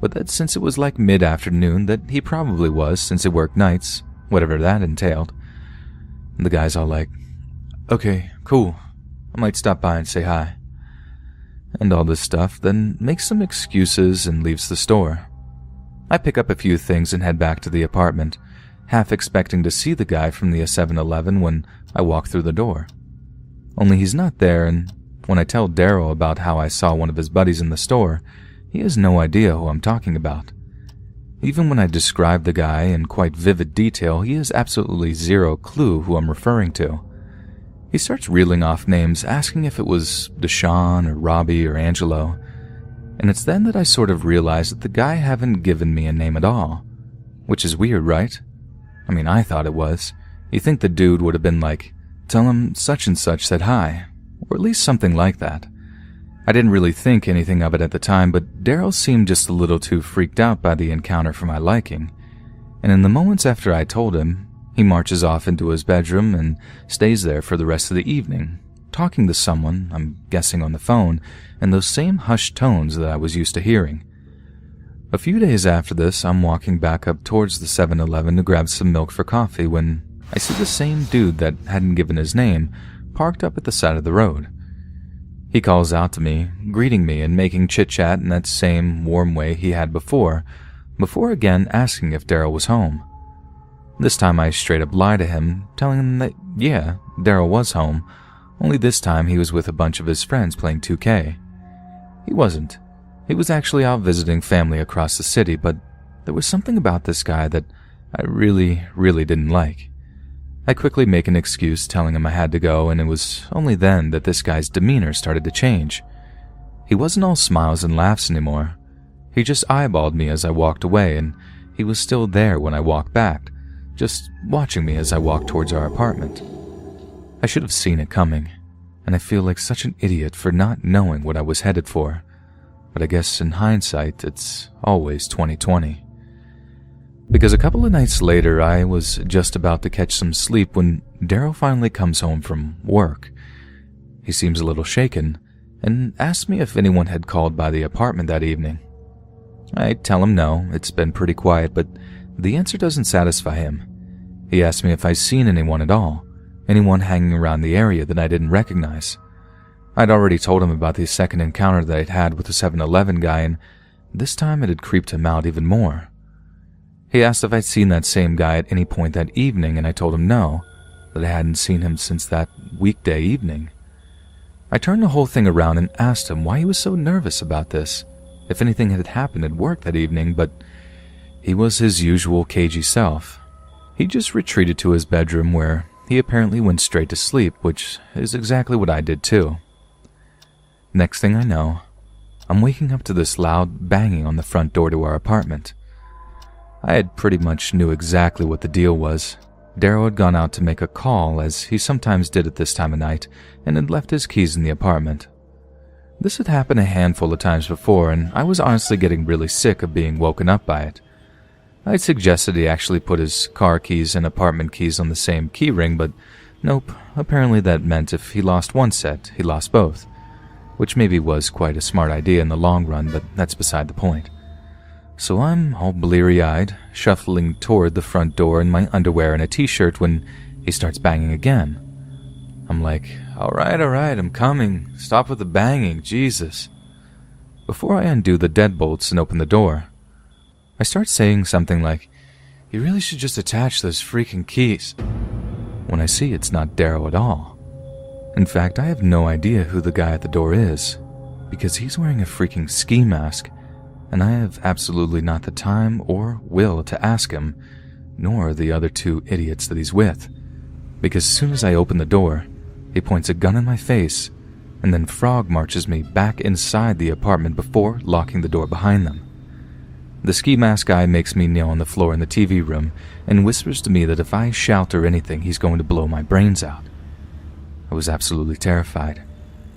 but that since it was like mid-afternoon that he probably was since he worked nights, whatever that entailed. The guy's all like, okay, cool, I might stop by and say hi. And all this stuff, then makes some excuses and leaves the store. I pick up a few things and head back to the apartment, half expecting to see the guy from the 7-Eleven when I walk through the door. Only he's not there, and when I tell Daryl about how I saw one of his buddies in the store, he has no idea who I'm talking about. Even when I describe the guy in quite vivid detail, he has absolutely zero clue who I'm referring to. He starts reeling off names, asking if it was Deshaun or Robbie or Angelo, and it's then that I sort of realize that the guy haven't given me a name at all, which is weird, right? I mean, I thought it was. You think the dude would have been like, tell him such and such said hi, or at least something like that. I didn't really think anything of it at the time, but Daryl seemed just a little too freaked out by the encounter for my liking. And in the moments after I told him, he marches off into his bedroom and stays there for the rest of the evening, talking to someone, I'm guessing on the phone, in those same hushed tones that I was used to hearing. A few days after this, I'm walking back up towards the 7-Eleven to grab some milk for coffee when I see the same dude that hadn't given his name parked up at the side of the road. He calls out to me, greeting me and making chit-chat in that same warm way he had before again asking if Daryl was home. This time I straight up lie to him, telling him that, yeah, Daryl was home, only this time he was with a bunch of his friends playing 2K. He wasn't. He was actually out visiting family across the city, but there was something about this guy that I really didn't like. I quickly make an excuse telling him I had to go, and it was only then that this guy's demeanor started to change. He wasn't all smiles and laughs anymore. He just eyeballed me as I walked away, and he was still there when I walked back, just watching me as I walked towards our apartment. I should have seen it coming, and I feel like such an idiot for not knowing what I was headed for. But I guess in hindsight, it's always 2020. Because a couple of nights later, I was just about to catch some sleep when Daryl finally comes home from work. He seems a little shaken and asks me if anyone had called by the apartment that evening. I tell him no, it's been pretty quiet, but the answer doesn't satisfy him. He asks me if I've seen anyone at all, anyone hanging around the area that I didn't recognize. I'd already told him about the second encounter that I'd had with the 7-Eleven guy, and this time it had creeped him out even more. He asked if I'd seen that same guy at any point that evening, and I told him no, that I hadn't seen him since that weekday evening. I turned the whole thing around and asked him why he was so nervous about this, if anything had happened at work that evening, but he was his usual cagey self. He just retreated to his bedroom where he apparently went straight to sleep, which is exactly what I did too. Next thing I know, I'm waking up to this loud banging on the front door to our apartment. I had pretty much knew exactly what the deal was. Daryl had gone out to make a call, as he sometimes did at this time of night, and had left his keys in the apartment. This had happened a handful of times before, and I was honestly getting really sick of being woken up by it. I had suggested he actually put his car keys and apartment keys on the same key ring, but nope, apparently that meant if he lost one set, he lost both, which maybe was quite a smart idea in the long run, but that's beside the point. So I'm all bleary-eyed, shuffling toward the front door in my underwear and a t-shirt when he starts banging again. I'm like, all right, I'm coming. Stop with the banging, Jesus. Before I undo the deadbolts and open the door, I start saying something like, you really should just attach those freaking keys, when I see it's not Daryl at all. In fact, I have no idea who the guy at the door is, because he's wearing a freaking ski mask, and I have absolutely not the time or will to ask him, nor the other two idiots that he's with, because as soon as I open the door, he points a gun in my face, and then frog marches me back inside the apartment before locking the door behind them. The ski mask guy makes me kneel on the floor in the TV room and whispers to me that if I shout or anything, he's going to blow my brains out. I was absolutely terrified.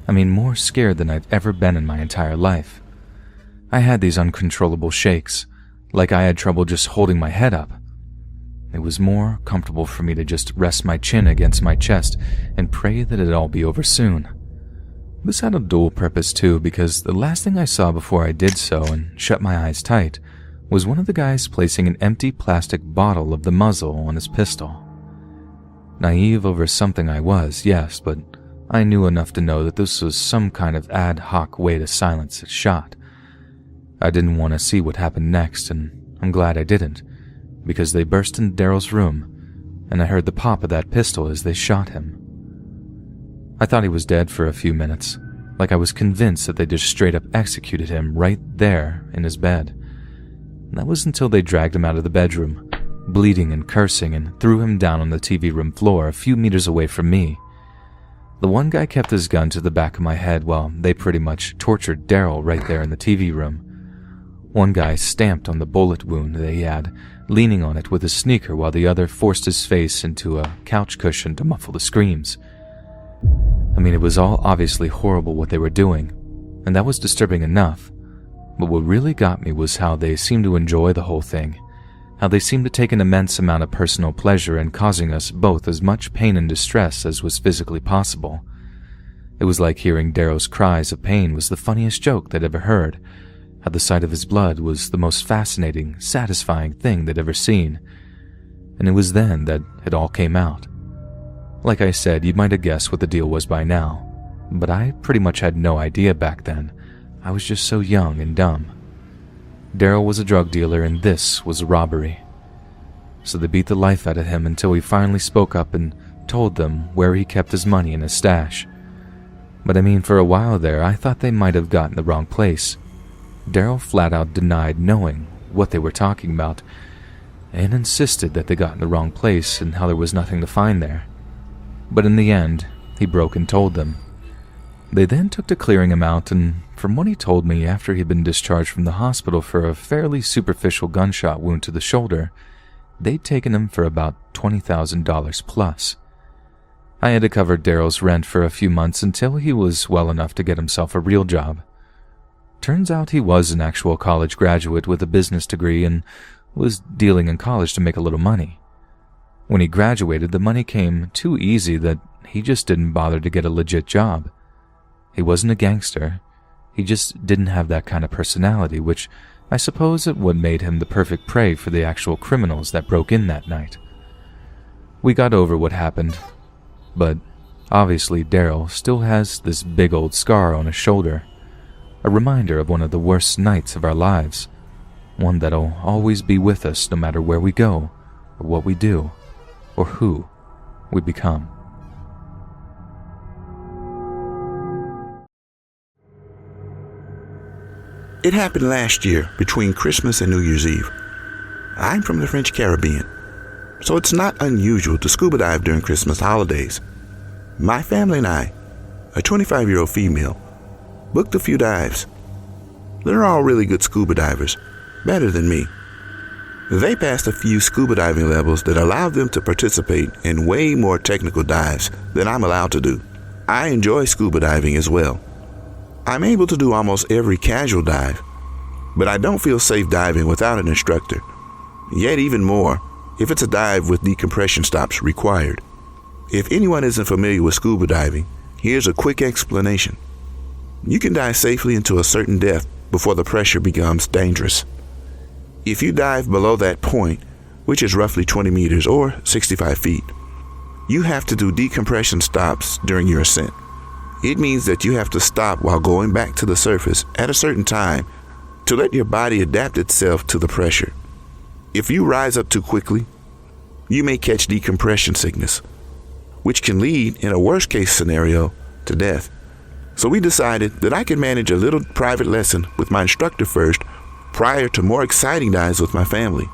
I mean, more scared than I've ever been in my entire life. I had these uncontrollable shakes, like I had trouble just holding my head up. It was more comfortable for me to just rest my chin against my chest and pray that it'd all be over soon. This had a dual purpose too, because the last thing I saw before I did so and shut my eyes tight was one of the guys placing an empty plastic bottle of the muzzle on his pistol. Naive over something I was, yes, but I knew enough to know that this was some kind of ad hoc way to silence a shot. I didn't want to see what happened next, and I'm glad I didn't, because they burst into Daryl's room, and I heard the pop of that pistol as they shot him. I thought he was dead for a few minutes, like I was convinced that they just straight up executed him right there in his bed. And that was until they dragged him out of the bedroom, bleeding and cursing, and threw him down on the TV room floor a few meters away from me. The one guy kept his gun to the back of my head while they pretty much tortured Daryl right there in the TV room. One guy stamped on the bullet wound that he had, leaning on it with his sneaker while the other forced his face into a couch cushion to muffle the screams. I mean, it was all obviously horrible what they were doing, and that was disturbing enough. But what really got me was how they seemed to enjoy the whole thing, how they seemed to take an immense amount of personal pleasure in causing us both as much pain and distress as was physically possible. It was like hearing Darrow's cries of pain was the funniest joke they'd ever heard, how the sight of his blood was the most fascinating, satisfying thing they'd ever seen. And it was then that it all came out. Like I said, you might have guessed what the deal was by now, but I pretty much had no idea back then. I was just so young and dumb. Darrow was a drug dealer and this was a robbery. So they beat the life out of him until he finally spoke up and told them where he kept his money in his stash. But I mean, for a while there, I thought they might have gotten the wrong place. Darrow flat out denied knowing what they were talking about and insisted that they got in the wrong place and how there was nothing to find there. But in the end, he broke and told them. They then took to clearing him out, and from what he told me, after he'd been discharged from the hospital for a fairly superficial gunshot wound to the shoulder, they'd taken him for about $20,000 plus. I had to cover Darrow's rent for a few months until he was well enough to get himself a real job. Turns out he was an actual college graduate with a business degree and was dealing in college to make a little money. When he graduated, the money came too easy that he just didn't bother to get a legit job. He wasn't a gangster. He just didn't have that kind of personality, which I suppose is what made him the perfect prey for the actual criminals that broke in that night. We got over what happened, but obviously Darrow still has this big old scar on his shoulder, a reminder of one of the worst nights of our lives, one that'll always be with us no matter where we go, or what we do, or who we become. It happened last year between Christmas and New Year's Eve. I'm from the French Caribbean, so it's not unusual to scuba dive during Christmas holidays. My family and I, a 25-year-old female, booked a few dives. They're all really good scuba divers, better than me. They passed a few scuba diving levels that allowed them to participate in way more technical dives than I'm allowed to do. I enjoy scuba diving as well. I'm able to do almost every casual dive, but I don't feel safe diving without an instructor. Yet even more, if it's a dive with decompression stops required. If anyone isn't familiar with scuba diving, here's a quick explanation. You can dive safely into a certain depth before the pressure becomes dangerous. If you dive below that point, which is roughly 20 meters or 65 feet, you have to do decompression stops during your ascent. It means that you have to stop while going back to the surface at a certain time to let your body adapt itself to the pressure. If you rise up too quickly, you may catch decompression sickness, which can lead, in a worst-case scenario, to death. So we decided that I could manage a little private lesson with my instructor first prior to more exciting dives with my family.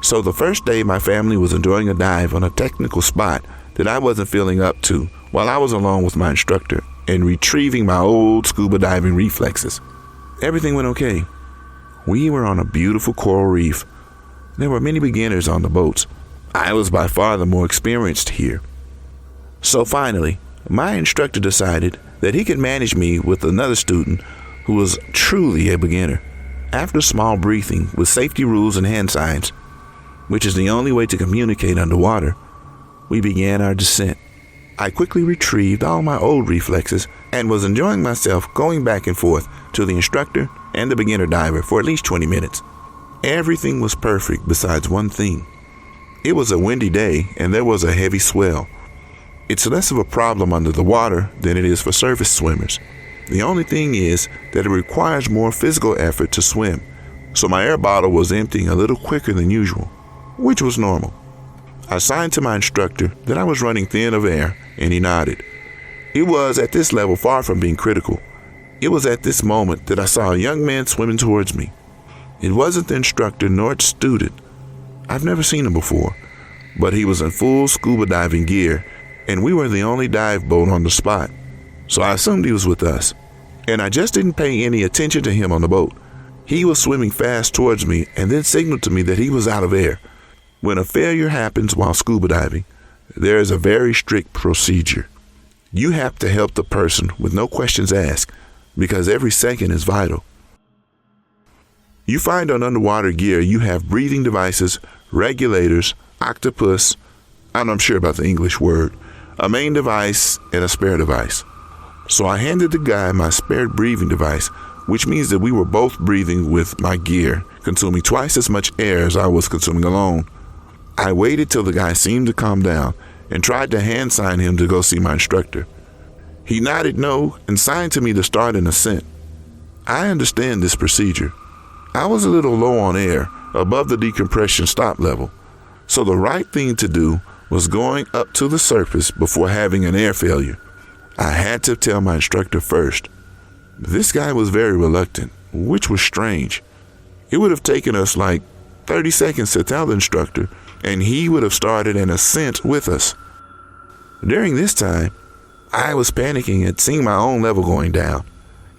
So the first day, my family was enjoying a dive on a technical spot that I wasn't feeling up to while I was alone with my instructor and retrieving my old scuba diving reflexes. Everything went okay. We were on a beautiful coral reef. There were many beginners on the boats. I was by far the more experienced here. So finally, my instructor decided that he could manage me with another student who was truly a beginner. After small briefing with safety rules and hand signs, which is the only way to communicate underwater, we began our descent. I quickly retrieved all my old reflexes and was enjoying myself going back and forth to the instructor and the beginner diver for at least 20 minutes. Everything was perfect besides one thing. It was a windy day and there was a heavy swell. It's less of a problem under the water than it is for surface swimmers. The only thing is that it requires more physical effort to swim, so my air bottle was emptying a little quicker than usual, which was normal. I signed to my instructor that I was running thin of air, and he nodded. It was at this level far from being critical. It was at this moment that I saw a young man swimming towards me. It wasn't the instructor nor its student. I've never seen him before, but he was in full scuba diving gear, and we were the only dive boat on the spot, so I assumed he was with us. And I just didn't pay any attention to him on the boat. He was swimming fast towards me and then signaled to me that he was out of air. When a failure happens while scuba diving, there is a very strict procedure. You have to help the person with no questions asked. because every second is vital. You find on underwater gear you have breathing devices, regulators, octopus, I'm not sure about the English word, a main device, and a spare device. So I handed the guy my spare breathing device, which means that we were both breathing with my gear, consuming twice as much air as I was consuming alone. I waited till the guy seemed to calm down and tried to hand sign him to go see my instructor. He nodded no and signed to me to start an ascent. I understand this procedure. I was a little low on air, above the decompression stop level, so the right thing to do was going up to the surface before having an air failure. I had to tell my instructor first. This guy was very reluctant, which was strange. It would have taken us like 30 seconds to tell the instructor, and he would have started an ascent with us. During this time, I was panicking at seeing my own level going down,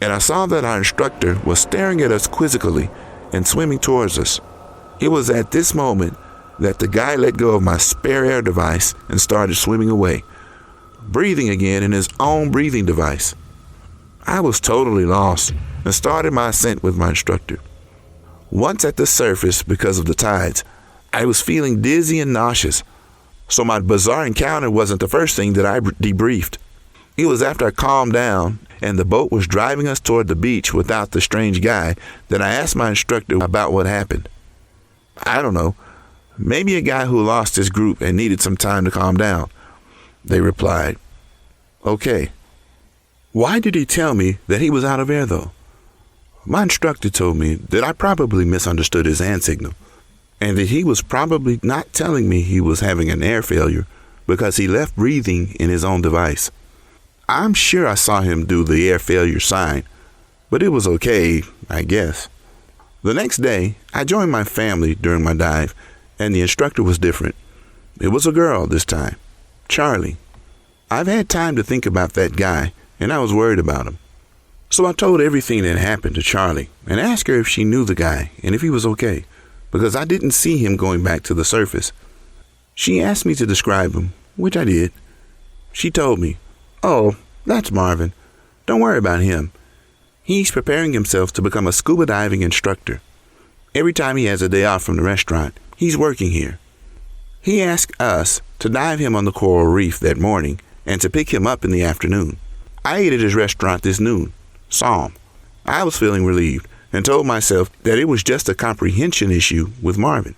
and I saw that our instructor was staring at us quizzically and swimming towards us. It was at this moment that the guy let go of my spare air device and started swimming away, breathing again in his own breathing device. I was totally lost and started my ascent with my instructor. Once at the surface, because of the tides, I was feeling dizzy and nauseous, so my bizarre encounter wasn't the first thing that I debriefed. It was after I calmed down and the boat was driving us toward the beach without the strange guy that I asked my instructor about what happened. I don't know, maybe a guy who lost his group and needed some time to calm down. They replied, "Okay." Why did he tell me that he was out of air though? My instructor told me that I probably misunderstood his hand signal, and that he was probably not telling me he was having an air failure because he left breathing in his own device. I'm sure I saw him do the air failure sign, but it was okay, I guess. The next day, I joined my family during my dive, and the instructor was different. It was a girl this time, Charlie. I've had time to think about that guy, and I was worried about him. So I told everything that happened to Charlie and asked her if she knew the guy and if he was okay, because I didn't see him going back to the surface. She asked me to describe him, which I did. She told me, "Oh, that's Marvin. Don't worry about him. He's preparing himself to become a scuba diving instructor. Every time he has a day off from the restaurant, he's working here. He asked us to dive him on the coral reef that morning and to pick him up in the afternoon. I ate at his restaurant this noon, saw him. I was feeling relieved and told myself that it was just a comprehension issue with Marvin."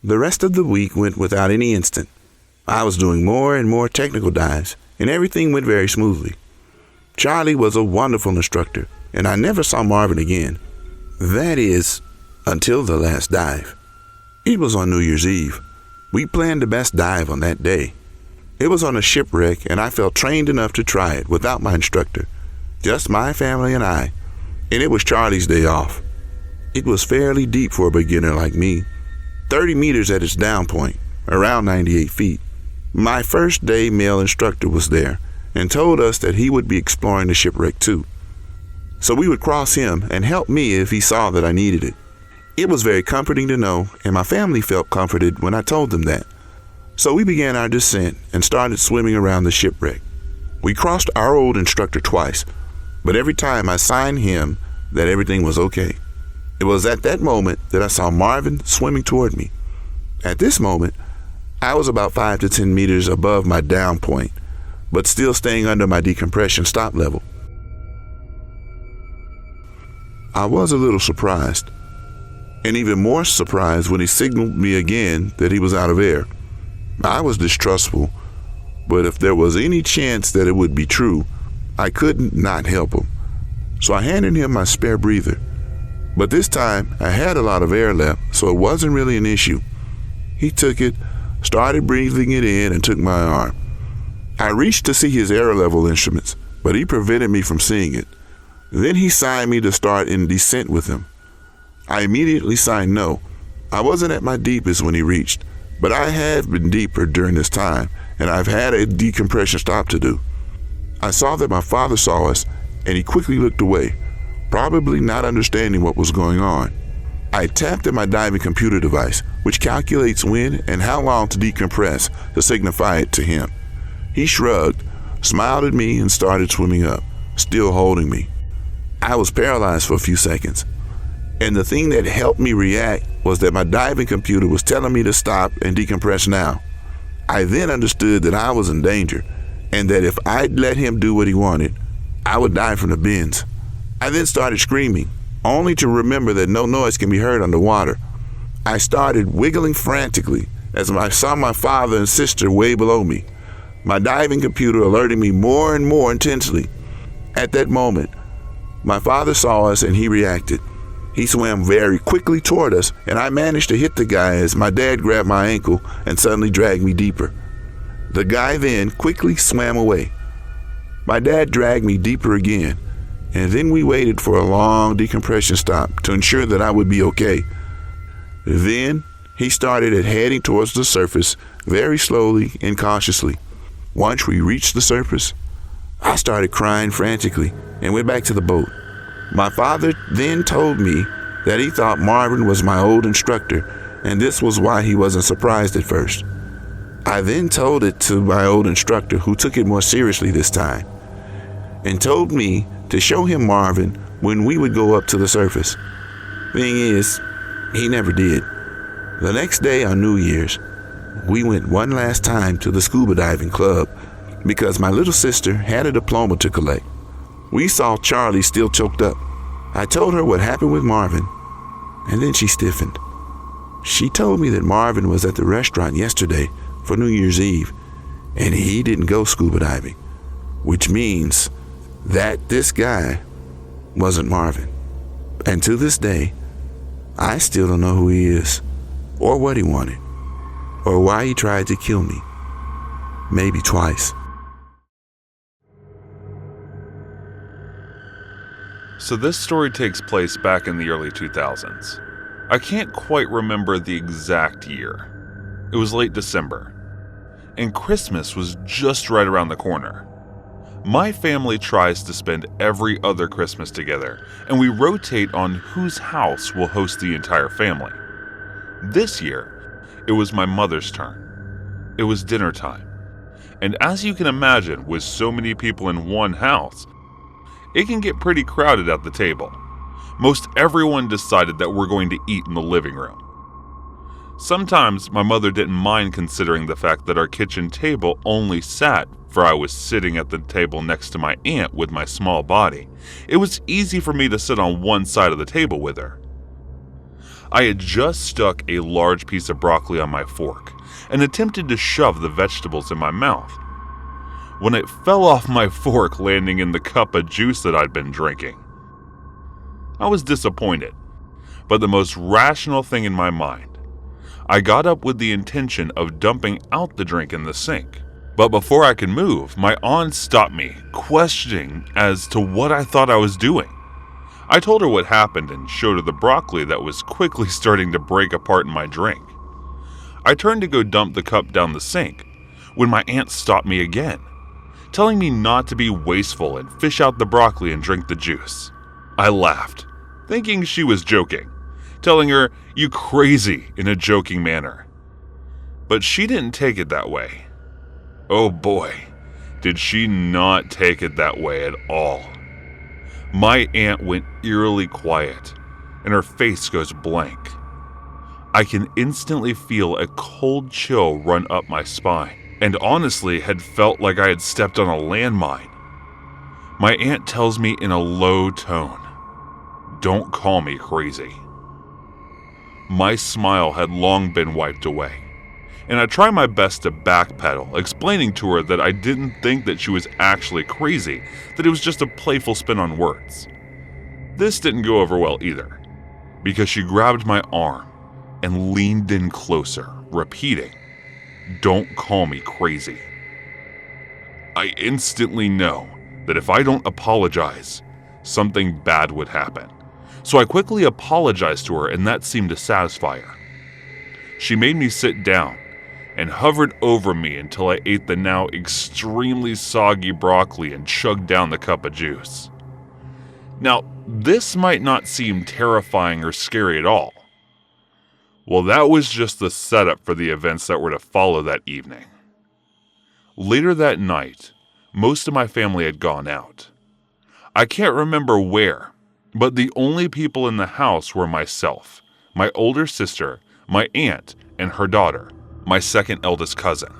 The rest of the week went without any incident. I was doing more and more technical dives, and everything went very smoothly. Charlie was a wonderful instructor, and I never saw Marvin again. That is, until the last dive. It was on New Year's Eve. We planned the best dive on that day. It was on a shipwreck, and I felt trained enough to try it without my instructor. Just my family and I, and it was Charlie's day off. It was fairly deep for a beginner like me, 30 meters at its down point, around 98 feet. My first day male instructor was there and told us that he would be exploring the shipwreck too. So we would cross him and help me if he saw that I needed it. It was very comforting to know, and my family felt comforted when I told them that. So we began our descent and started swimming around the shipwreck. We crossed our old instructor twice, but every time I signed him that everything was okay. It was at that moment that I saw Marvin swimming toward me. At this moment, I was about 5 to 10 meters above my down point, but still staying under my decompression stop level. I was a little surprised, and even more surprised when he signaled me again that he was out of air. I was distrustful, but if there was any chance that it would be true, I couldn't not help him. So I handed him my spare breather. But this time, I had a lot of air left, so it wasn't really an issue. He took it, started breathing it in, and took my arm. I reached to see his air level instruments, but he prevented me from seeing it. Then he signed me to start in descent with him. I immediately signed no. I wasn't at my deepest when he reached, but I have been deeper during this time, and I've had a decompression stop to do. I saw that my father saw us, and he quickly looked away, probably not understanding what was going on. I tapped at my diving computer device, which calculates when and how long to decompress to signify it to him. He shrugged, smiled at me, and started swimming up, still holding me. I was paralyzed for a few seconds. And the thing that helped me react was that my diving computer was telling me to stop and decompress now. I then understood that I was in danger and that if I'd let him do what he wanted, I would die from the bends. I then started screaming, only to remember that no noise can be heard underwater. I started wiggling frantically as I saw my father and sister way below me, my diving computer alerting me more and more intensely. At that moment, my father saw us and he reacted. He swam very quickly toward us, and I managed to hit the guy as my dad grabbed my ankle and suddenly dragged me deeper. The guy then quickly swam away. My dad dragged me deeper again, and then we waited for a long decompression stop to ensure that I would be okay. Then he started heading towards the surface very slowly and cautiously. Once we reached the surface, I started crying frantically and went back to the boat. My father then told me that he thought Marvin was my old instructor, and this was why he wasn't surprised at first. I then told it to my old instructor, who took it more seriously this time, and told me to show him Marvin when we would go up to the surface. Thing is, he never did. The next day on New Year's, we went one last time to the scuba diving club because my little sister had a diploma to collect. We saw Charlie still choked up. I told her what happened with Marvin, and then she stiffened. She told me that Marvin was at the restaurant yesterday for New Year's Eve, and he didn't go scuba diving, which means that this guy wasn't Marvin. And to this day, I still don't know who he is, or what he wanted, or why he tried to kill me. Maybe twice. So this story takes place back in the early 2000s. I can't quite remember the exact year. It was late December, and Christmas was just right around the corner. My family tries to spend every other Christmas together, and we rotate on whose house will host the entire family. This year, it was my mother's turn. It was dinner time, and as you can imagine, with so many people in one house, it can get pretty crowded at the table. Most everyone decided that we're going to eat in the living room. Sometimes my mother didn't mind considering the fact that our kitchen table only sat, for I was sitting at the table next to my aunt with my small body. It was easy for me to sit on one side of the table with her. I had just stuck a large piece of broccoli on my fork and attempted to shove the vegetables in my mouth, when it fell off my fork, landing in the cup of juice that I'd been drinking. I was disappointed, but the most rational thing in my mind. I got up with the intention of dumping out the drink in the sink, but before I could move, my aunt stopped me, questioning as to what I thought I was doing. I told her what happened and showed her the broccoli that was quickly starting to break apart in my drink. I turned to go dump the cup down the sink when my aunt stopped me again, telling me not to be wasteful and fish out the broccoli and drink the juice. I laughed, thinking she was joking, telling her, "You crazy," in a joking manner. But she didn't take it that way. Oh boy, did she not take it that way at all. My aunt went eerily quiet, and her face goes blank. I can instantly feel a cold chill run up my spine, and honestly had felt like I had stepped on a landmine. My aunt tells me in a low tone, "Don't call me crazy." My smile had long been wiped away, and I tried my best to backpedal, explaining to her that I didn't think that she was actually crazy, that it was just a playful spin on words. This didn't go over well either, because she grabbed my arm and leaned in closer, repeating, "Don't call me crazy." I instantly know that if I don't apologize, something bad would happen. So I quickly apologized to her, and that seemed to satisfy her. She made me sit down and hovered over me until I ate the now extremely soggy broccoli and chugged down the cup of juice. Now, this might not seem terrifying or scary at all. Well, that was just the setup for the events that were to follow that evening. Later that night, most of my family had gone out. I can't remember where, but the only people in the house were myself, my older sister, my aunt, and her daughter, my second eldest cousin.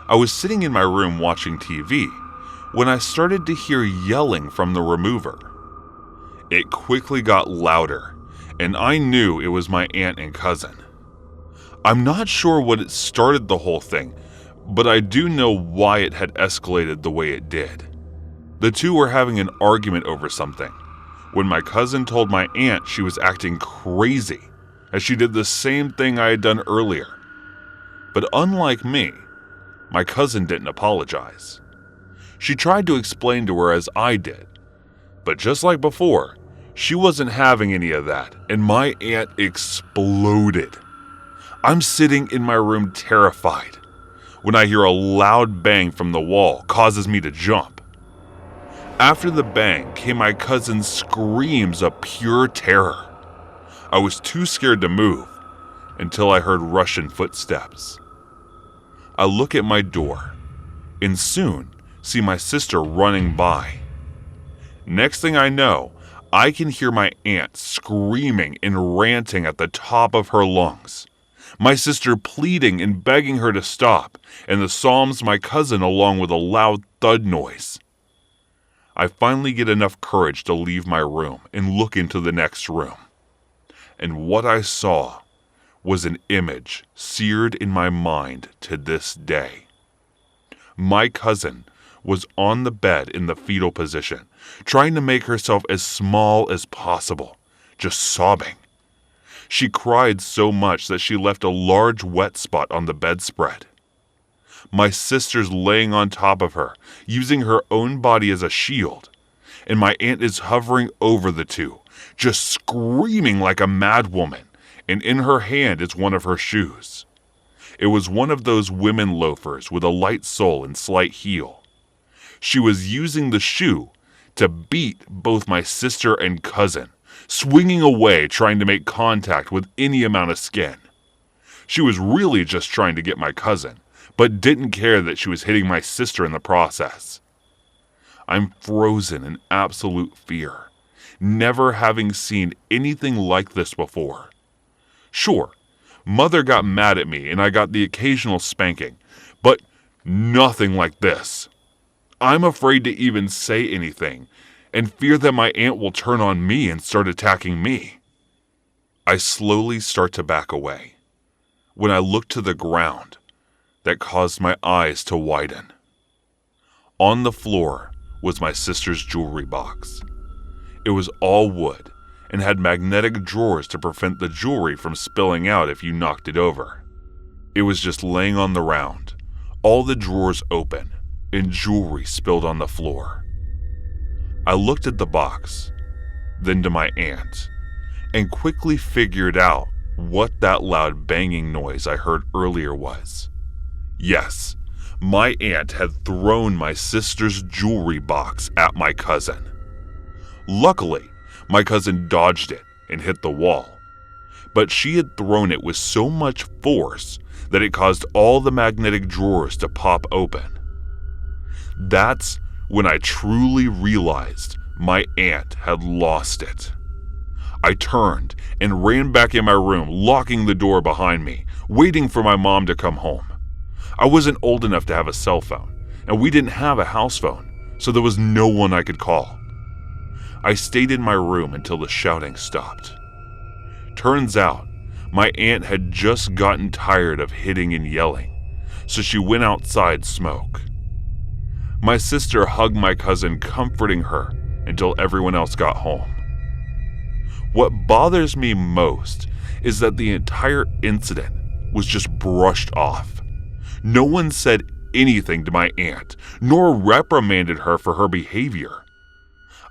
I was sitting in my room watching TV when I started to hear yelling from the remover. It quickly got louder, and I knew it was my aunt and cousin. I'm not sure what it started the whole thing, but I do know why it had escalated the way it did. The two were having an argument over something, when my cousin told my aunt she was acting crazy, as she did the same thing I had done earlier. But unlike me, my cousin didn't apologize. She tried to explain to her as I did, but just like before, she wasn't having any of that, and my aunt exploded. I'm sitting in my room terrified when I hear a loud bang from the wall causes me to jump. After the bang came my cousin's screams of pure terror. I was too scared to move until I heard Russian footsteps. I look at my door and soon see my sister running by. Next thing I know, I can hear my aunt screaming and ranting at the top of her lungs, my sister pleading and begging her to stop, and the psalms my cousin along with a loud thud noise. I finally get enough courage to leave my room and look into the next room. And what I saw was an image seared in my mind to this day. My cousin was on the bed in the fetal position, trying to make herself as small as possible, just sobbing. She cried so much that she left a large wet spot on the bedspread. My sister's laying on top of her, using her own body as a shield, and my aunt is hovering over the two, just screaming like a mad woman, and in her hand is one of her shoes. It was one of those women loafers with a light sole and slight heel. She was using the shoe to beat both my sister and cousin, swinging away trying to make contact with any amount of skin. She was really just trying to get my cousin, but didn't care that she was hitting my sister in the process. I'm frozen in absolute fear, never having seen anything like this before. Sure, Mother got mad at me and I got the occasional spanking, but nothing like this. I'm afraid to even say anything and fear that my aunt will turn on me and start attacking me. I slowly start to back away when I look to the ground. That caused my eyes to widen. On the floor was my sister's jewelry box. It was all wood and had magnetic drawers to prevent the jewelry from spilling out if you knocked it over. It was just laying on the round, all the drawers open, and jewelry spilled on the floor. I looked at the box, then to my aunt, and quickly figured out what that loud banging noise I heard earlier was. Yes, my aunt had thrown my sister's jewelry box at my cousin. Luckily, my cousin dodged it and hit the wall, but she had thrown it with so much force that it caused all the magnetic drawers to pop open. That's when I truly realized my aunt had lost it. I turned and ran back in my room, locking the door behind me, waiting for my mom to come home. I wasn't old enough to have a cell phone, and we didn't have a house phone, so there was no one I could call. I stayed in my room until the shouting stopped. Turns out, my aunt had just gotten tired of hitting and yelling, so she went outside to smoke. My sister hugged my cousin, comforting her until everyone else got home. What bothers me most is that the entire incident was just brushed off. No one said anything to my aunt, nor reprimanded her for her behavior.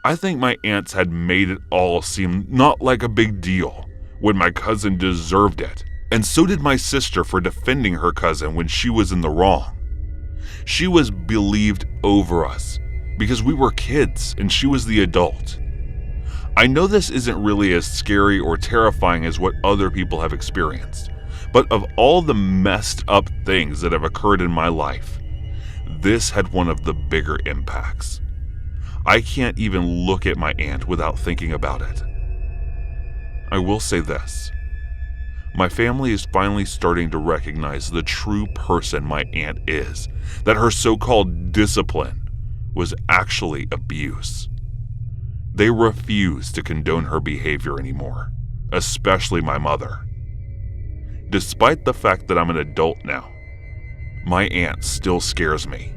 I think my aunts had made it all seem not like a big deal when my cousin deserved it, and so did my sister for defending her cousin when she was in the wrong. She was believed over us because we were kids and she was the adult. I know this isn't really as scary or terrifying as what other people have experienced, but of all the messed up things that have occurred in my life, this had one of the bigger impacts. I can't even look at my aunt without thinking about it. I will say this. My family is finally starting to recognize the true person my aunt is, that her so-called discipline was actually abuse. They refuse to condone her behavior anymore, especially my mother. Despite the fact that I'm an adult now, my aunt still scares me.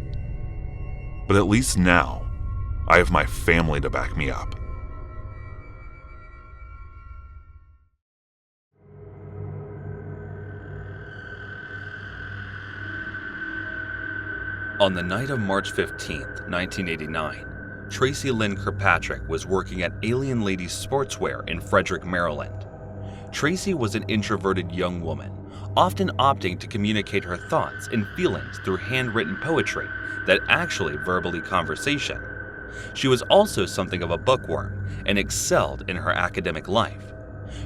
But at least now, I have my family to back me up. On the night of March 15th, 1989, Tracy Lynn Kirkpatrick was working at Alien Ladies Sportswear in Frederick, Maryland. Tracy was an introverted young woman, often opting to communicate her thoughts and feelings through handwritten poetry that actually verbally conversation. She was also something of a bookworm and excelled in her academic life.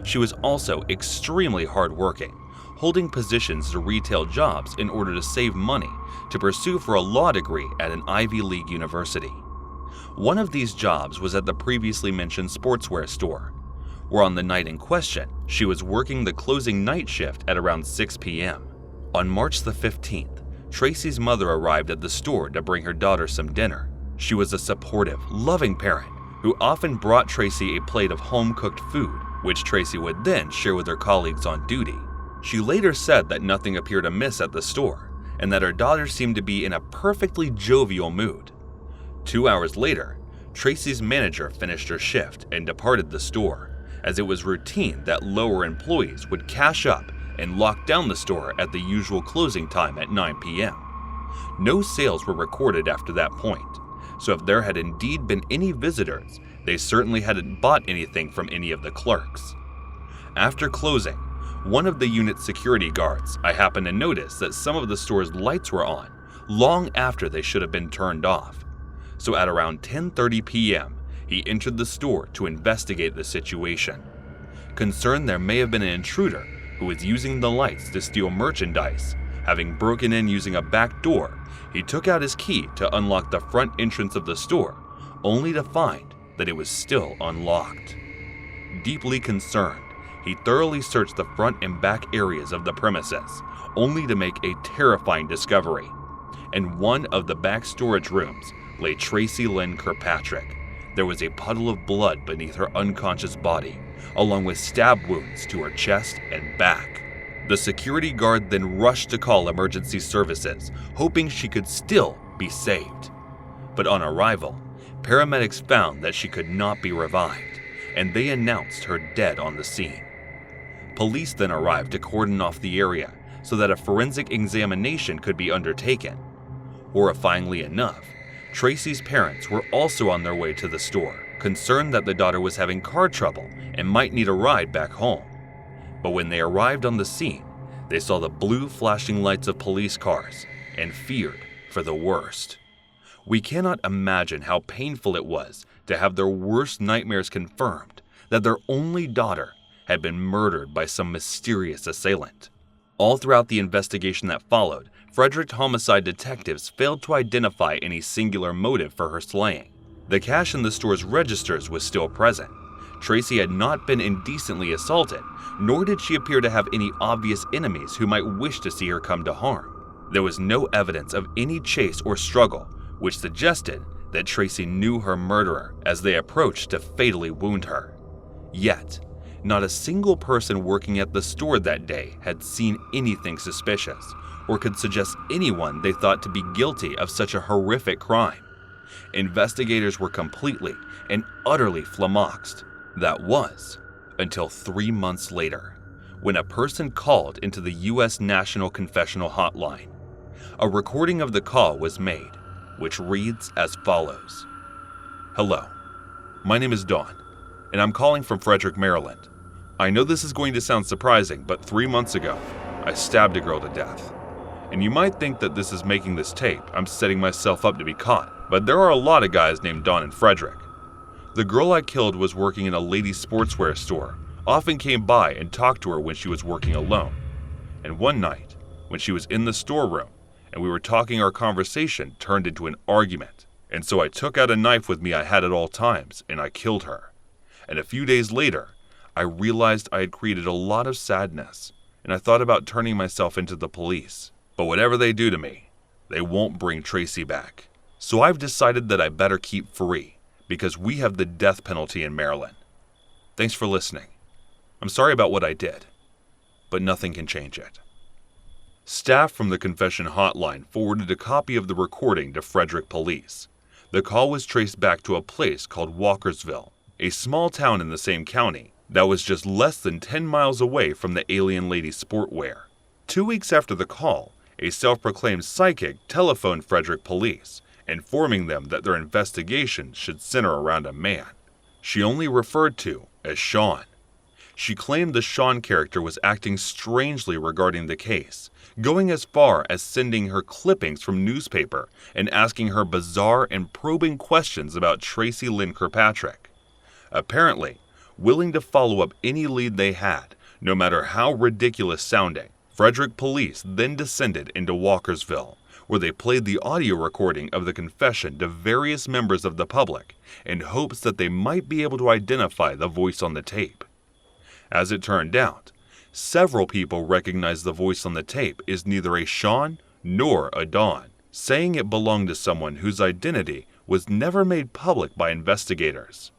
She was also extremely hardworking, holding positions to retail jobs in order to save money to pursue for a law degree at an Ivy League university. One of these jobs was at the previously mentioned sportswear store, where on the night in question, she was working the closing night shift at around 6 p.m. On March the 15th, Tracy's mother arrived at the store to bring her daughter some dinner. She was a supportive, loving parent who often brought Tracy a plate of home-cooked food, which Tracy would then share with her colleagues on duty. She later said that nothing appeared amiss at the store, and that her daughter seemed to be in a perfectly jovial mood. 2 hours later, Tracy's manager finished her shift and departed the store, as it was routine that lower employees would cash up and lock down the store at the usual closing time at 9 p.m. No sales were recorded after that point, so if there had indeed been any visitors, they certainly hadn't bought anything from any of the clerks. After closing, one of the unit's security guards, I happened to notice that some of the store's lights were on long after they should have been turned off. So at around 10:30 p.m., he entered the store to investigate the situation. Concerned there may have been an intruder who was using the lights to steal merchandise, having broken in using a back door, he took out his key to unlock the front entrance of the store, only to find that it was still unlocked. Deeply concerned, he thoroughly searched the front and back areas of the premises, only to make a terrifying discovery. In one of the back storage rooms lay Tracy Lynn Kirkpatrick. There was a puddle of blood beneath her unconscious body, along with stab wounds to her chest and back. The security guard then rushed to call emergency services, hoping she could still be saved. But on arrival, paramedics found that she could not be revived, and they announced her dead on the scene. Police then arrived to cordon off the area so that a forensic examination could be undertaken. Horrifyingly enough, Tracy's parents were also on their way to the store, concerned that the daughter was having car trouble and might need a ride back home. But when they arrived on the scene, they saw the blue flashing lights of police cars and feared for the worst. We cannot imagine how painful it was to have their worst nightmares confirmed, that their only daughter had been murdered by some mysterious assailant. All throughout the investigation that followed, Frederick homicide detectives failed to identify any singular motive for her slaying. The cash in the store's registers was still present. Tracy had not been indecently assaulted, nor did she appear to have any obvious enemies who might wish to see her come to harm. There was no evidence of any chase or struggle, which suggested that Tracy knew her murderer as they approached to fatally wound her. Yet, not a single person working at the store that day had seen anything suspicious, or could suggest anyone they thought to be guilty of such a horrific crime. Investigators were completely and utterly flummoxed. That was until 3 months later, when a person called into the U.S. National Confessional Hotline. A recording of the call was made, which reads as follows. Hello, my name is Dawn, and I'm calling from Frederick, Maryland. I know this is going to sound surprising, but 3 months ago, I stabbed a girl to death. And you might think that this is making this tape, I'm setting myself up to be caught, but there are a lot of guys named Dawn in Frederick. The girl I killed was working in a ladies' sportswear store, often came by and talked to her when she was working alone. And one night, when she was in the storeroom and we were talking, our conversation turned into an argument. And so I took out a knife with me I had at all times, and I killed her. And a few days later, I realized I had created a lot of sadness, and I thought about turning myself into the police. But whatever they do to me, they won't bring Tracy back. So I've decided that I better keep free, because we have the death penalty in Maryland. Thanks for listening. I'm sorry about what I did, but nothing can change it. Staff from the confession hotline forwarded a copy of the recording to Frederick Police. The call was traced back to a place called Walkersville, a small town in the same county that was just less than 10 miles away from the alien lady sportwear. 2 weeks after the call, a self-proclaimed psychic telephoned Frederick Police, informing them that their investigation should center around a man she only referred to as Sean. She claimed the Sean character was acting strangely regarding the case, going as far as sending her clippings from newspaper and asking her bizarre and probing questions about Tracy Lynn Kirkpatrick. Apparently, willing to follow up any lead they had, no matter how ridiculous sounding, Frederick Police then descended into Walkersville, where they played the audio recording of the confession to various members of the public in hopes that they might be able to identify the voice on the tape. As it turned out, several people recognized the voice on the tape is neither a Sean nor a Dawn, saying it belonged to someone whose identity was never made public by investigators.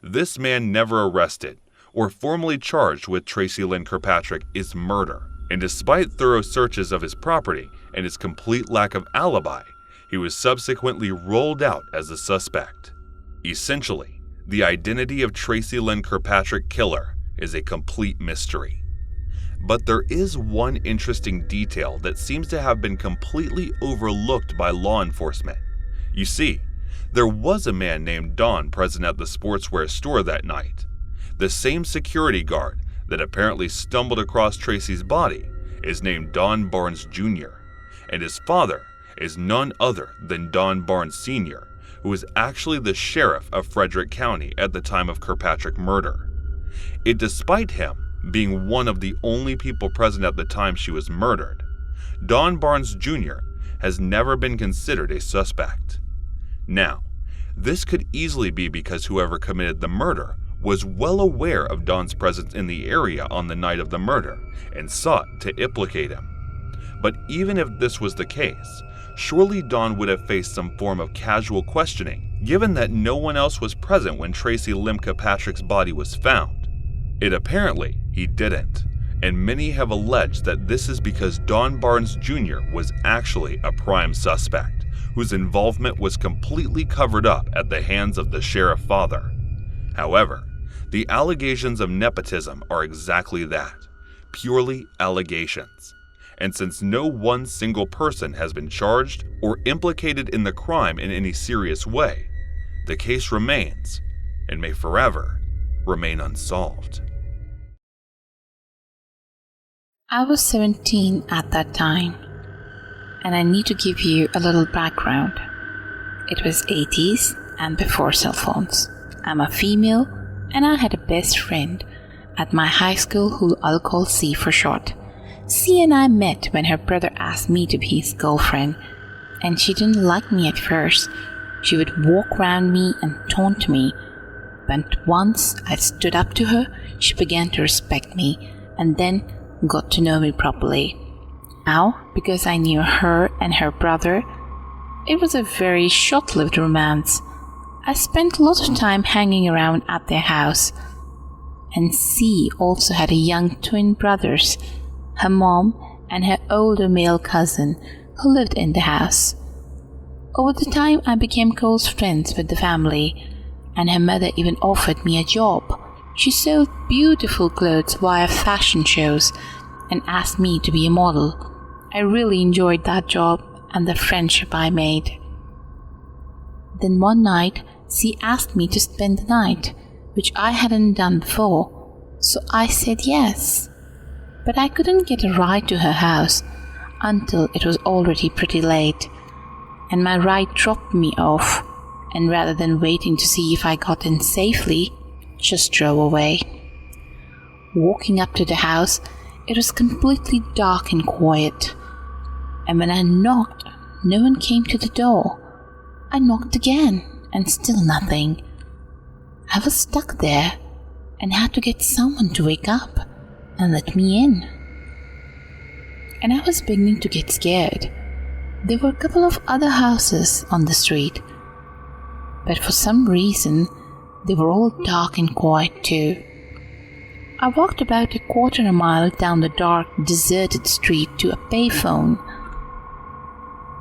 This man never arrested or formally charged with Tracy Lynn Kirkpatrick is murder, and despite thorough searches of his property and his complete lack of alibi, he was subsequently rolled out as a suspect. Essentially, the identity of Tracy Lynn Kirkpatrick killer is a complete mystery. But there is one interesting detail that seems to have been completely overlooked by law enforcement. You see, there was a man named Don present at the sportswear store that night. The same security guard that apparently stumbled across Tracy's body is named Don Barnes Jr., and his father is none other than Don Barnes Sr., who was actually the sheriff of Frederick County at the time of Kirkpatrick murder. Despite him being one of the only people present at the time she was murdered, Don Barnes Jr. has never been considered a suspect. Now, this could easily be because whoever committed the murder was well aware of Don's presence in the area on the night of the murder and sought to implicate him. But even if this was the case, surely Don would have faced some form of casual questioning, given that no one else was present when Tracy Lynn Kirkpatrick's body was found. Apparently, he didn't, and many have alleged that this is because Don Barnes Jr. was actually a prime suspect, whose involvement was completely covered up at the hands of the sheriff father. However, the allegations of nepotism are exactly that, purely allegations. And since no one single person has been charged or implicated in the crime in any serious way, the case remains, and may forever remain unsolved. I was 17 at that time, and I need to give you a little background. It was 80s and before cell phones. I'm a female, and I had a best friend at my high school who I'll call C for short. C and I met when her brother asked me to be his girlfriend, and she didn't like me at first. She would walk around me and taunt me, but once I stood up to her, she began to respect me and then got to know me properly. Now, because I knew her and her brother, it was a very short-lived romance. I spent a lot of time hanging around at their house, and C also had a young twin brothers, her mom and her older male cousin who lived in the house. Over the time, I became close friends with the family, and her mother even offered me a job. She sold beautiful clothes via fashion shows and asked me to be a model. I really enjoyed that job and the friendship I made. Then one night, she asked me to spend the night, which I hadn't done before, so I said yes. But I couldn't get a ride to her house until it was already pretty late, and my ride dropped me off, and rather than waiting to see if I got in safely, just drove away. Walking up to the house, it was completely dark and quiet, and when I knocked, no one came to the door. I knocked again, and still nothing. I was stuck there and had to get someone to wake up and let me in. And I was beginning to get scared. There were a couple of other houses on the street, but for some reason they were all dark and quiet too. I walked about a quarter of a mile down the dark, deserted street to a payphone,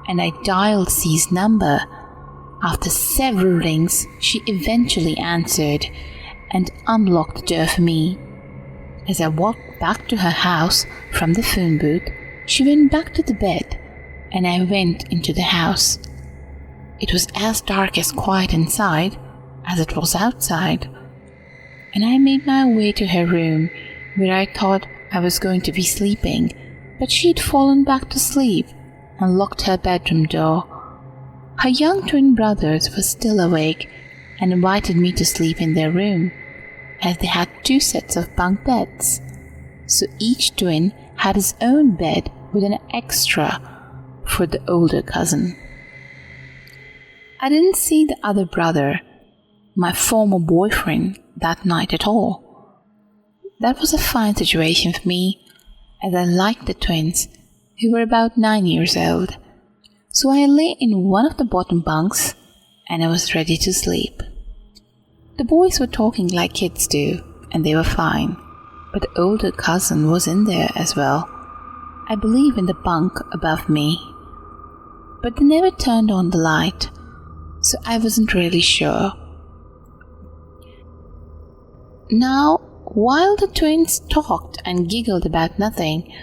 and I dialed C's number. After several rings, she eventually answered and unlocked the door for me. As I walked back to her house from the phone booth, she went back to the bed, and I went into the house. It was as dark and quiet inside as it was outside, and I made my way to her room, where I thought I was going to be sleeping, but she'd fallen back to sleep and locked her bedroom door. Her young twin brothers were still awake and invited me to sleep in their room, as they had 2 sets of bunk beds. So each twin had his own bed with an extra for the older cousin. I didn't see the other brother, my former boyfriend, that night at all. That was a fine situation for me, as I liked the twins, who were about 9 years old. So I lay in one of the bottom bunks, and I was ready to sleep. The boys were talking like kids do, and they were fine, but the older cousin was in there as well, I believe in the bunk above me. But they never turned on the light, so I wasn't really sure. Now, while the twins talked and giggled about nothing,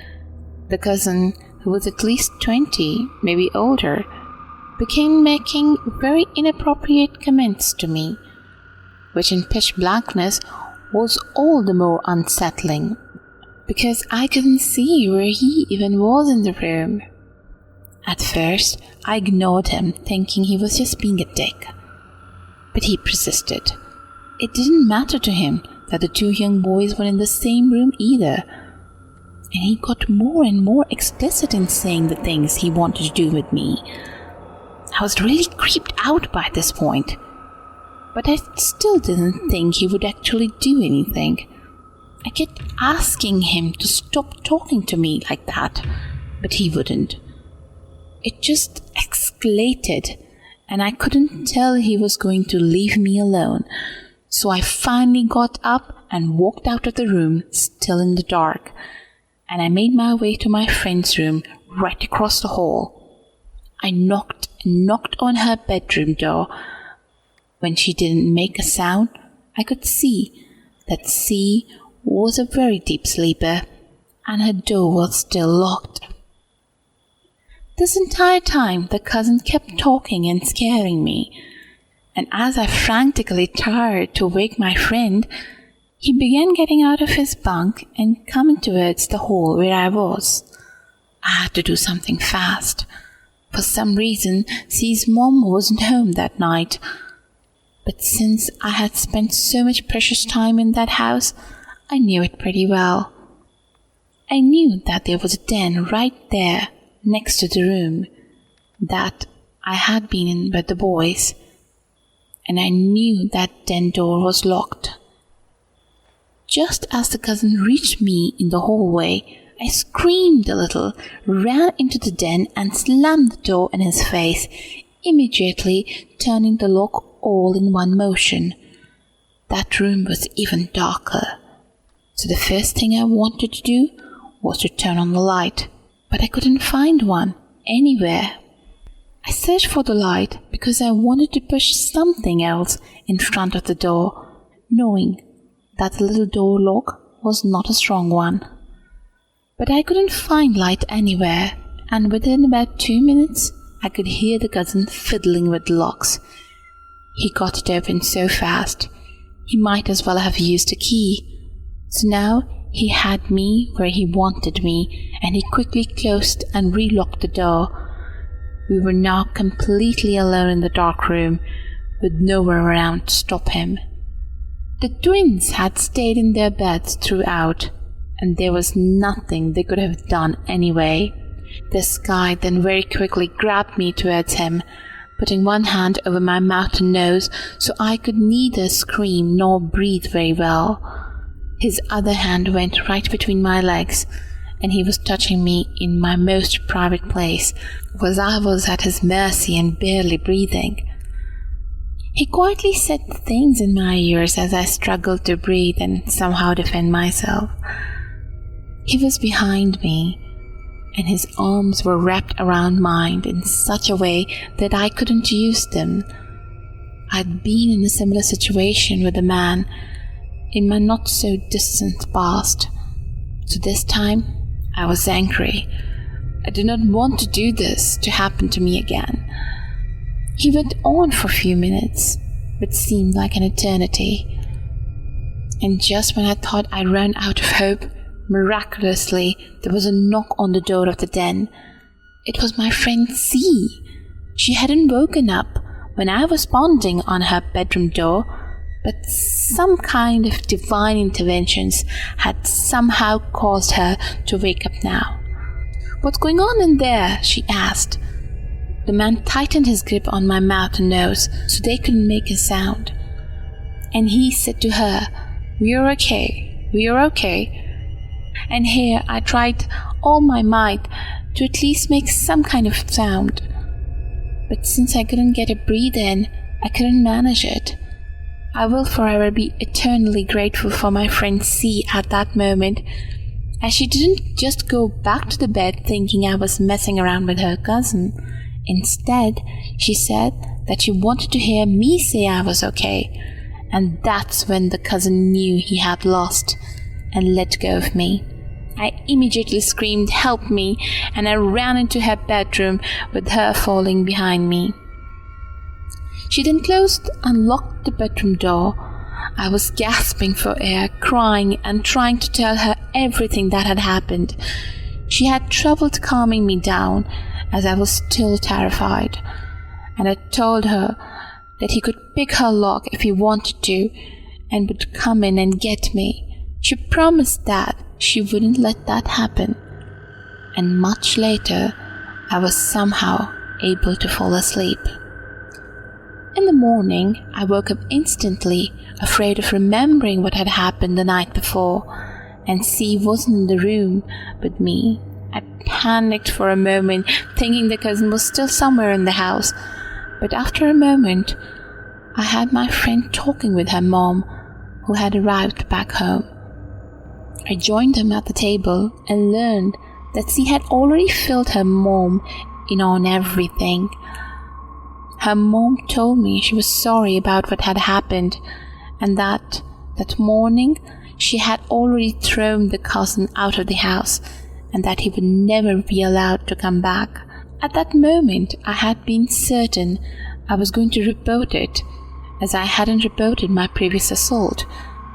the cousin, who was at least 20, maybe older, began making very inappropriate comments to me, which in pitch blackness was all the more unsettling, because I couldn't see where he even was in the room. At first, I ignored him, thinking he was just being a dick. But he persisted. It didn't matter to him that the 2 young boys were in the same room either, and he got more and more explicit in saying the things he wanted to do with me. I was really creeped out by this point, but I still didn't think he would actually do anything. I kept asking him to stop talking to me like that, but he wouldn't. It just escalated, and I couldn't tell he was going to leave me alone, so I finally got up and walked out of the room, still in the dark, and I made my way to my friend's room right across the hall. I knocked and knocked on her bedroom door. When she didn't make a sound, I could see that C was a very deep sleeper, and her door was still locked. This entire time, the cousin kept talking and scaring me, and as I frantically tried to wake my friend, he began getting out of his bunk and coming towards the hall where I was. I had to do something fast. For some reason, C's mom wasn't home that night, but since I had spent so much precious time in that house, I knew it pretty well. I knew that there was a den right there next to the room that I had been in with the boys, and I knew that den door was locked. Just as the cousin reached me in the hallway, I screamed a little, ran into the den and slammed the door in his face, immediately turning the lock all in one motion. That room was even darker, so the first thing I wanted to do was to turn on the light, but I couldn't find one anywhere. I searched for the light because I wanted to push something else in front of the door, knowing that the little door lock was not a strong one. But I couldn't find light anywhere, and within about 2 minutes, I could hear the cousin fiddling with the locks. He got it open so fast, he might as well have used a key. So now he had me where he wanted me, and he quickly closed and relocked the door. We were now completely alone in the dark room, with nowhere around to stop him. The twins had stayed in their beds throughout, and there was nothing they could have done anyway. This guy then very quickly grabbed me towards him, putting one hand over my mouth and nose so I could neither scream nor breathe very well. His other hand went right between my legs, and he was touching me in my most private place, as I was at his mercy and barely breathing. He quietly said things in my ears as I struggled to breathe and somehow defend myself. He was behind me, and his arms were wrapped around mine in such a way that I couldn't use them. I'd been in a similar situation with a man in my not-so-distant past, so this time I was angry. I did not want to do this to happen to me again. He went on for a few minutes, which seemed like an eternity. And just when I thought I'd run out of hope, miraculously, there was a knock on the door of the den. It was my friend C. She hadn't woken up when I was pounding on her bedroom door, but some kind of divine interventions had somehow caused her to wake up now. "What's going on in there?" she asked. The man tightened his grip on my mouth and nose so they couldn't make a sound. And he said to her, "We're okay, we're okay." And here I tried all my might to at least make some kind of sound. But since I couldn't get a breath in, I couldn't manage it. I will forever be eternally grateful for my friend C at that moment, as she didn't just go back to the bed thinking I was messing around with her cousin. Instead, she said that she wanted to hear me say I was okay, and that's when the cousin knew he had lost and let go of me. I immediately screamed, "Help me!" and I ran into her bedroom with her falling behind me. She then closed and locked the bedroom door. I was gasping for air, crying and trying to tell her everything that had happened. She had trouble calming me down, as I was still terrified, and I told her that he could pick her lock if he wanted to and would come in and get me. She promised that she wouldn't let that happen, and much later I was somehow able to fall asleep. In the morning, I woke up instantly, afraid of remembering what had happened the night before, and C wasn't in the room with me. I panicked for a moment, thinking the cousin was still somewhere in the house, but after a moment, I had my friend talking with her mom, who had arrived back home. I joined them at the table and learned that C had already filled her mom in on everything. Her mom told me she was sorry about what had happened, and that morning she had already thrown the cousin out of the house, and that he would never be allowed to come back. At that moment, I had been certain I was going to report it, as I hadn't reported my previous assault,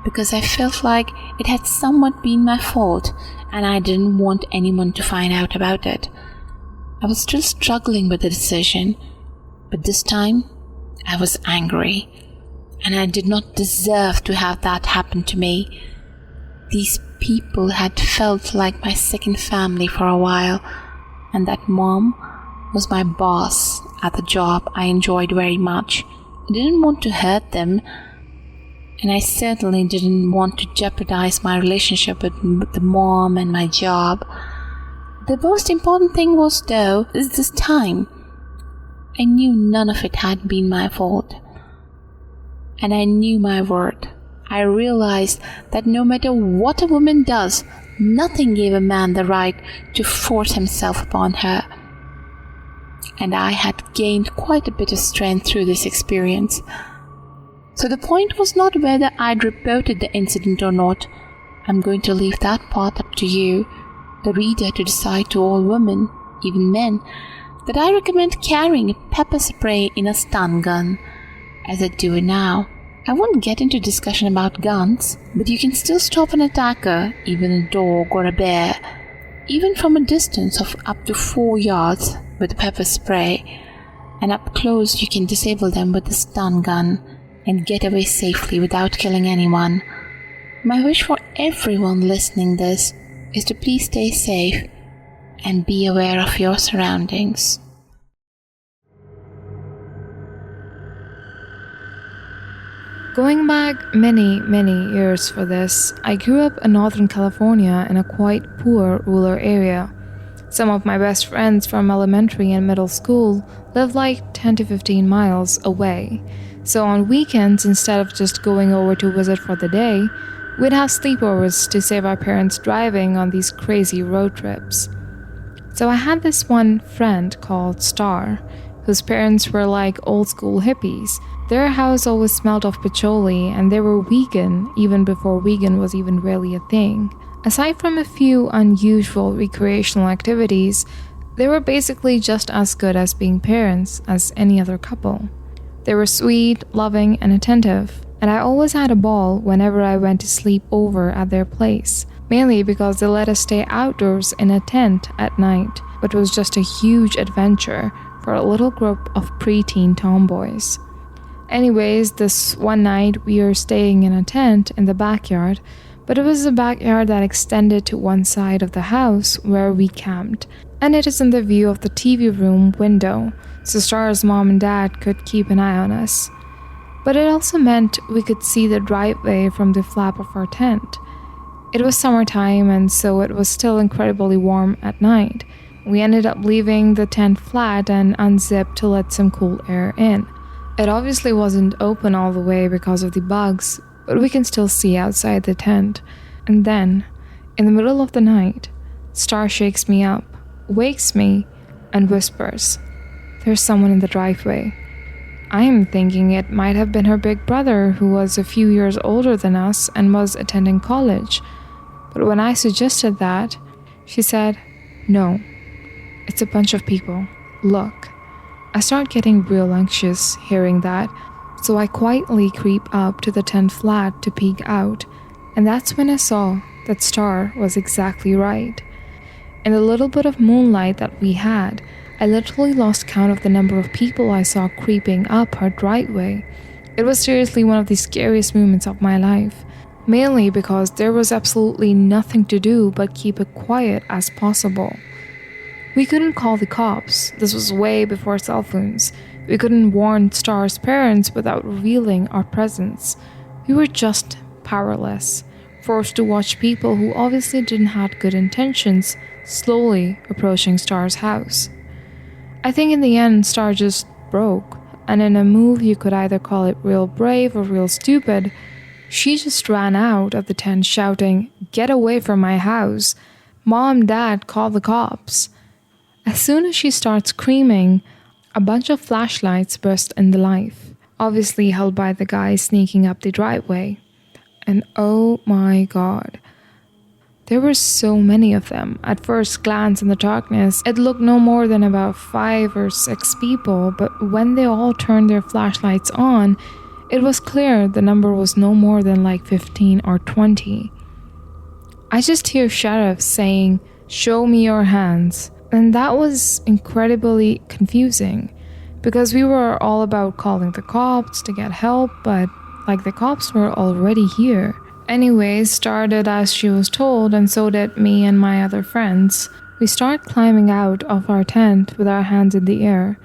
because I felt like it had somewhat been my fault, and I didn't want anyone to find out about it. I was still struggling with the decision, but this time I was angry, and I did not deserve to have that happen to me. These people had felt like my second family for a while, and that mom was my boss at the job I enjoyed very much. I didn't want to hurt them, and I certainly didn't want to jeopardize my relationship with the mom and my job. The most important thing was, though, is this time. I knew none of it had been my fault, and I knew my worth. I realized that no matter what a woman does, nothing gave a man the right to force himself upon her. And I had gained quite a bit of strength through this experience. So the point was not whether I'd reported the incident or not. I'm going to leave that part up to you, the reader, to decide. To all women, even men, that I recommend carrying a pepper spray in a stun gun, as I do now. I won't get into discussion about guns, but you can still stop an attacker, even a dog or a bear, even from a distance of up to 4 yards with a pepper spray, and up close you can disable them with a stun gun and get away safely without killing anyone. My wish for everyone listening this is to please stay safe and be aware of your surroundings. Going back many, many years for this, I grew up in Northern California in a quite poor rural area. Some of my best friends from elementary and middle school lived like 10 to 15 miles away. So on weekends, instead of just going over to visit for the day, we'd have sleepovers to save our parents driving on these crazy road trips. So I had this one friend called Star, whose parents were like old school hippies. Their house always smelled of patchouli, and they were vegan even before vegan was even really a thing. Aside from a few unusual recreational activities, they were basically just as good as being parents as any other couple. They were sweet, loving, and attentive, and I always had a ball whenever I went to sleep over at their place, mainly because they let us stay outdoors in a tent at night, which was just a huge adventure for a little group of preteen tomboys. Anyways, this one night we were staying in a tent in the backyard, but it was a backyard that extended to one side of the house where we camped, and it is in the view of the TV room window, so Star's mom and dad could keep an eye on us. But it also meant we could see the driveway from the flap of our tent. It was summertime, and so it was still incredibly warm at night. We ended up leaving the tent flat and unzipped to let some cool air in. It obviously wasn't open all the way because of the bugs, but we can still see outside the tent. And then, in the middle of the night, Star shakes me up, wakes me, and whispers, "There's someone in the driveway." I am thinking it might have been her big brother, who was a few years older than us and was attending college. But when I suggested that, she said, "No, it's a bunch of people. Look." I start getting real anxious hearing that, so I quietly creep up to the tent flat to peek out, and that's when I saw that Star was exactly right. In the little bit of moonlight that we had, I literally lost count of the number of people I saw creeping up her driveway. It was seriously one of the scariest moments of my life, mainly because there was absolutely nothing to do but keep it quiet as possible. We couldn't call the cops. This was way before cell phones. We couldn't warn Star's parents without revealing our presence. We were just powerless, forced to watch people who obviously didn't have good intentions slowly approaching Star's house. I think in the end, Star just broke, and in a move you could either call it real brave or real stupid, she just ran out of the tent shouting, "Get away from my house! Mom, Dad, call the cops!" As soon as she starts screaming, a bunch of flashlights burst into life, obviously held by the guy sneaking up the driveway. And oh my god, there were so many of them. At first glance in the darkness, it looked no more than about 5 or 6 people, but when they all turned their flashlights on, it was clear the number was no more than like 15 or 20. I just hear sheriffs saying, "Show me your hands." And that was incredibly confusing, because we were all about calling the cops to get help, but like the cops were already here. Anyways, Star did as she was told, and so did me and my other friends. We start climbing out of our tent with our hands in the air.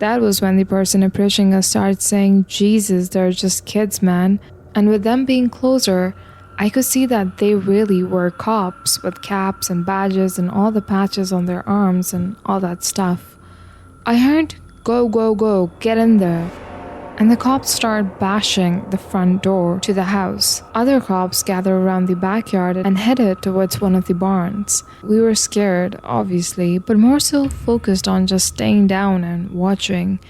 That was when the person approaching us started saying, "Jesus, they're just kids, man." And with them being closer, I could see that they really were cops with caps and badges and all the patches on their arms and all that stuff. I heard, "Go, go, go, get in there." And the cops started bashing the front door to the house. Other cops gathered around the backyard and headed towards one of the barns. We were scared, obviously, but more so focused on just staying down and watching.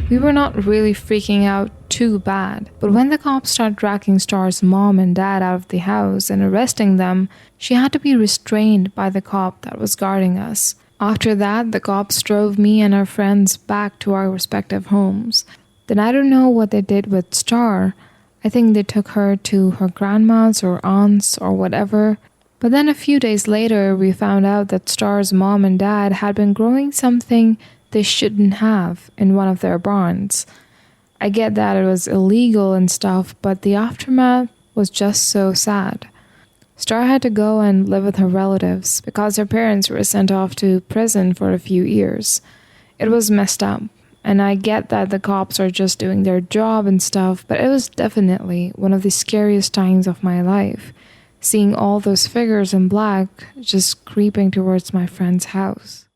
We were not really freaking out too bad, but when the cops started dragging Star's mom and dad out of the house and arresting them, she had to be restrained by the cop that was guarding us. After that, the cops drove me and our friends back to our respective homes. Then I don't know what they did with Star. I think they took her to her grandma's or aunt's or whatever. But then a few days later, we found out that Star's mom and dad had been growing something they shouldn't have in one of their barns. I get that it was illegal and stuff, but the aftermath was just so sad. Star had to go and live with her relatives because her parents were sent off to prison for a few years. It was messed up. And I get that the cops are just doing their job and stuff, but it was definitely one of the scariest times of my life, seeing all those figures in black just creeping towards my friend's house.